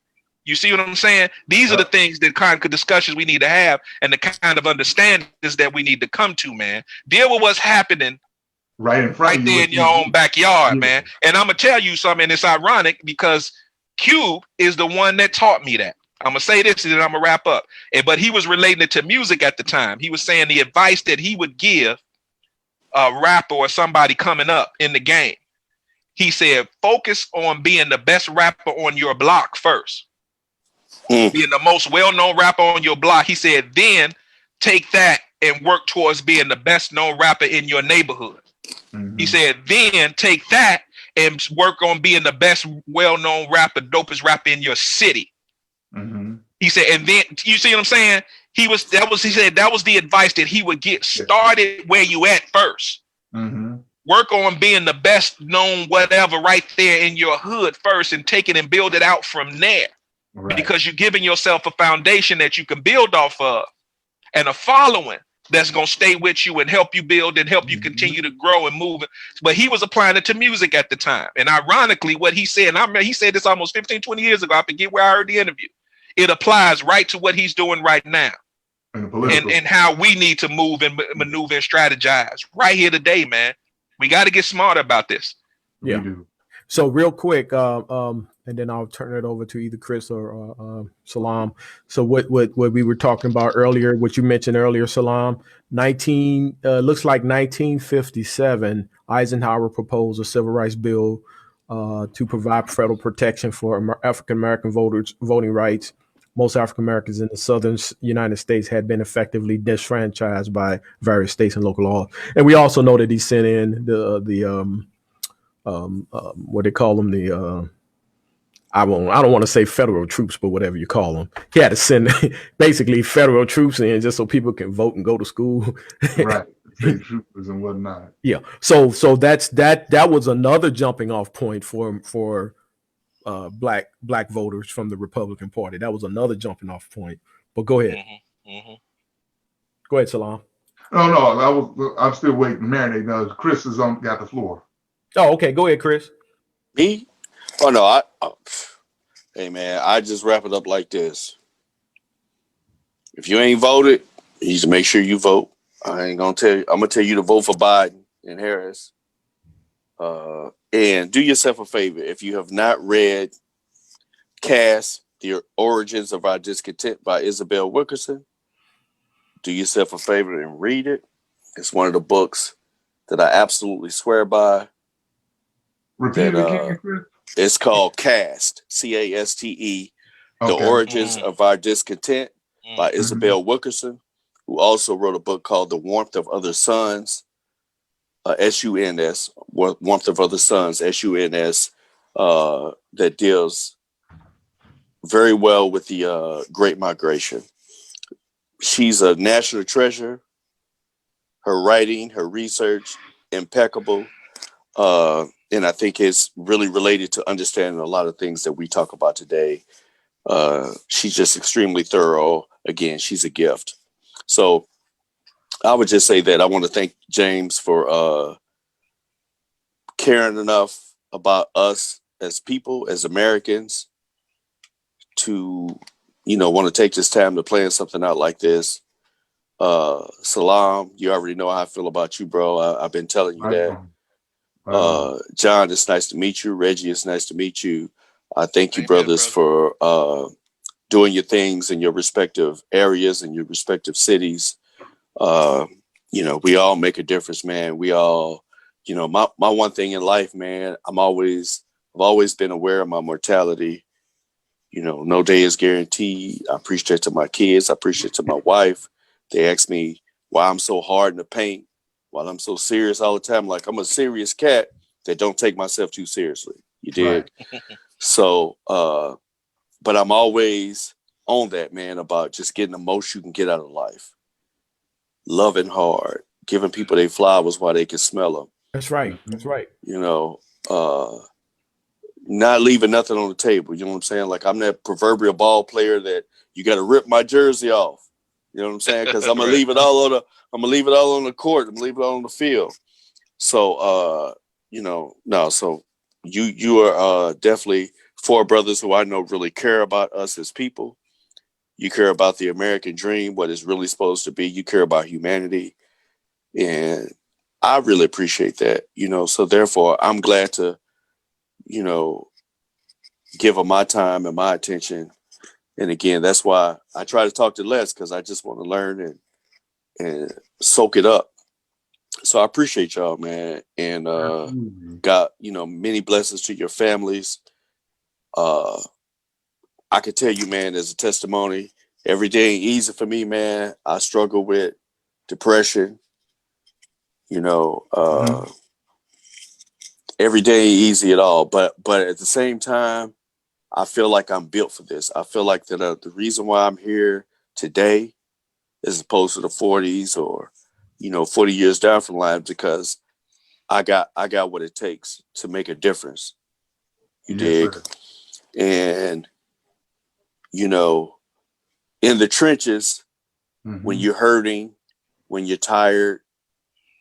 You see what I'm saying? These are the things, that kind of discussions we need to have and the kind of understandings that we need to come to, man. Deal with what's happening right there in your own backyard, man. And I'm going to tell you something, and it's ironic because Cube is the one that taught me that. I'm going to say this and then I'm going to wrap up. But he was relating it to music at the time. He was saying the advice that he would give a rapper or somebody coming up in the game. He said, focus on being the best rapper on your block first. Being the most well-known rapper on your block. He said, then take that and work towards being the best known rapper in your neighborhood. He said, then take that and work on being the best well-known rapper, dopest rapper in your city. He said, and then you see what I'm saying? He said that was the advice that he would get. Started where you at first. Work on being the best known whatever right there in your hood first and take it and build it out from there. Because you're giving yourself a foundation that you can build off of and a following that's going to stay with you and help you build and help you continue to grow and move. But he was applying it to music at the time. And ironically, what he said, and I remember he said this almost 15, 20 years ago, I forget where I heard the interview. It applies right to what he's doing right now. And the political. and how we need to move and maneuver and strategize right here today, man. We got to get smarter about this. Yeah. We do. So real quick, and then I'll turn it over to either Chris or Salaam. So what we were talking about earlier, what you mentioned earlier, Salaam, looks like 1957, Eisenhower proposed a civil rights bill to provide federal protection for African American voters' voting rights. Most African Americans in the southern United States had been effectively disfranchised by various states and local laws. And we also know that he sent in what they call them, I don't want to say federal troops, but whatever you call them. He had to send basically federal troops in just so people can vote and go to school. Right. State troopers and whatnot. Yeah. So that was another jumping off point for black voters from the Republican Party. That was another jumping off point. But go ahead. Go ahead, Salaam. No, I'm still waiting to marinate now. Chris is got the floor. Oh, okay. Go ahead, Chris. Me? Oh no, hey man, I just wrap it up like this. If you ain't voted, you need to make sure you vote. I ain't gonna tell you. I'm gonna tell you to vote for Biden and Harris. And do yourself a favor. If you have not read Caste, The Origins of Our Discontent by Isabel Wilkerson, do yourself a favor and read it. It's one of the books that I absolutely swear by. Repeat it again, Chris. It's called Caste, Caste, The Origins of Our Discontent by Isabel Wilkerson, who also wrote a book called The Warmth of Other Suns, SUNS, Warmth of Other Suns, SUNS, that deals very well with the Great Migration. She's a national treasure. Her writing, her research, impeccable. And I think it's really related to understanding a lot of things that we talk about today. She's just extremely thorough. Again, she's a gift. So I would just say that I want to thank James for caring enough about us as people, as Americans, to, want to take this time to plan something out like this. Salaam, you already know how I feel about you, bro. I've been telling you that. John, it's nice to meet you. Reggie, it's nice to meet you. I thank you, brothers, for doing your things in your respective areas and your respective cities. We all make a difference, man. We all, my one thing in life, man, I've always been aware of my mortality. No day is guaranteed. I preach that to my kids. I preach it to my wife. They ask me why I'm so hard in the paint, while I'm so serious all the time. Like, I'm a serious cat that don't take myself too seriously. You dig? Right. So, but I'm always on that, man, about just getting the most you can get out of life. Loving hard, giving people their flowers while they can smell them. That's right. That's right. Not leaving nothing on the table. You know what I'm saying? Like, I'm that proverbial ball player that you got to rip my jersey off. You know what I'm saying? Because I'm gonna leave it all on the. I'm gonna leave it all on the court. I'm gonna leave it all on the field. So, So you are definitely four brothers who I know really care about us as people. You care about the American dream, what it's really supposed to be. You care about humanity, and I really appreciate that. So therefore, I'm glad to, give them my time and my attention. And again, that's why I try to talk to less, because I just want to learn and soak it up. So I appreciate y'all, man. And got, many blessings to your families. I could tell you, man, as a testimony, every day ain't easy for me, man. I struggle with depression. Every day ain't easy at all. But at the same time, I feel like I'm built for this. I feel like that the reason why I'm here today, as opposed to the 40s or, 40 years down from the line, because I got what it takes to make a difference. You dig? Sir. And, in the trenches, when you're hurting, when you're tired,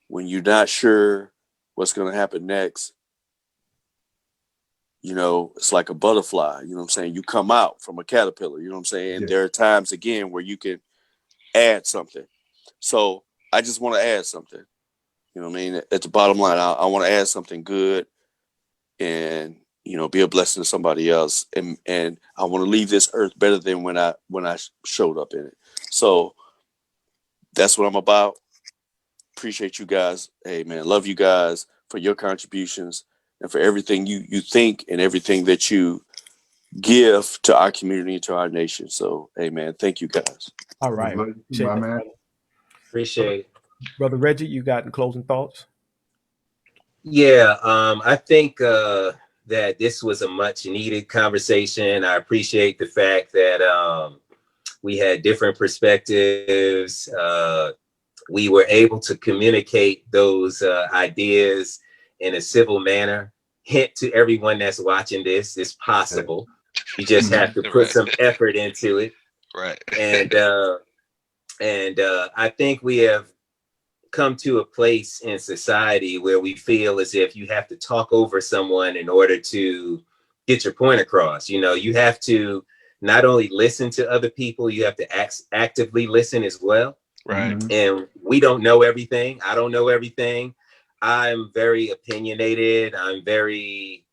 when you're not sure what's going to happen next, it's like a butterfly, you know what I'm saying? You come out from a caterpillar, you know what I'm saying? Yeah. There are times, again, where you can add something. So I just want to add something. You know what I mean? At the bottom line, I want to add something good and, you know, be a blessing to somebody else. And I want to leave this earth better than when I showed up in it. So that's what I'm about. Appreciate you guys. Hey, man, love you guys for your contributions and for everything you think and everything that you give to our community, to our nation. So, hey, man, thank you guys. All right. Love you too, Appreciate my that, man. brother. Appreciate it. Brother Reggie, you got closing thoughts? Yeah, I think that this was a much needed conversation. I appreciate the fact that we had different perspectives. We were able to communicate those ideas in a civil manner. Hint to everyone that's watching this, it's possible. You just have to put some effort into it. Right. And I think we have come to a place in society where we feel as if you have to talk over someone in order to get your point across. You know, you have to not only listen to other people, you have to actively listen as well. Right. And we don't know everything. I don't know everything. I'm very opinionated. I'm very,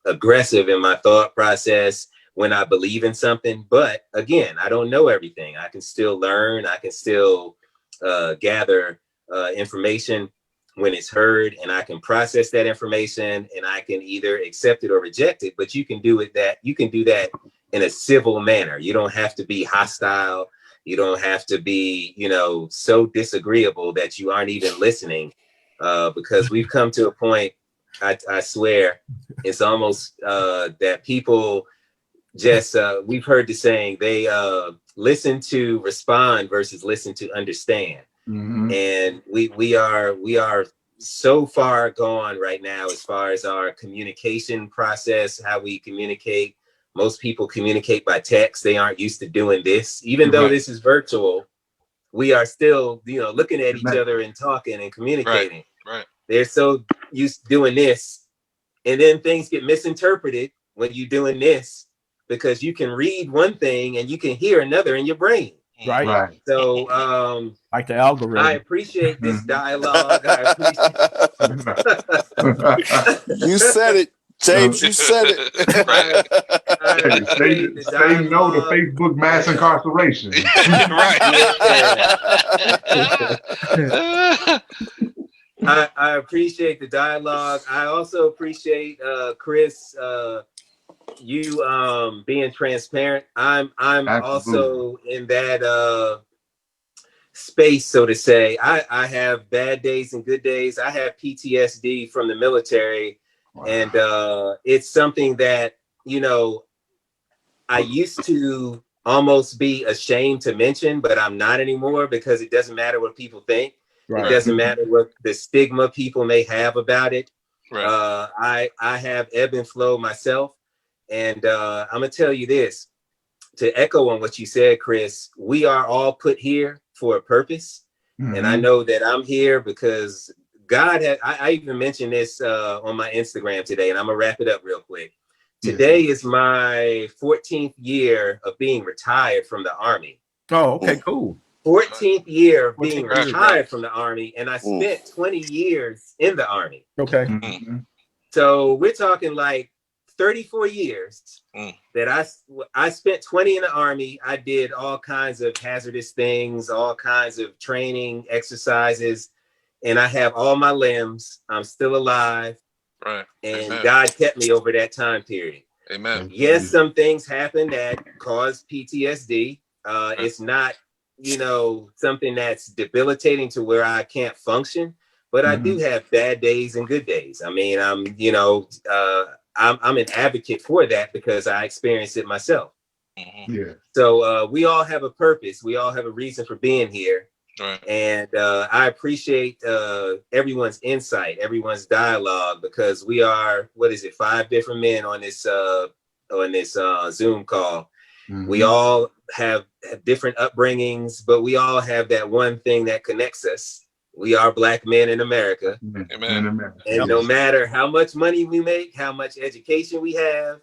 aggressive in my thought process when I believe in something. But again, I don't know everything. I can still learn. I can still gather information when it's heard, and I can process that information, and I can either accept it or reject it. But you can do that in a civil manner. You don't have to be hostile. You don't have to be, so disagreeable that you aren't even listening, because we've come to a point, I swear, it's almost that people just, we've heard the saying, they listen to respond versus listen to understand. And we are so far gone right now as far as our communication process, how we communicate. Most people communicate by text. They aren't used to doing this. Even though this is virtual, we are still, looking at each other and talking and communicating. Right. They're so used to doing this. And then things get misinterpreted when you're doing this, because you can read one thing and you can hear another in your brain. Right. So like the algorithm. I appreciate this dialogue. I appreciate You said it, James. You said it. Say no to Facebook mass incarceration. I appreciate the dialogue. I also appreciate Chris, you being transparent. I'm also in that space, so to say. I have bad days and good days. I have PTSD from the military. Wow. And it's something that, I used to almost be ashamed to mention, but I'm not anymore, because it doesn't matter what people think. Right. It doesn't matter what the stigma people may have about it. Right. I have ebb and flow myself. And I'm going to tell you this, to echo on what you said, Chris, we are all put here for a purpose. And I know that I'm here because God had, I even mentioned this on my Instagram today, and I'm going to wrap it up real quick. Today is my 14th year of being retired from the Army. Oh, okay, cool. 14th year of being retired from the Army, and I spent 20 years in the Army. Okay. So we're talking like 34 years that I spent 20 in the Army. I did all kinds of hazardous things, all kinds of training exercises, and I have all my limbs. I'm still alive. Right. And Amen. God kept me over that time period. Amen. Yes, some things happen that cause PTSD. It's not, something that's debilitating to where I can't function, but I do have bad days and good days. I mean, I'm an advocate for that because I experienced it myself. Yeah. So we all have a purpose. We all have a reason for being here. Right. And I appreciate everyone's insight, everyone's dialogue, because we are, 5 different men on this Zoom call. We all have different upbringings, but we all have that one thing that connects us. We are Black men in America. Amen. And no matter how much money we make, how much education we have,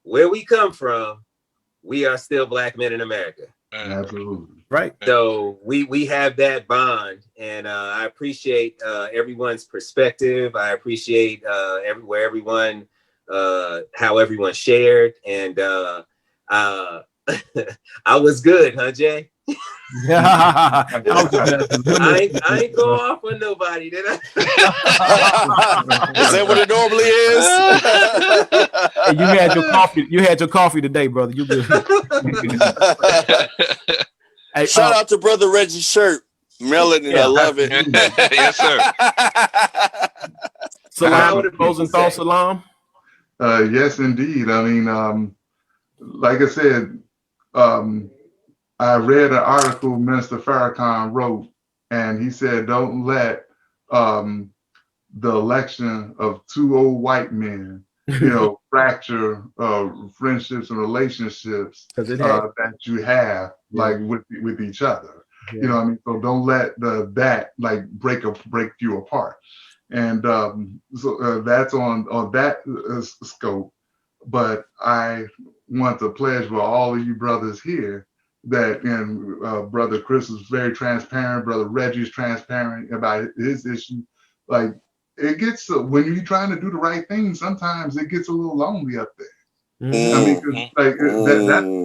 where we come from, we are still Black men in America. Absolutely. Right. So we have that bond, and I appreciate everyone's perspective. I appreciate how everyone shared, and I was good, huh, Jay? Yeah. I ain't go off on nobody, did I? Is that what it normally is? Hey, you had your coffee. You had your coffee today, brother. You good? Hey, Shout out to Brother Reggie's shirt. Melanin, I love it. Yes, sir. Salaam, closing thoughts, Salaam? Yes, indeed. I mean, like I said, I read an article Minister Farrakhan wrote, and he said, don't let the election of two old white men, fracture friendships and relationships that you have, like with each other. Yeah. You know what I mean? So don't let that like break you apart. And so that's on that scope. But I want to pledge with all of you brothers here that, and Brother Chris is very transparent, Brother Reggie is transparent about his issue. Like, it gets, when you're trying to do the right thing, sometimes it gets a little lonely up there. Mm-hmm. I mean, 'cause, like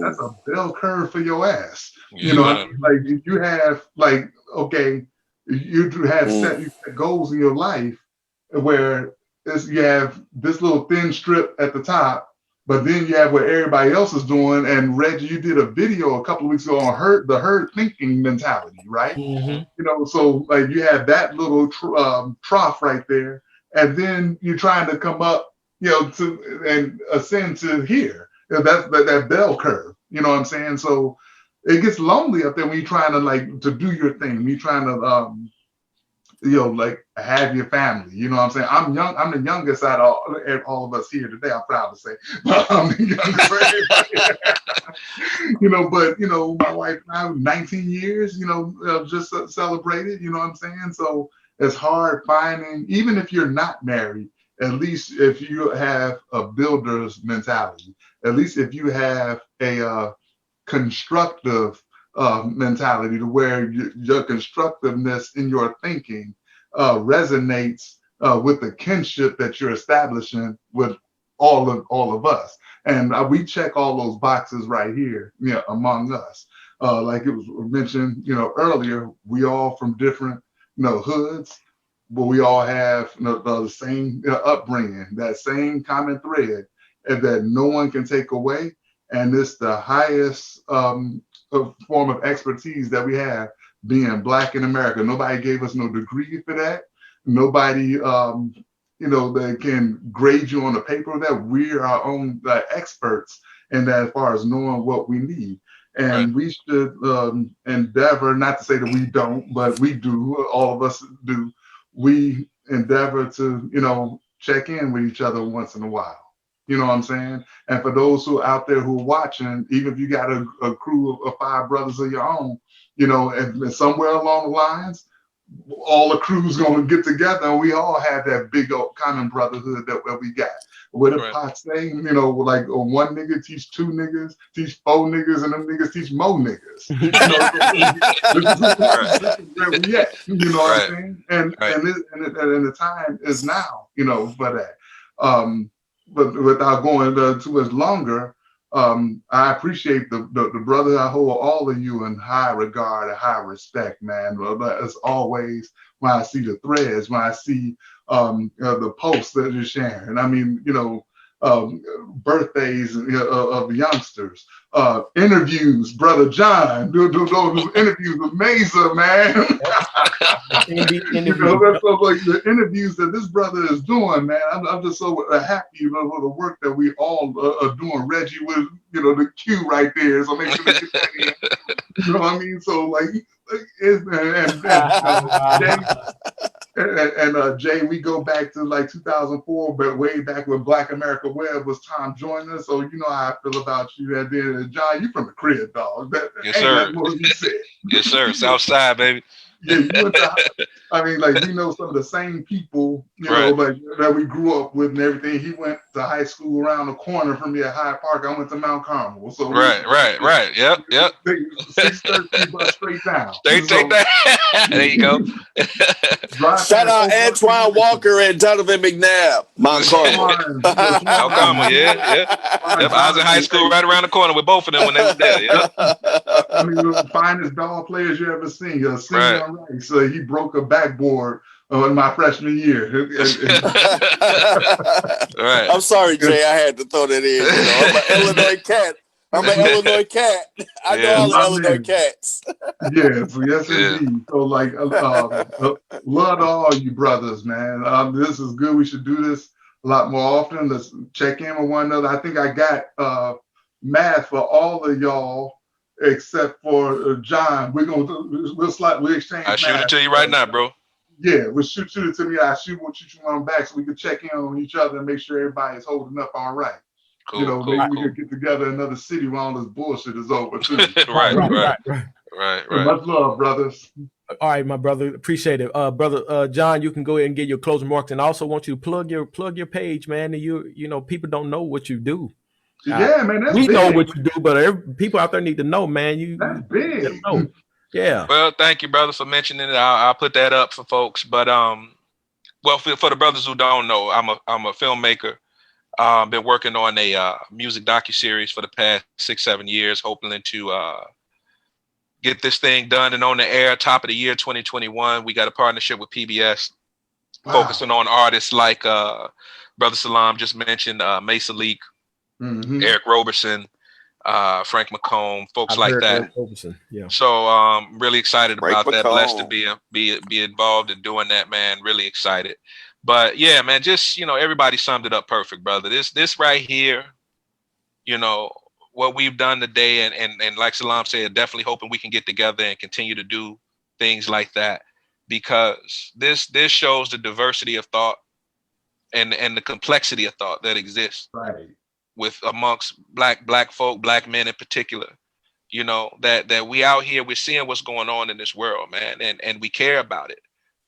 that's a bell curve for your ass. You know what I mean? Like, you have, like, okay, you have set goals in your life where you have this little thin strip at the top, but then you have what everybody else is doing. And Reggie, you did a video a couple of weeks ago on the herd thinking mentality, right? Mm-hmm. So like you have that little trough right there, and then you're trying to come up, to and ascend to here. That's that bell curve. You know what I'm saying? So it gets lonely up there when you're trying to do your thing. When you're trying to like have your family, you know what I'm saying? I'm young. I'm the youngest out of all of us here today. I'm proud to say, but I'm the youngest. But my wife now 19 years, just celebrated. You know what I'm saying? So it's hard finding, even if you're not married. At least if you have a builder's mentality, at least if you have a constructive mentality, to where your constructiveness in your thinking resonates with the kinship that you're establishing with all of us, and we check all those boxes right here, among us. Like it was mentioned, earlier, we all from different, hoods, but we all have the same upbringing, that same common thread, and that no one can take away. And it's the highest form of expertise that we have, being Black in America. Nobody gave us no degree for that. Nobody, that can grade you on the paper that we're our own experts in that, as far as knowing what we need. And we should endeavor, not to say that we don't, but we do, all of us do, we endeavor to, check in with each other once in a while. You know what I'm saying? And for those who are out there who are watching, even if you got a crew of 5 brothers of your own, and somewhere along the lines, all the crew's going to get together, and we all have that big old common brotherhood that we got. What the pot say, like one nigga teach 2 niggas, teach 4 niggas, and them niggas teach more niggas. This is where we at, what I'm saying? And the time is now, for that. But without going too much longer, I appreciate the brother. I hold all of you in high regard and high respect, man. As always, when I see the threads, when I see the posts that you're sharing, I mean, birthdays of youngsters, interviews, Brother John, those interviews with Mesa, man. That's like the interviews that this brother is doing, man. I'm just so happy for the work that we all are doing. Reggie with the cue right there, so make sure to get that in. You know what I mean? So Jay, we go back to like 2004, but way back when Black America Web was Tom Joyner. So you know how I feel about you. And then John, you from the crib, dog. Yes, sir. Yes, sir. South Side, baby. Yeah, you went to. I mean, like we know some of the same people, Right. like that we grew up with and everything. He went to high school around the corner from me at Hyde Park. I went to Mount Carmel, so Right. Yep. 613 bus straight down. Take So that. There you go. drive Shout past out old Antoine Walker and Donovan McNabb. Mount Carmel. Mount Carmel, yeah. Yep, I was in high school right around the corner with both of them when they was there. Yep. I mean, the finest ball players you ever seen. Right. Simeon Rice, he broke a backboard in my freshman year. Right. I'm sorry, Jay. I had to throw that in. I'm an Illinois cat. I know all the Illinois cats. Yes, indeed. So, love to all you brothers, man. This is good. We should do this a lot more often. Let's check in with one another. I think I got math for all of y'all except for John. We'll exchange. I shoot it to you right now, bro. Yeah, we'll shoot it to me. I shoot one back so we can check in on each other and make sure everybody's holding up all right. Cool, Maybe we could get together in another city when all this bullshit is over too. Right. Much love, brothers. All right, my brother, appreciate it. Brother John, you can go ahead and get your closing remarks, and I also want you to plug your page, man. And you know, people don't know what you do. Yeah, man, that's we big. know what you do, but people out there need to know, man. That's big. Know. Yeah. Well, thank you, brother, for mentioning it. I'll put that up for folks. But well, for the brothers who don't know, I'm a filmmaker. Been working on a music docuseries for the past 6-7 years, hoping to get this thing done and on the air top of the year 2021. We got a partnership with PBS, focusing on artists like Brother Salaam just mentioned, Mesa Leak, Eric Roberson, Frank McComb, folks like that. Yeah. So really excited about that. Blessed to be involved in doing that, man. Really excited. But yeah, man, just, everybody summed it up perfect, brother. This right here, what we've done today, and like Salaam said, definitely hoping we can get together and continue to do things like that, because this shows the diversity of thought and the complexity of thought that exists with amongst black folk, black men in particular. That we out here, we're seeing what's going on in this world, man, and we care about it.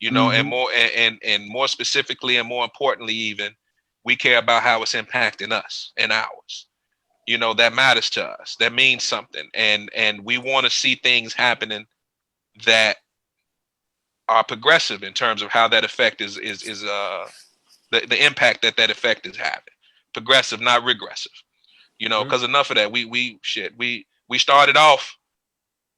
And more specifically and more importantly, even, we care about how it's impacting us and ours. That matters to us. That means something. And we want to see things happening that are progressive in terms of how that effect is the impact that effect is having. Progressive, not regressive. Because enough of that. We started off,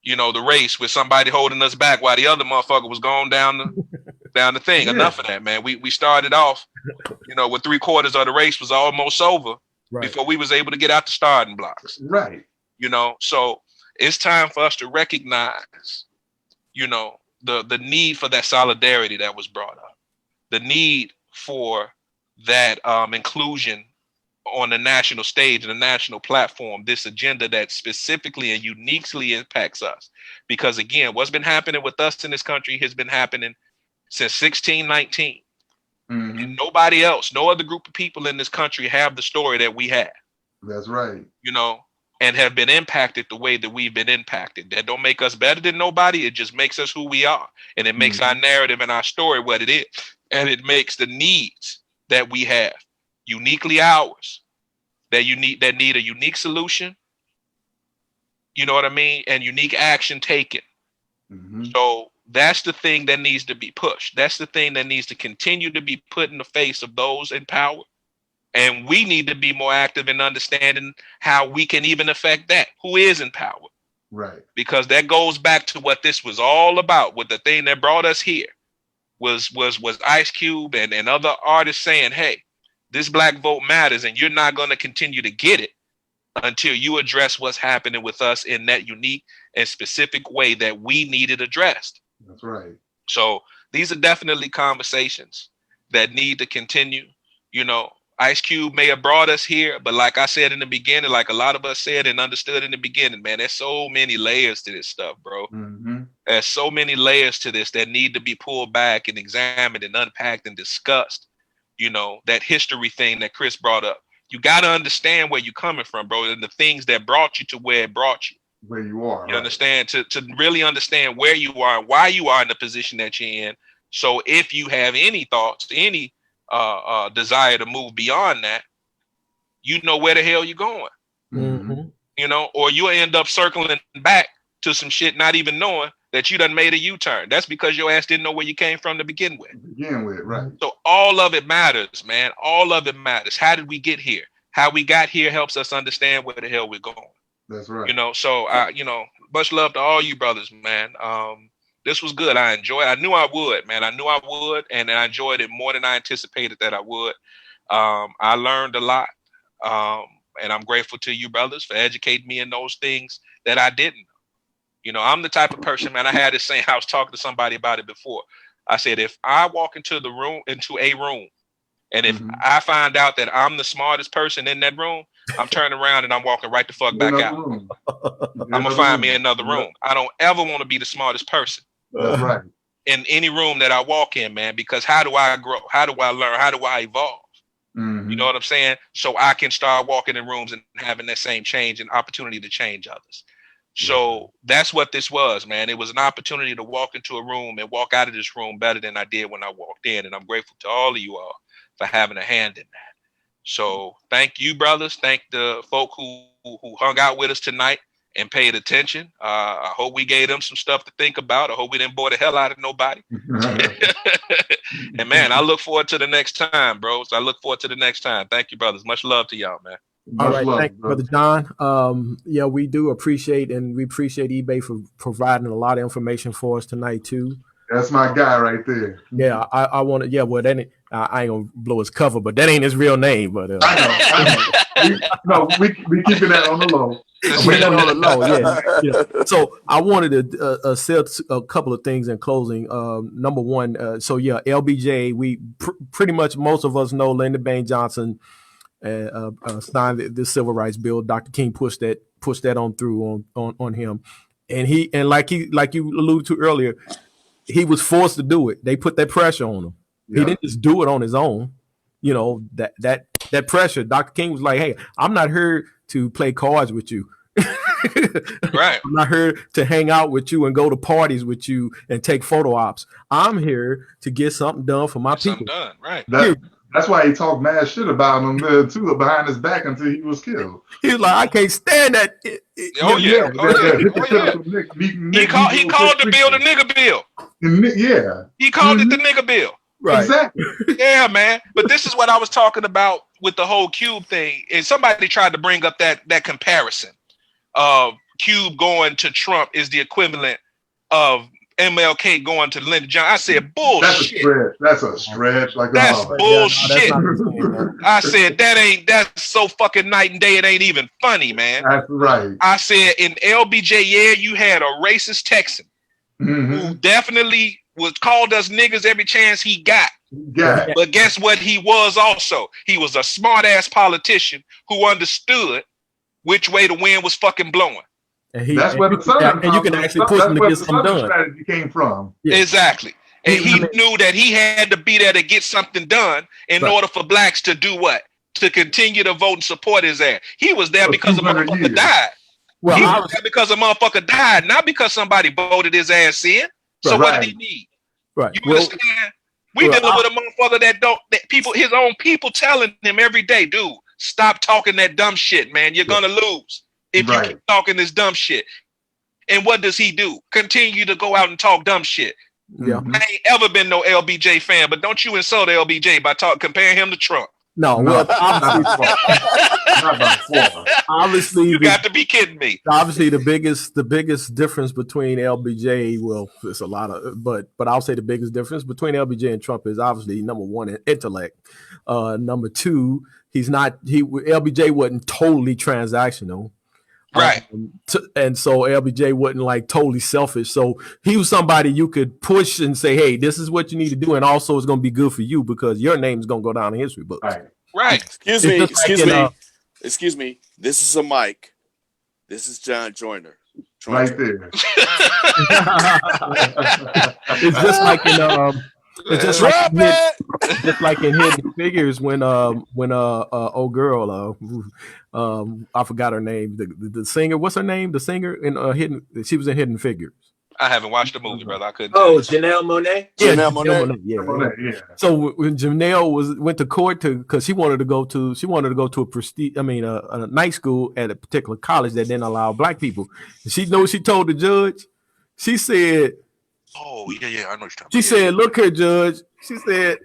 the race with somebody holding us back while the other motherfucker was going down the thing. Yeah. Enough of that, man. We started off, with 3/4 of the race was almost over before we was able to get out the starting blocks. Right. So it's time for us to recognize, the need for that solidarity that was brought up, the need for that inclusion on the national stage and the national platform, this agenda that specifically and uniquely impacts us. Because again, what's been happening with us in this country has been happening since 1619. And nobody else, no other group of people in this country have the story that we have. That's right. And have been impacted the way that we've been impacted. That don't make us better than nobody. It just makes us who we are. And it makes our narrative and our story what it is. And it makes the needs that we have uniquely ours, that need a unique solution, you know what I mean, and unique action taken. So that's the thing that needs to be pushed. That's the thing that needs to continue to be put in the face of those in power. And we need to be more active in understanding how we can even affect that, who is in power. Right. Because that goes back to what this was all about, what the thing that brought us here was Ice Cube and other artists saying, hey, this black vote matters, and you're not going to continue to get it until you address what's happening with us in that unique and specific way that we needed addressed. That's right. So these are definitely conversations that need to continue. Ice Cube may have brought us here, but like I said in the beginning, like a lot of us said and understood in the beginning, man, there's so many layers to this stuff, bro. There's so many layers to this that need to be pulled back and examined and unpacked and discussed. That history thing that Chris brought up. You got to understand where you're coming from, bro, and the things that brought you to where it brought you. where you are. You right. understand? To really understand where you are and why you are in the position that you're in. So if you have any thoughts, any desire to move beyond that, you know where the hell you're going. Mm-hmm. You know, or you'll end up circling back to some shit, not even knowing that you done made a U-turn. That's because your ass didn't know where you came from to begin with. Right. So all of it matters, man. All of it matters. How did we get here? How we got here helps us understand where the hell we're going. That's right. You know, so you know, much love to all you brothers, man. This was good. I enjoyed it. I knew I would, man. I knew I would, and I enjoyed it more than I anticipated that I would. I learned a lot. And I'm grateful to you brothers for educating me in those things that I didn't. You know, I'm the type of person, man, I had this saying, I was talking to somebody about it before. I said, if I walk into a room, and if I find out that I'm the smartest person in that room, I'm turning around and I'm walking right the fuck back out. I'm going to find me another room. I don't ever want to be the smartest person. That's right. In any room that I walk in, man, because how do I grow? How do I learn? How do I evolve? You know what I'm saying? So I can start walking in rooms and having that same change and opportunity to change others. So that's what this was, man. It was an opportunity to walk into a room and walk out of this room better than I did when I walked in. And I'm grateful to all of you all for having a hand in that. So thank you, brothers. Thank the folk who hung out with us tonight and paid attention. I hope we gave them some stuff to think about. I hope we didn't bore the hell out of nobody. And man, I look forward to the next time, bros. I look forward to the next time. Thank you, brothers. Much love to y'all, man. All right, thank you, Brother John. Yeah, we do appreciate eBay for providing a lot of information for us tonight too. That's my guy right there. Yeah, I want to. Yeah, well, that ain't, I ain't gonna blow his cover, but that ain't his real name. But I know. We keeping that on the low. Yeah. So I wanted to say a couple of things in closing. Number one, LBJ. We pretty much most of us know Lyndon Baines Johnson signed the Civil Rights Bill. Dr. King pushed that on through on him, and like you alluded to earlier, he was forced to do it. They put that pressure on him. Yeah. He didn't just do it on his own. You know, that pressure. Dr. King was like, "Hey, I'm not here to play cards with you. Right. I'm not here to hang out with you and go to parties with you and take photo ops. I'm here to get something done for my people." Done. Right. That's why he talked mad shit about him too behind his back until he was killed. He was like, "I can't stand that." He called the bill the nigga bill. Yeah. He called it the nigga bill. Right. Exactly. Yeah, man. But this is what I was talking about with the whole Cube thing. And somebody tried to bring up that comparison of Cube going to Trump is the equivalent of MLK going to Lyndon Johnson. I said bullshit. That's a stretch. Like that's bullshit. I said that's so fucking night and day. It ain't even funny, man. That's right. I said in LBJ, yeah, you had a racist Texan who definitely was called us niggas every chance he got. But guess what? He was also. He was a smart ass politician who understood which way the wind was fucking blowing. That's where the Southern and you can actually push him to get something done. Strategy came from. Yeah. Exactly. And he knew that he had to be there to get something done in order for blacks to do what? To continue to vote and support his ass. He was there because a motherfucker died. Well, he was there because a motherfucker died, not because somebody voted his ass in. So what did he need? Right. You understand? We dealing with a motherfucker that people, his own people telling him every day, dude, stop talking that dumb shit, man. You're gonna lose if you keep talking this dumb shit. And what does he do? Continue to go out and talk dumb shit. Yeah. I ain't ever been no LBJ fan, but don't you insult LBJ by comparing him to Trump. No, well, obviously, you got to be kidding me. Obviously, the biggest difference between LBJ, well, it's a lot of, but I'll say the biggest difference between LBJ and Trump is obviously number one, intellect. Number two, LBJ wasn't totally transactional. Right. And so LBJ wasn't like totally selfish. So he was somebody you could push and say, hey, this is what you need to do. And also it's going to be good for you because your name is going to go down in history books. Right. Excuse me. This is a mic. This is John Joyner. Right there. It's just like It's just like in Hidden Figures when old girl I forgot her name, the singer, what's her name, the singer in she was in Hidden Figures. I haven't watched the movie, brother. I couldn't. Oh, Janelle Monáe. Yeah, Janelle Monáe. Monáe. Yeah. So when Janelle went to court because she wanted to go to a prestige, a night school at a particular college that didn't allow black people. And she told the judge. She said, "Oh yeah, I know what you're talking about." She said, "Look here, judge." She said,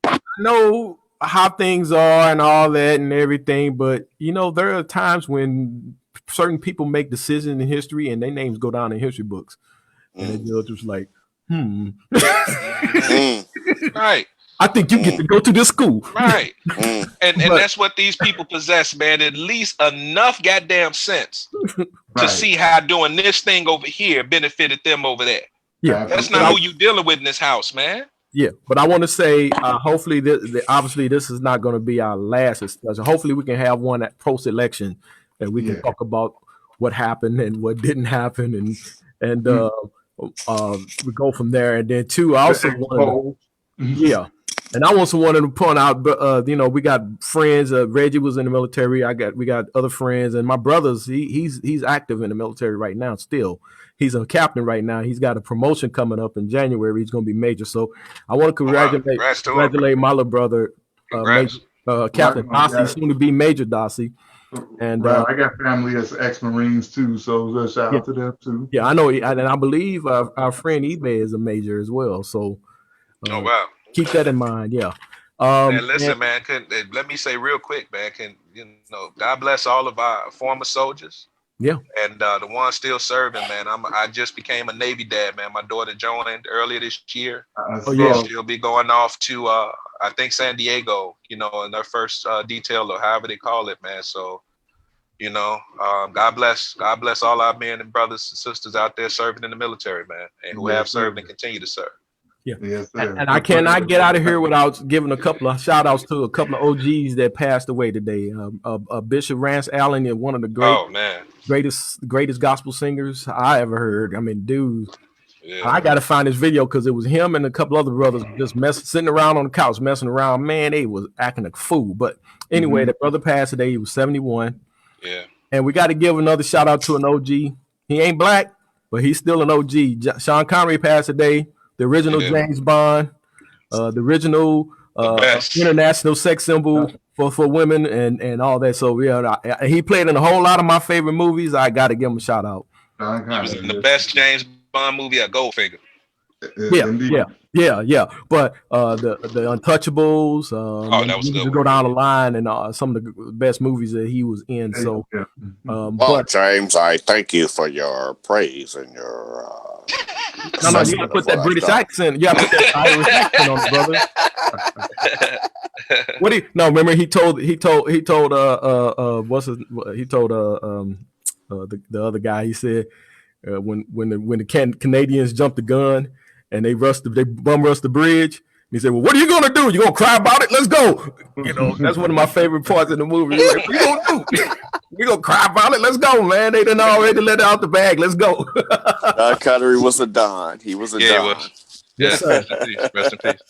"I know how things are and all that and everything, but there are times when certain people make decisions in history and their names go down in history books." And the judge was like, Right. I think you get to go to this school. Right. And that's what these people possess, man. At least enough goddamn sense to see how doing this thing over here benefited them over there. Yeah. That's not who you dealing with in this house, man. Yeah. But I want to say, hopefully, obviously, this is not going to be our last discussion. Hopefully, we can have one at post-election that we can talk about what happened and what didn't happen and we go from there. And then two, I also and I also wanted to point out, we got friends. Reggie was in the military. We got other friends, and my brother's he's active in the military right now. Still, he's a captain right now. He's got a promotion coming up in January. He's going to be major. So I want to congratulate my little brother, Captain Dossie, soon to be Major Dossie. And I got family as ex-Marines too, so shout out to them too. Yeah, I know, and I believe our friend eBay is a major as well. So, oh wow, keep that in mind. Yeah. Man, listen, man. Let me say real quick, man. God bless all of our former soldiers. Yeah. And the ones still serving, man. I just became a Navy dad, man. My daughter joined earlier this year. She'll be going off to I think San Diego, in their first detail or however they call it, man. So, God bless all our men and brothers and sisters out there serving in the military, man, and who have served and continue to serve. Yeah. Yes, and I cannot get out of here without giving a couple of shout outs to a couple of OGs that passed away today. Bishop Rance Allen is one of the greatest gospel singers I ever heard. I mean, dude, I got to find this video because it was him and a couple other brothers just sitting around on the couch, messing around. Man, they was acting a fool. But anyway, the brother passed today. He was 71. Yeah. And we got to give another shout out to an OG. He ain't black, but he's still an OG. Sean Connery passed today. The original James Bond, the original international sex symbol for women and all that. So he played in a whole lot of my favorite movies. I got to give him a shout out. He was in the best James Bond movie, Goldfinger. Yeah. But the Untouchables, that was good. To go down the line and some of the best movies that he was in. So, but James, I thank you for your praise and your. No, you gotta put that British accent. You gotta put that Irish accent on it, brother. Remember he told the other guy, he said when the Canadians jumped the gun and they bum rushed the bridge. He said, "Well, what are you gonna do? You gonna cry about it? Let's go." That's one of my favorite parts in the movie. Like, what you gonna do? We gonna cry about it? Let's go, man. They done already let it out the bag. Let's go. Connery was a Don. He was a Don. He was. Yes, sir. Rest in peace.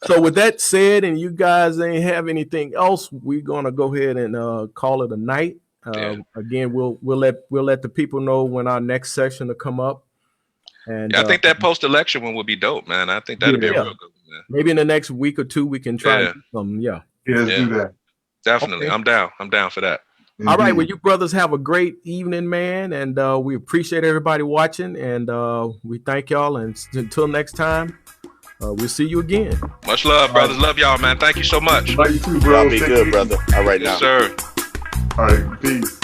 So with that said, and you guys ain't have anything else, we're gonna go ahead and call it a night. Again, we'll let the people know when our next section will come up. And I think that post-election one would be dope, man. I think that'd be real good. Man. Maybe in the next week or two we can try to do something. Let's do that. Definitely. Okay. I'm down for that. All right, well, you brothers have a great evening, man, and we appreciate everybody watching, and we thank y'all, and until next time, we'll see you again. Much love, brothers. Love y'all, man. Thank you so much. Love you too, bro. Y'all be good, brother. All right, yes, sir. All right, peace.